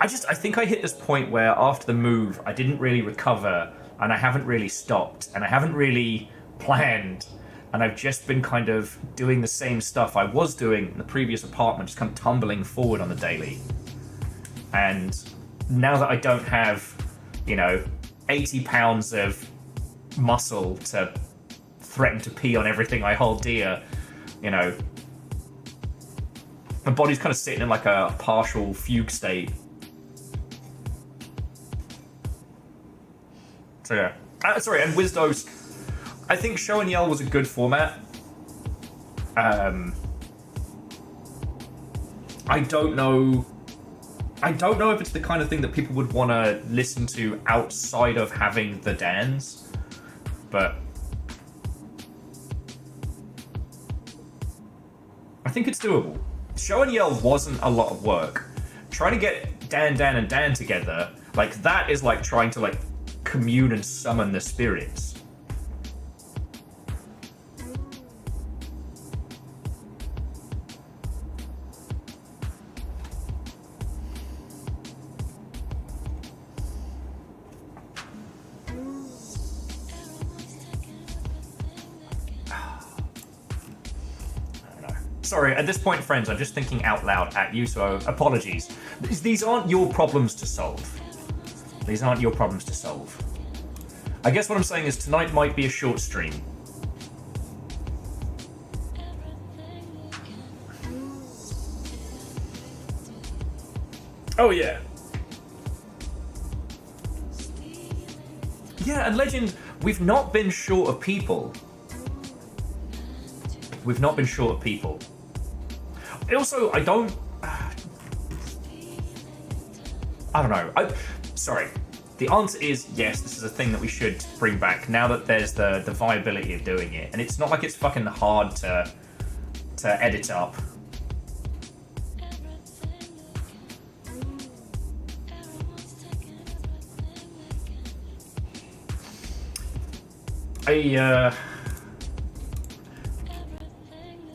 I think I hit this point where after the move, I didn't really recover, and I haven't really stopped, and I haven't really planned, and I've just been kind of doing the same stuff I was doing in the previous apartment, just kind of tumbling forward on the daily. And now that I don't have, 80 pounds of muscle to threaten to pee on everything I hold dear, my body's kind of sitting in like a partial fugue state. So yeah. Sorry, and Wizdos, I think Show and Yell was a good format. I don't know if it's the kind of thing that people would want to listen to outside of having the Dans, but I think it's doable. Show and Yell wasn't a lot of work. Trying to get Dan, and Dan together, like that is like trying to like commune and summon the spirits. Sorry, at this point, friends, I'm just thinking out loud at you, so apologies. These aren't your problems to solve. These aren't your problems to solve. I guess what I'm saying is tonight might be a short stream. Oh, yeah. Yeah, and Legend, we've not been short of people. We've not been short of people. Also, I don't know. Sorry. The answer is yes, this is a thing that we should bring back now that there's the viability of doing it. And it's not like it's fucking hard to edit up.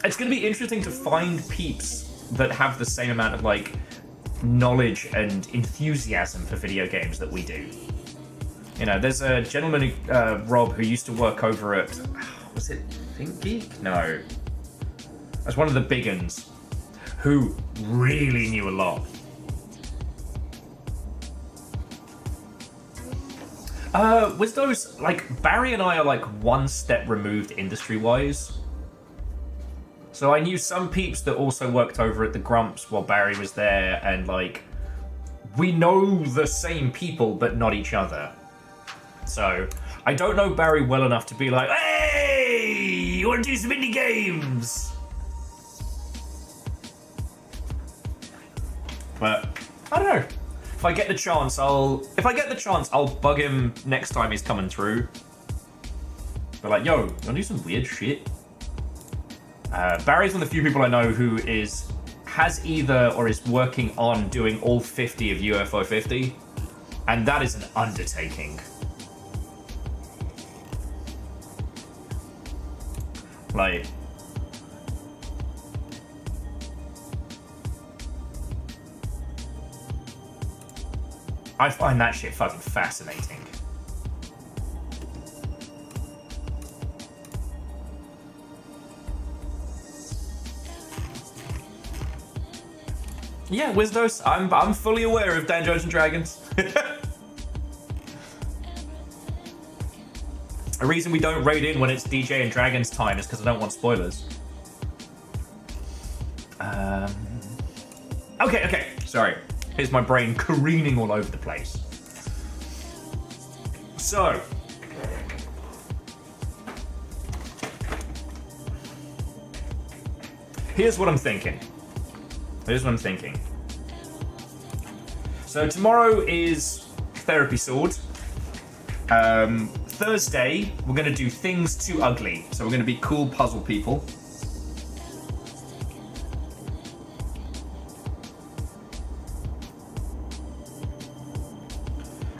It's going to be interesting to find peeps that have the same amount of like knowledge and enthusiasm for video games that we do. There's a gentleman, Rob, who used to work over at, was it ThinkGeek? No. That's one of the big uns, who really knew a lot. Wizdos, like, Barry and I are like one step removed industry-wise. So I knew some peeps that also worked over at the Grumps while Barry was there, and like, we know the same people, but not each other. So I don't know Barry well enough to be like, hey, you want to do some indie games? But I don't know. If I get the chance, I'll bug him next time he's coming through. But like, yo, you want to do some weird shit? Barry's one of the few people I know who has either or is working on doing all 50 of UFO 50, and that is an undertaking. Like, I find that shit fucking fascinating. Yeah, Wizdos, I'm fully aware of Dungeons and Dragons. A reason we don't raid in when it's DJ and Dragons time is because I don't want spoilers. Okay, sorry. Here's my brain careening all over the place. So, here's what I'm thinking. So tomorrow is Therapy Sword. Thursday, we're going to do Things Too Ugly. So we're going to be cool puzzle people.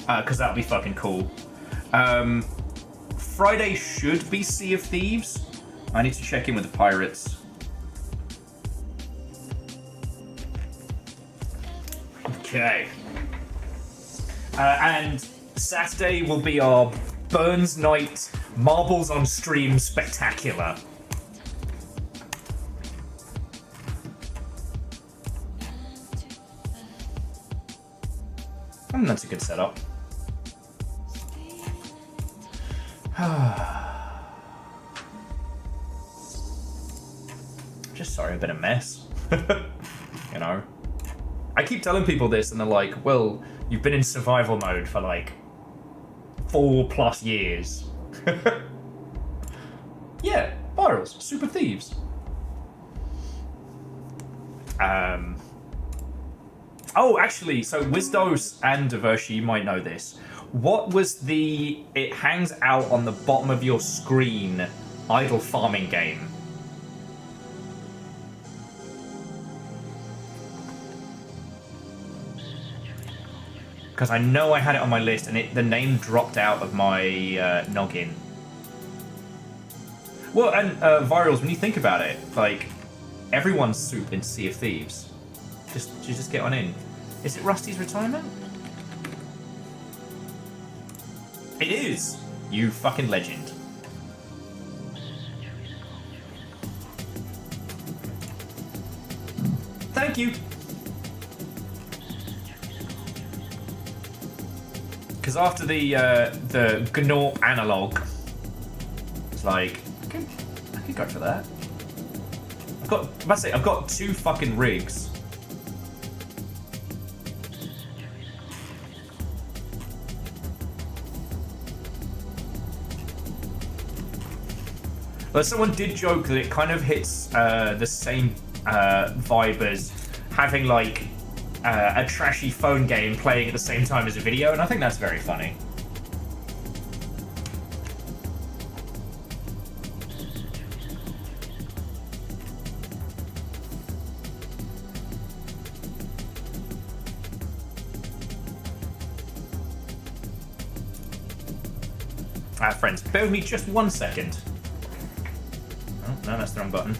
Because that'll be fucking cool. Friday should be Sea of Thieves. I need to check in with the pirates. Okay. And Saturday will be our Burns Night Marbles on Stream Spectacular. I think that's a good setup. Just sorry, I've been a mess. You know? I keep telling people this and they're like, well, you've been in survival mode for like 4+ years. Yeah, virals, super thieves. Oh, actually, so Wizdos and Divershi, you might know this. What was the... It hangs out on the bottom of your screen idle farming game? Because I know I had it on my list and the name dropped out of my noggin. Well, and virals, when you think about it, like, everyone's soup in Sea of Thieves. Just get on in. Is it Rusty's retirement? It is! You fucking legend. Thank you! Because after the Gnaw analog, it's like, I could go for that. I've got 2 fucking rigs. But someone did joke that it kind of hits the same vibe as having like a trashy phone game playing at the same time as a video, and I think that's very funny. Friends, bear with me just 1 second. Oh, no, that's the wrong button.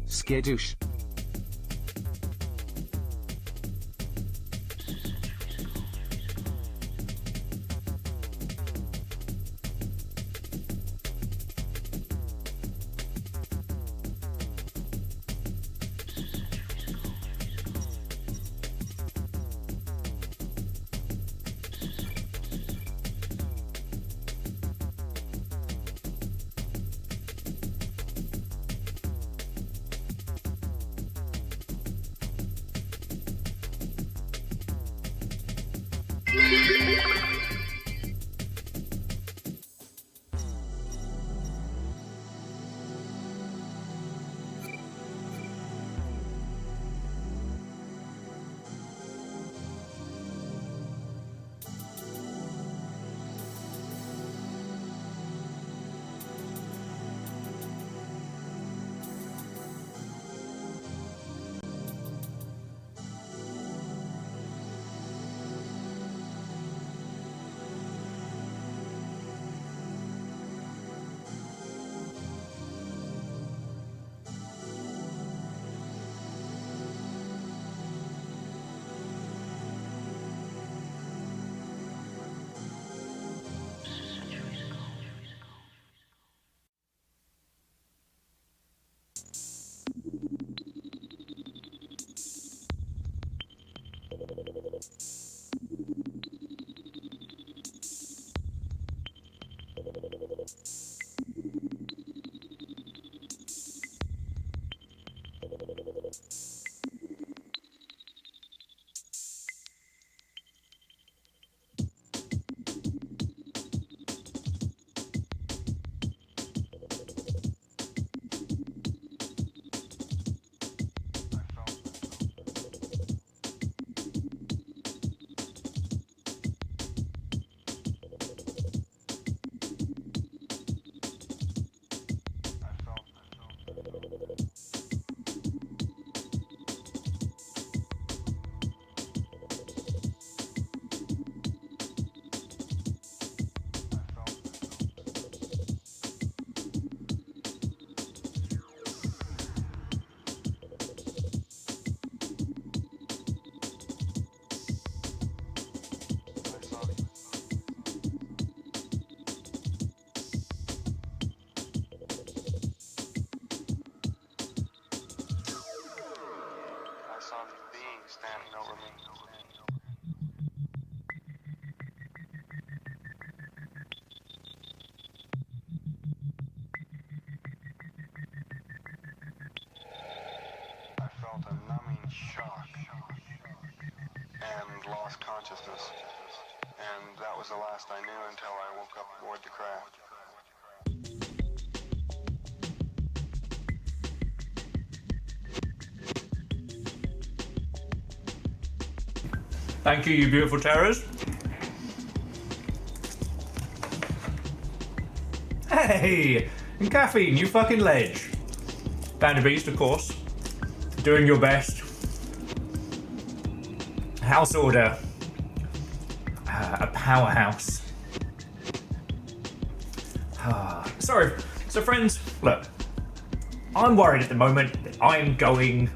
Skadoosh. I saw these beings standing over me. I felt a numbing shock and lost consciousness. And that was the last I knew until I woke up aboard the craft. Thank you, you beautiful terrors. Hey! And Caffeine, you fucking ledge. Banner Beast, of course. Doing your best. House Order. A powerhouse. Sorry. So friends, look. I'm worried at the moment that I'm going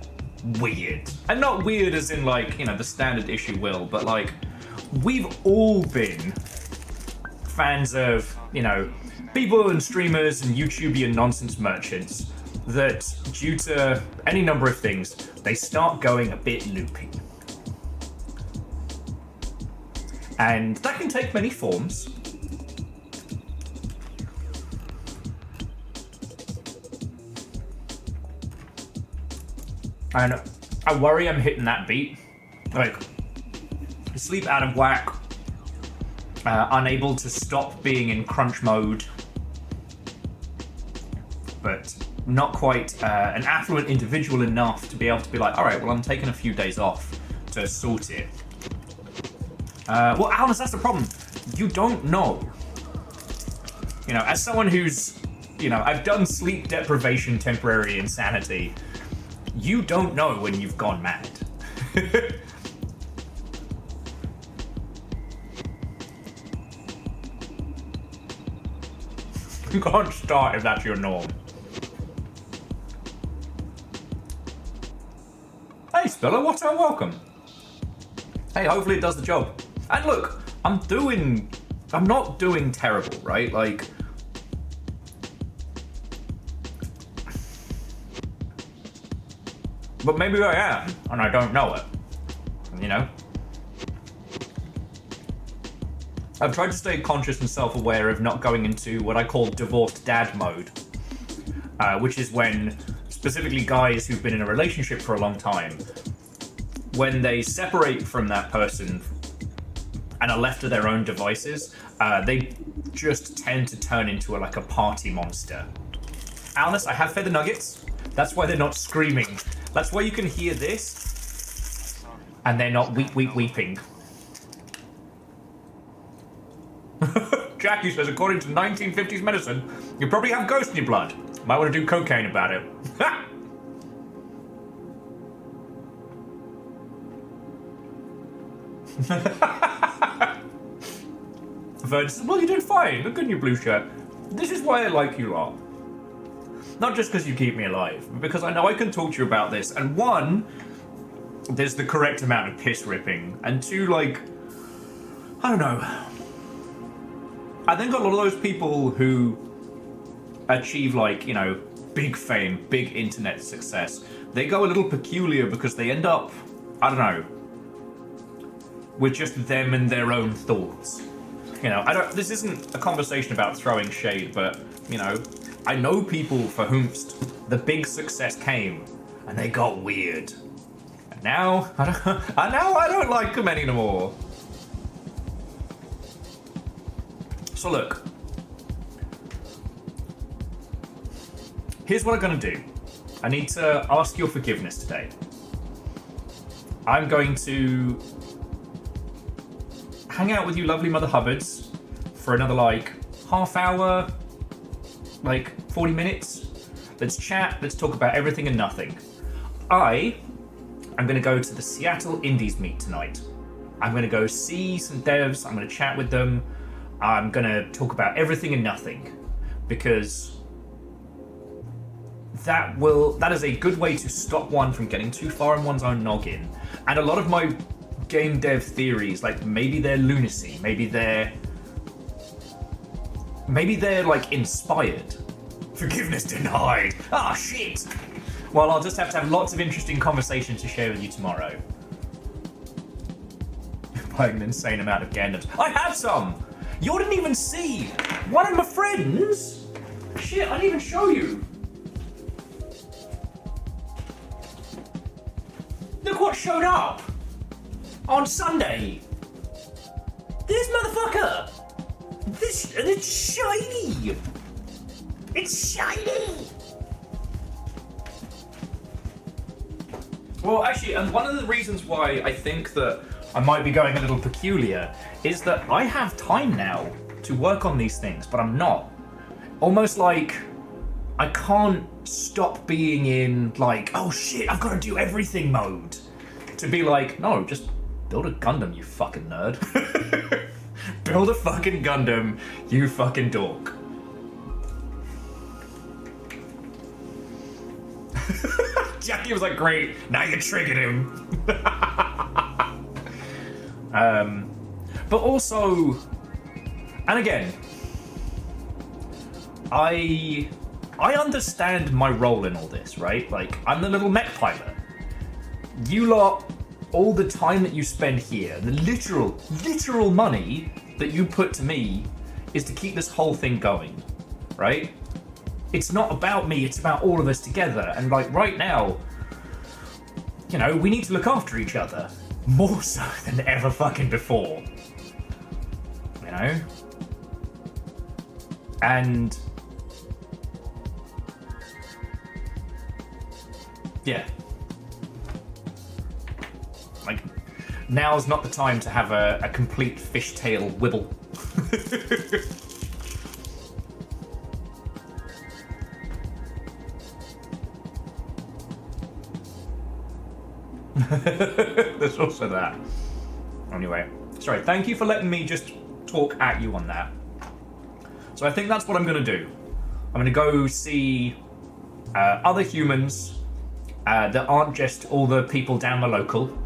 weird. And not weird as in like, you know, the standard issue will, but like, we've all been fans of, you know, people and streamers and YouTubian nonsense merchants that, due to any number of things, they start going a bit loopy. And that can take many forms. And I worry I'm hitting that beat. Like, sleep out of whack, unable to stop being in crunch mode, but not quite an affluent individual enough to be able to be like, all right, well, I'm taking a few days off to sort it. Well, Alice, that's the problem. You don't know. You know, as someone who's, you know, I've done sleep deprivation, temporary insanity, you don't know when you've gone mad. You can't start if that's your norm. Hey Spiller, what a welcome. Hey, hopefully it does the job. And look, I'm not doing terrible, right? Like, but maybe I am, and I don't know it, you know? I've tried to stay conscious and self-aware of not going into what I call divorced dad mode, which is when, specifically guys who've been in a relationship for a long time, when they separate from that person and are left to their own devices, they just tend to turn into like a party monster. Alice, I have fed the nuggets. That's why they're not screaming. That's why you can hear this, and they're not weeping. Jackie says, according to 1950s medicine, you probably have ghost in your blood. Might want to do cocaine about it. Vern says, well, you're doing fine. Look good in your blue shirt. This is why I like you lot. Not just because you keep me alive, but because I know I can talk to you about this. And one, there's the correct amount of piss ripping. And two, like, I don't know. I think a lot of those people who achieve, like, you know, big fame, big internet success, they go a little peculiar because they end up, I don't know, with just them and their own thoughts. You know, this isn't a conversation about throwing shade, but, you know, I know people for whom the big success came and they got weird. And now I don't like them anymore. So look, here's what I'm gonna do. I need to ask your forgiveness today. I'm going to hang out with you lovely Mother Hubbards for another like half hour, like 40 minutes. Let's chat, let's talk about everything and nothing. I'm gonna go to the Seattle Indies meet tonight. I'm gonna go see some devs, I'm gonna chat with them. I'm gonna talk about everything and nothing. Because that is a good way to stop one from getting too far in one's own noggin. And a lot of my game dev theories, like maybe they're lunacy, maybe they're like inspired. Forgiveness denied. Ah, shit. Well, I'll just have to have lots of interesting conversations to share with you tomorrow. Buying an insane amount of Gandalfs. I have some. You didn't even see one of my friends. Shit, I didn't even show you. Look what showed up on Sunday. This motherfucker. It's shiny. It's shiny. Well, actually, and one of the reasons why I think that I might be going a little peculiar is that I have time now to work on these things, but I'm not. Almost like I can't stop being in like, oh shit, I've got to do everything mode. To be like, no, just build a Gundam, you fucking nerd. Build a fucking Gundam, you fucking dork. Jackie was like, great, now you triggered him. But also, and again, I understand my role in all this, right? Like, I'm the little mech pilot. You lot, all the time that you spend here, the literal money that you put to me is to keep this whole thing going, right? It's not about me, it's about all of us together. And like right now, you know, we need to look after each other more so than ever fucking before. You know? And yeah. Like, now's not the time to have a complete fishtail wibble. There's also that. Anyway, sorry, thank you for letting me just talk at you on that. So I think that's what I'm going to do. I'm going to go see other humans that aren't just all the people down the local.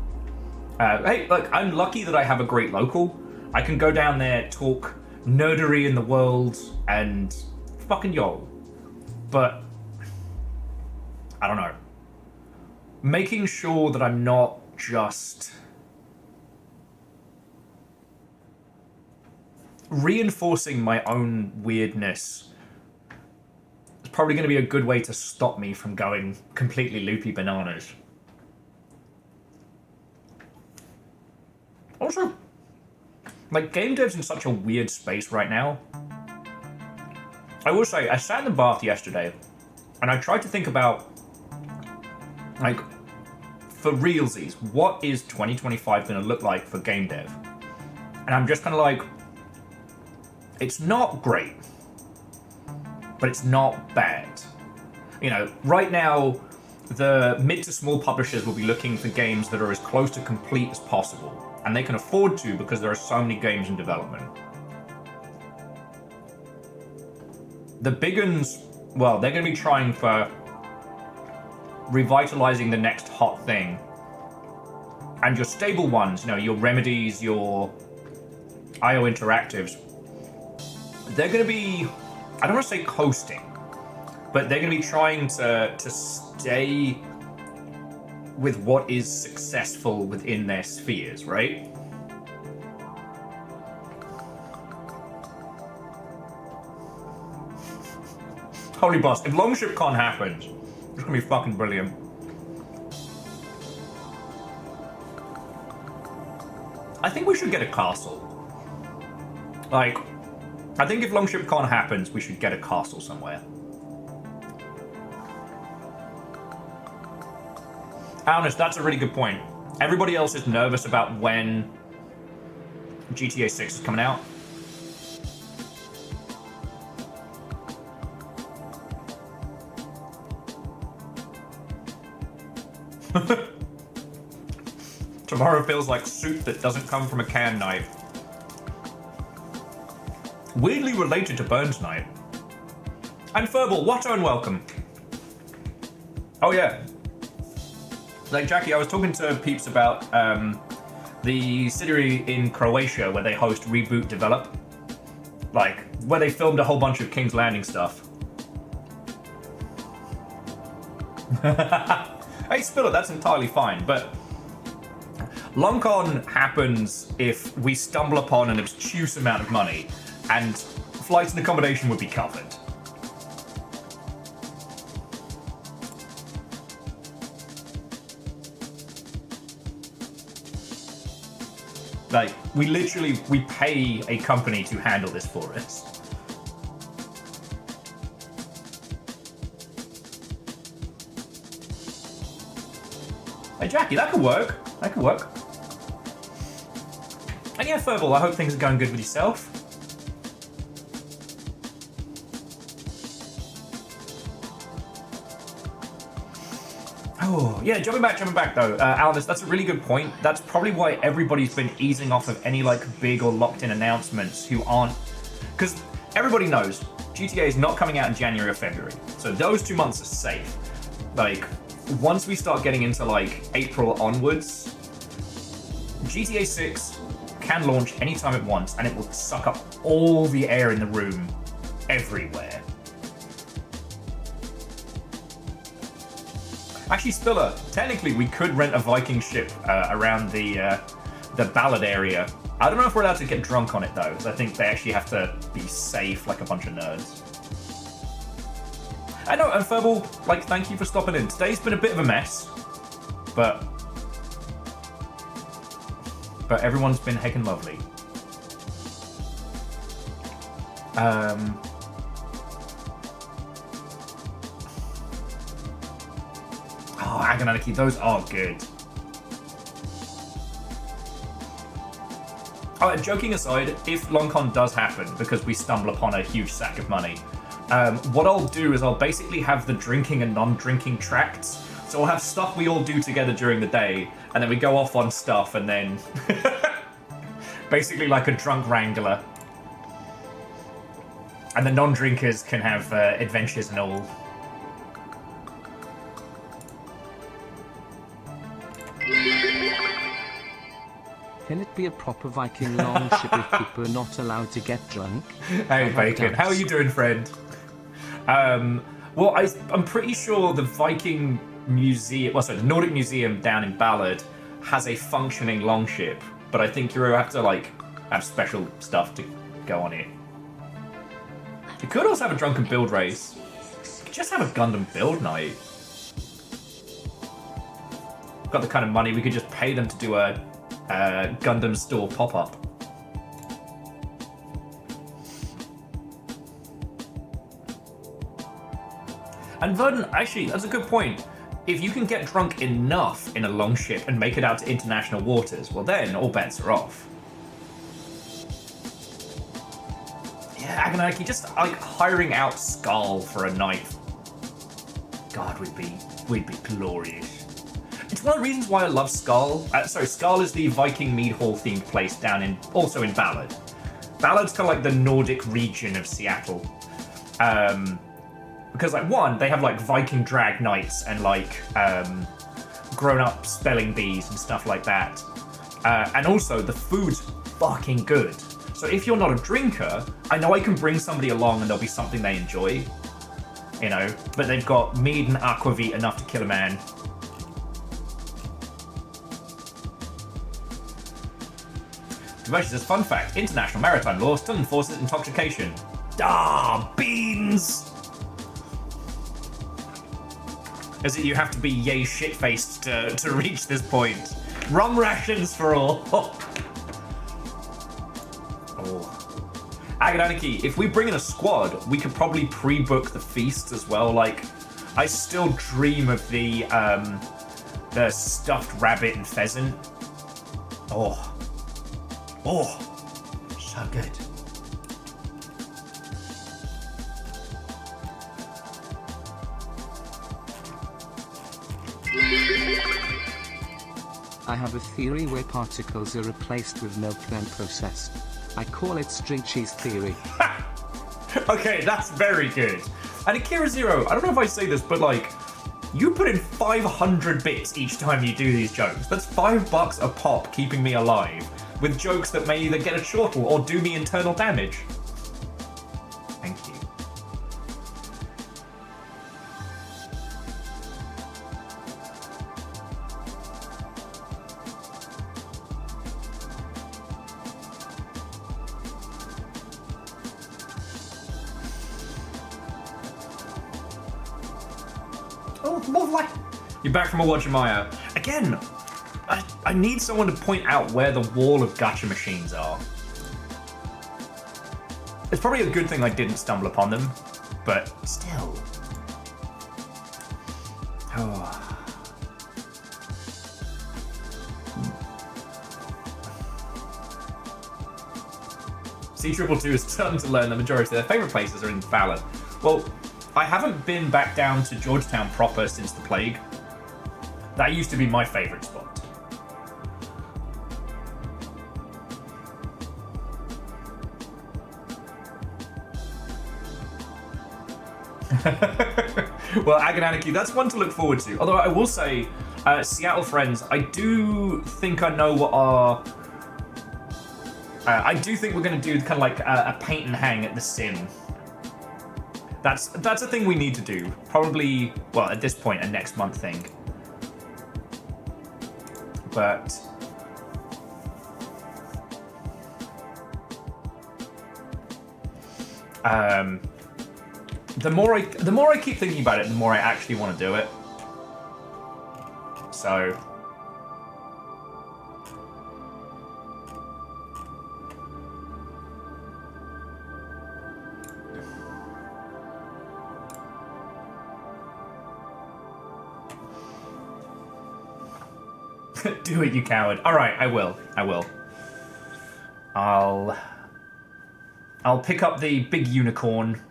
Hey, look, I'm lucky that I have a great local. I can go down there, talk nerdery in the world, and fucking yo. But I don't know. Making sure that I'm not just reinforcing my own weirdness is probably going to be a good way to stop me from going completely loopy bananas. Also, like, game dev's in such a weird space right now. I will say, I sat in the bath yesterday, and I tried to think about, like, for realsies, what is 2025 going to look like for game dev? And I'm just kind of like, it's not great, but it's not bad. You know, right now, the mid to small publishers will be looking for games that are as close to complete as possible. And they can afford to because there are so many games in development. The big uns, well, they're going to be trying for revitalizing the next hot thing. And your stable ones, you know, your Remedies, your IO Interactives, they're going to be, I don't want to say coasting, but they're going to be trying to stay with what is successful within their spheres, right? Holy boss, if Longship Con happens, it's gonna be fucking brilliant. I think we should get a castle. Like, I think if Longship Con happens, we should get a castle somewhere. Honest, that's a really good point. Everybody else is nervous about when GTA 6 is coming out. Tomorrow feels like soup that doesn't come from a can knife. Weirdly related to Burns Night. And Furball, Watto and welcome. Oh yeah. Like Jackie, I was talking to peeps about the city in Croatia where they host Reboot Develop. Like, where they filmed a whole bunch of King's Landing stuff. Hey Spiller, that's entirely fine, but LongCon happens if we stumble upon an obtuse amount of money, and flights and accommodation would be covered. Like, we pay a company to handle this for us. Hey Jackie, that could work. That could work. And yeah, Furball, I hope things are going good with yourself. Oh, yeah, jumping back though. Alice, that's a really good point. That's probably why everybody's been easing off of any like big or locked in announcements who aren't... Because everybody knows GTA is not coming out in January or February. So those 2 months are safe. Like, once we start getting into like April onwards, GTA 6 can launch anytime it wants and it will suck up all the air in the room everywhere. Actually, Spiller, technically we could rent a Viking ship around the Ballad area. I don't know if we're allowed to get drunk on it though, because I think they actually have to be safe like a bunch of nerds. I know, and Furball, like, thank you for stopping in. Today's been a bit of a mess, but everyone's been heckin' lovely. Oh, Agonanarchy, those are good. Oh, and joking aside, if LongCon does happen, because we stumble upon a huge sack of money, what I'll do is I'll basically have the drinking and non-drinking tracts. So we'll have stuff we all do together during the day, and then we go off on stuff, and then basically like a drunk wrangler. And the non-drinkers can have adventures and all. Can it be a proper Viking longship if people are not allowed to get drunk? Hey Bacon, how are you doing, friend? Well, I'm pretty sure the Viking Museum, the Nordic Museum down in Ballad has a functioning longship, but I think you have to like have special stuff to go on it. You could also have a drunken build race. You could just have a Gundam build night. Got the kind of money we could just pay them to do a Gundam store pop-up. And Verdun, actually, that's a good point. If you can get drunk enough in a longship and make it out to international waters, well then, all bets are off. Yeah, Agonarchy, just like hiring out Skull for a night. God, we'd be glorious. It's one of the reasons why I love Skull. Skull is the Viking mead hall themed place also in Ballad. Ballad's kind of like the Nordic region of Seattle. Because like one, they have like Viking drag nights and like grown-up spelling bees and stuff like that. And also the food's fucking good. So if you're not a drinker, I know I can bring somebody along and there'll be something they enjoy. You know, but they've got mead and aquavit enough to kill a man. Devotion says, fun fact, international maritime law still enforces intoxication. Ah, beans! As if you have to be yay shit-faced to reach this point. Rum rations for all. Agadaniki, if we bring in a squad, we could probably pre-book the feasts as well. Like, I still dream of the stuffed rabbit and pheasant. Oh, so good. I have a theory where particles are replaced with milk then processed. I call it string cheese theory. Okay, that's very good. And Akira Zero, I don't know if I say this, but like, you put in 500 bits each time you do these jokes. That's $5 a pop keeping me alive, with jokes that may either get a chortle or do me internal damage. Thank you. Oh, lovely. You're back from a Wajimaya. Again, I need someone to point out where the wall of gacha machines are. It's probably a good thing I didn't stumble upon them, but still. Oh. C222 is starting to learn the majority of their favourite places are in Fallon. Well, I haven't been back down to Georgetown proper since the plague. That used to be my favourite spot. Well, Agananiki, that's one to look forward to. Although I will say, Seattle friends, I do think I know what our... I do think we're going to do kind of like a paint and hang at the Sim. That's a thing we need to do. Probably, well, at this point, a next month thing. But the more I keep thinking about it, the more I actually want to do it. So do it, you coward. All right, I will. I'll pick up the big unicorn,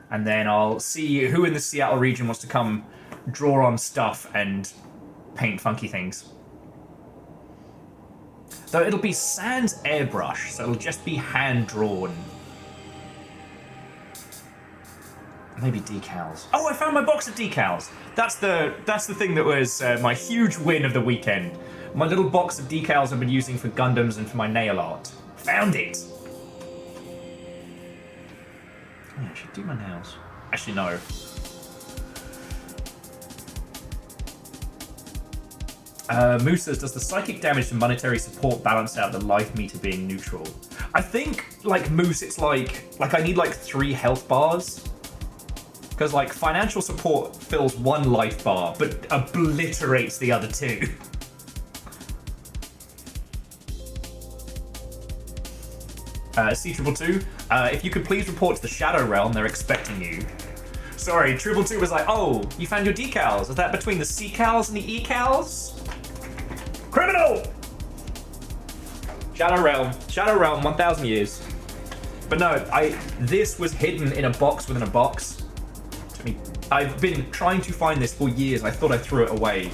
and then I'll see who in the Seattle region wants to come draw on stuff and paint funky things. Though it'll be sans airbrush, so it'll just be hand drawn. Maybe decals. Oh, I found my box of decals. That's the thing that was my huge win of the weekend. My little box of decals I've been using for Gundams and for my nail art. Found it. Oh, yeah, I should do my nails. Actually, no. Moose says, does the psychic damage to monetary support balance out the life meter being neutral? I think, like Moose, it's like I need like 3 health bars. Because, like, financial support fills 1 life bar, but obliterates the other 2. C222, if you could please report to the Shadow Realm, they're expecting you. Sorry, 222 was like, oh, you found your decals. Is that between the C-cals and the E-cals? Criminal! Shadow Realm, 1,000 years. But no, this was hidden in a box within a box. I've been trying to find this for years. I thought I threw it away.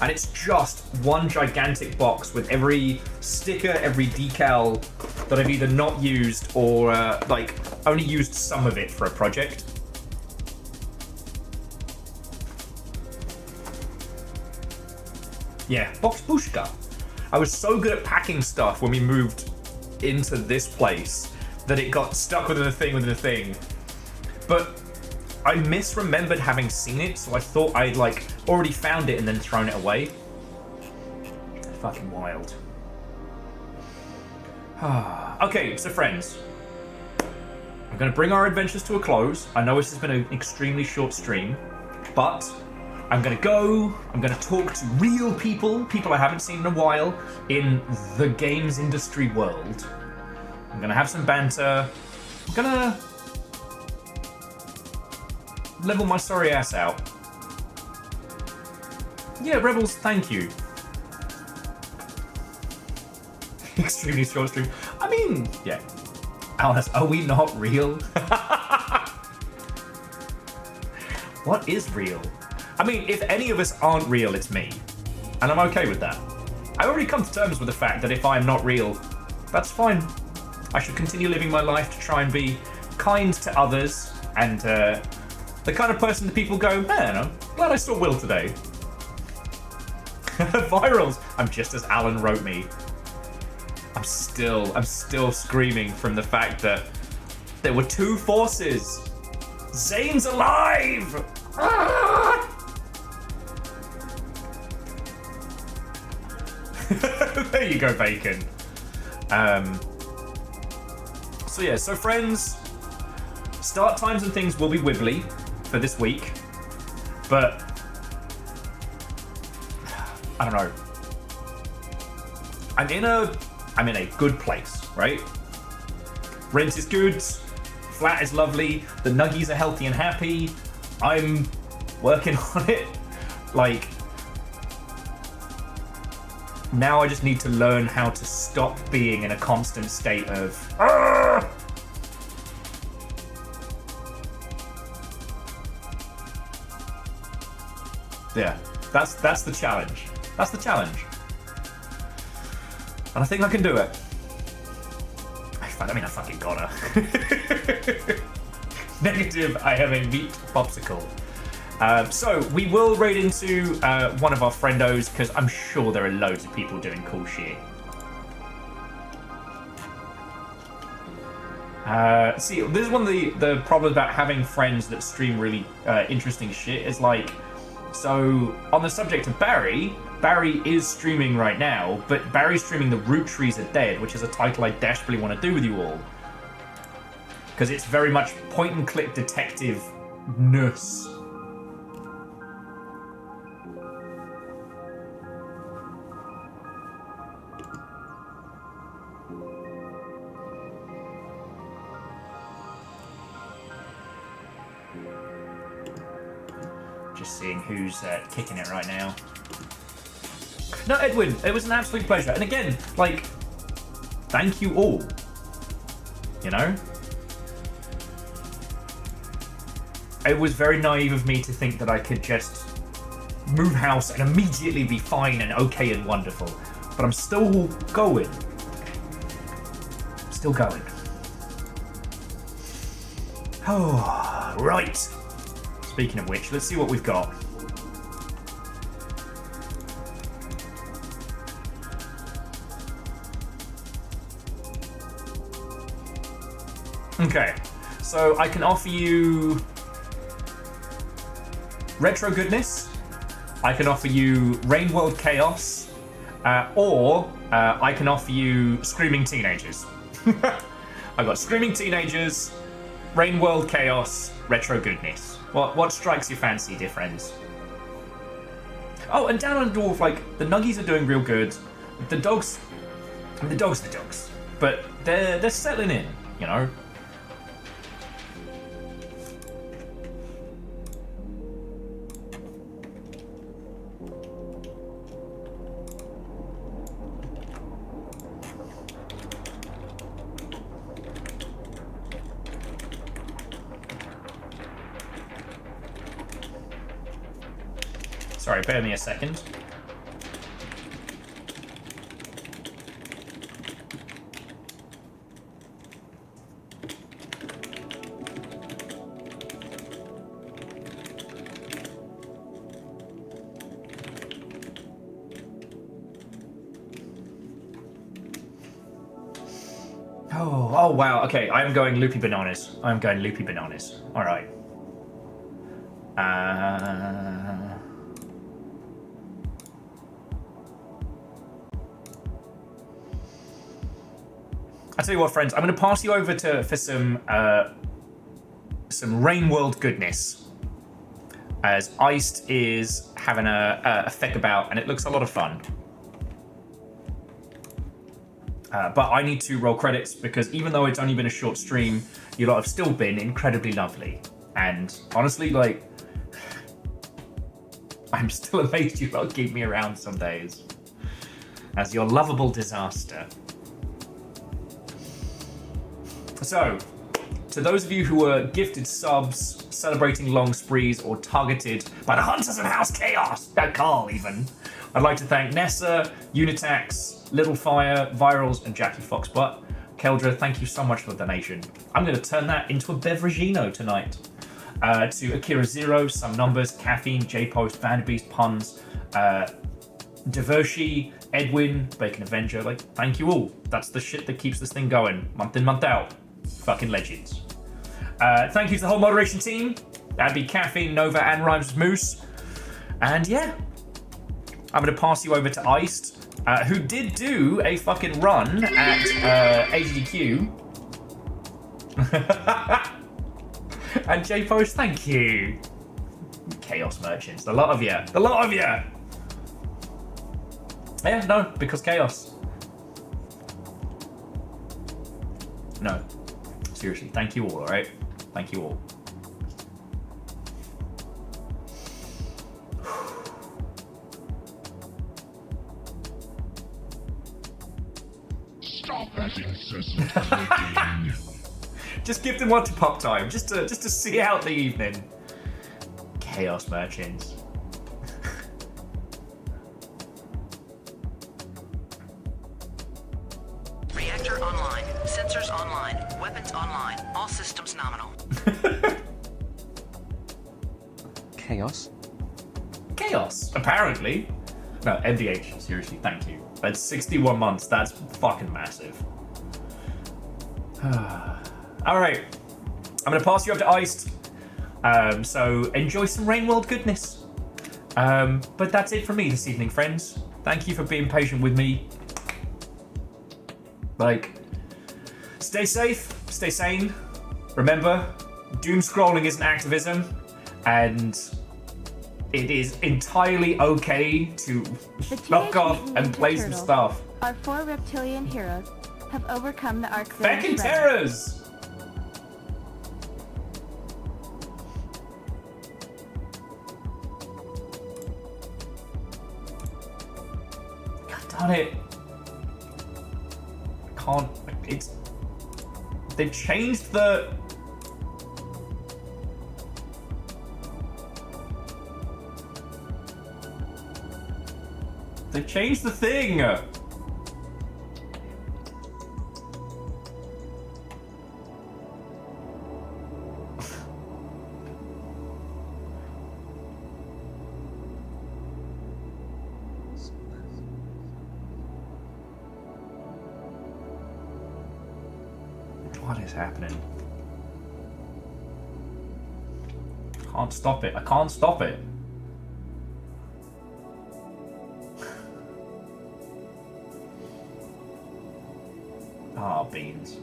And it's just one gigantic box with every sticker, every decal that I've either not used or like only used some of it for a project. Yeah, Box Bushka. I was so good at packing stuff when we moved into this place that it got stuck within a thing. But I misremembered having seen it, so I thought I'd like already found it and then thrown it away. Fucking wild. Okay, so friends, I'm going to bring our adventures to a close. I know this has been an extremely short stream, but I'm going to talk to real people I haven't seen in a while in the games industry world. I'm gonna have some banter. I'm gonna level my sorry ass out. Yeah, Rebels, thank you. Extremely short stream. I mean, yeah. Alice, are we not real? What is real? I mean, if any of us aren't real, it's me. And I'm okay with that. I've already come to terms with the fact that if I'm not real, that's fine. I should continue living my life to try and be kind to others and the kind of person that people go, man, I'm glad I saw Will today. Virals. I'm just as Alan wrote me. I'm still screaming from the fact that there were two forces. Zane's alive! Ah! There you go, Bacon. So yeah, so friends, start times and things will be wibbly for this week, but I don't know. I'm in a good place, right? Rent is good, flat is lovely, the nuggies are healthy and happy. I'm working on it. Like, now I just need to learn how to stop being in a constant state of Argh! Yeah, that's the challenge. That's the challenge. And I think I can do it. I mean, I fucking gotta. Negative, I have a meat popsicle. So, we will raid into one of our friendos, because I'm sure there are loads of people doing cool shit. See, this is one of the problems about having friends that stream really interesting shit, is like, so, on the subject of Barry is streaming right now, but Barry's streaming The Root Trees Are Dead, which is a title I desperately want to do with you all. Because it's very much point-and-click detective-ness. Just seeing who's kicking it right now. No, Edwin, it was an absolute pleasure. And again, like, thank you all. You know? It was very naive of me to think that I could just move house and immediately be fine and okay and wonderful. But I'm still going. Still going. Oh, right. Speaking of which, let's see what we've got. Okay, so I can offer you Retro Goodness, I can offer you Rain World Chaos, or I can offer you Screaming Teenagers. I've got Screaming Teenagers, Rain World Chaos, Retro Goodness. What strikes your fancy, dear friends? Oh, and down on the dwarf, like, the nuggies are doing real good. The dogs, I mean, the dogs are the dogs, but they're settling in, you know? Sorry, bear me a second. Oh wow, okay, I'm going loopy bananas. I'm going loopy bananas. Alright. I tell you what, friends, I'm going to pass you over for some Rain World goodness, as Iced is having a feck about, and it looks a lot of fun. But I need to roll credits because even though it's only been a short stream, you lot have still been incredibly lovely. And honestly, like, I'm still amazed you lot keep me around some days as your lovable disaster. So, to those of you who were gifted subs, celebrating long sprees, or targeted by the Hunters of House Chaos, that Carl even, I'd like to thank Nessa, Unitax, Littlefire, Virals, and Jackie Foxbutt. Keldra, thank you so much for the donation. I'm going to turn that into a beveragino tonight. To Akira Zero, Some Numbers, Caffeine, J-Post, Vanderbeast, Puns, Devershi, Edwin, Bacon Avenger, like, thank you all. That's the shit that keeps this thing going, month in, month out. Fucking legends. Thank you to the whole moderation team. That'd be Caffeine, Nova, and Rhymes Moose. And yeah, I'm going to pass you over to Iced, who did do a fucking run at AGDQ. And J-Post, thank you. Chaos Merchants, the lot of you. The lot of you. Yeah, no, because chaos. No. Seriously, thank you all, alright? Thank you all. Stop that incessant clicking. Just give them one to pop time, just to see out the evening. Chaos Merchants. Reactor online. Sensors online. Weapons online. All systems nominal. Chaos? Chaos, apparently. No, MDH, seriously, thank you. That's 61 months, that's fucking massive. Alright, I'm going to pass you up to Iced. So enjoy some Rainworld goodness. But that's it from me this evening, friends. Thank you for being patient with me. Like, stay safe, stay sane. Remember, doom scrolling isn't activism, and it is entirely okay to knock off and play some stuff. Our 4 reptilian heroes have overcome the Arc Feckin' Terrors! God damn it. Can't. It's. They've changed the. They've changed the thing! What is happening? Can't stop it. I can't stop it. Ah, beans.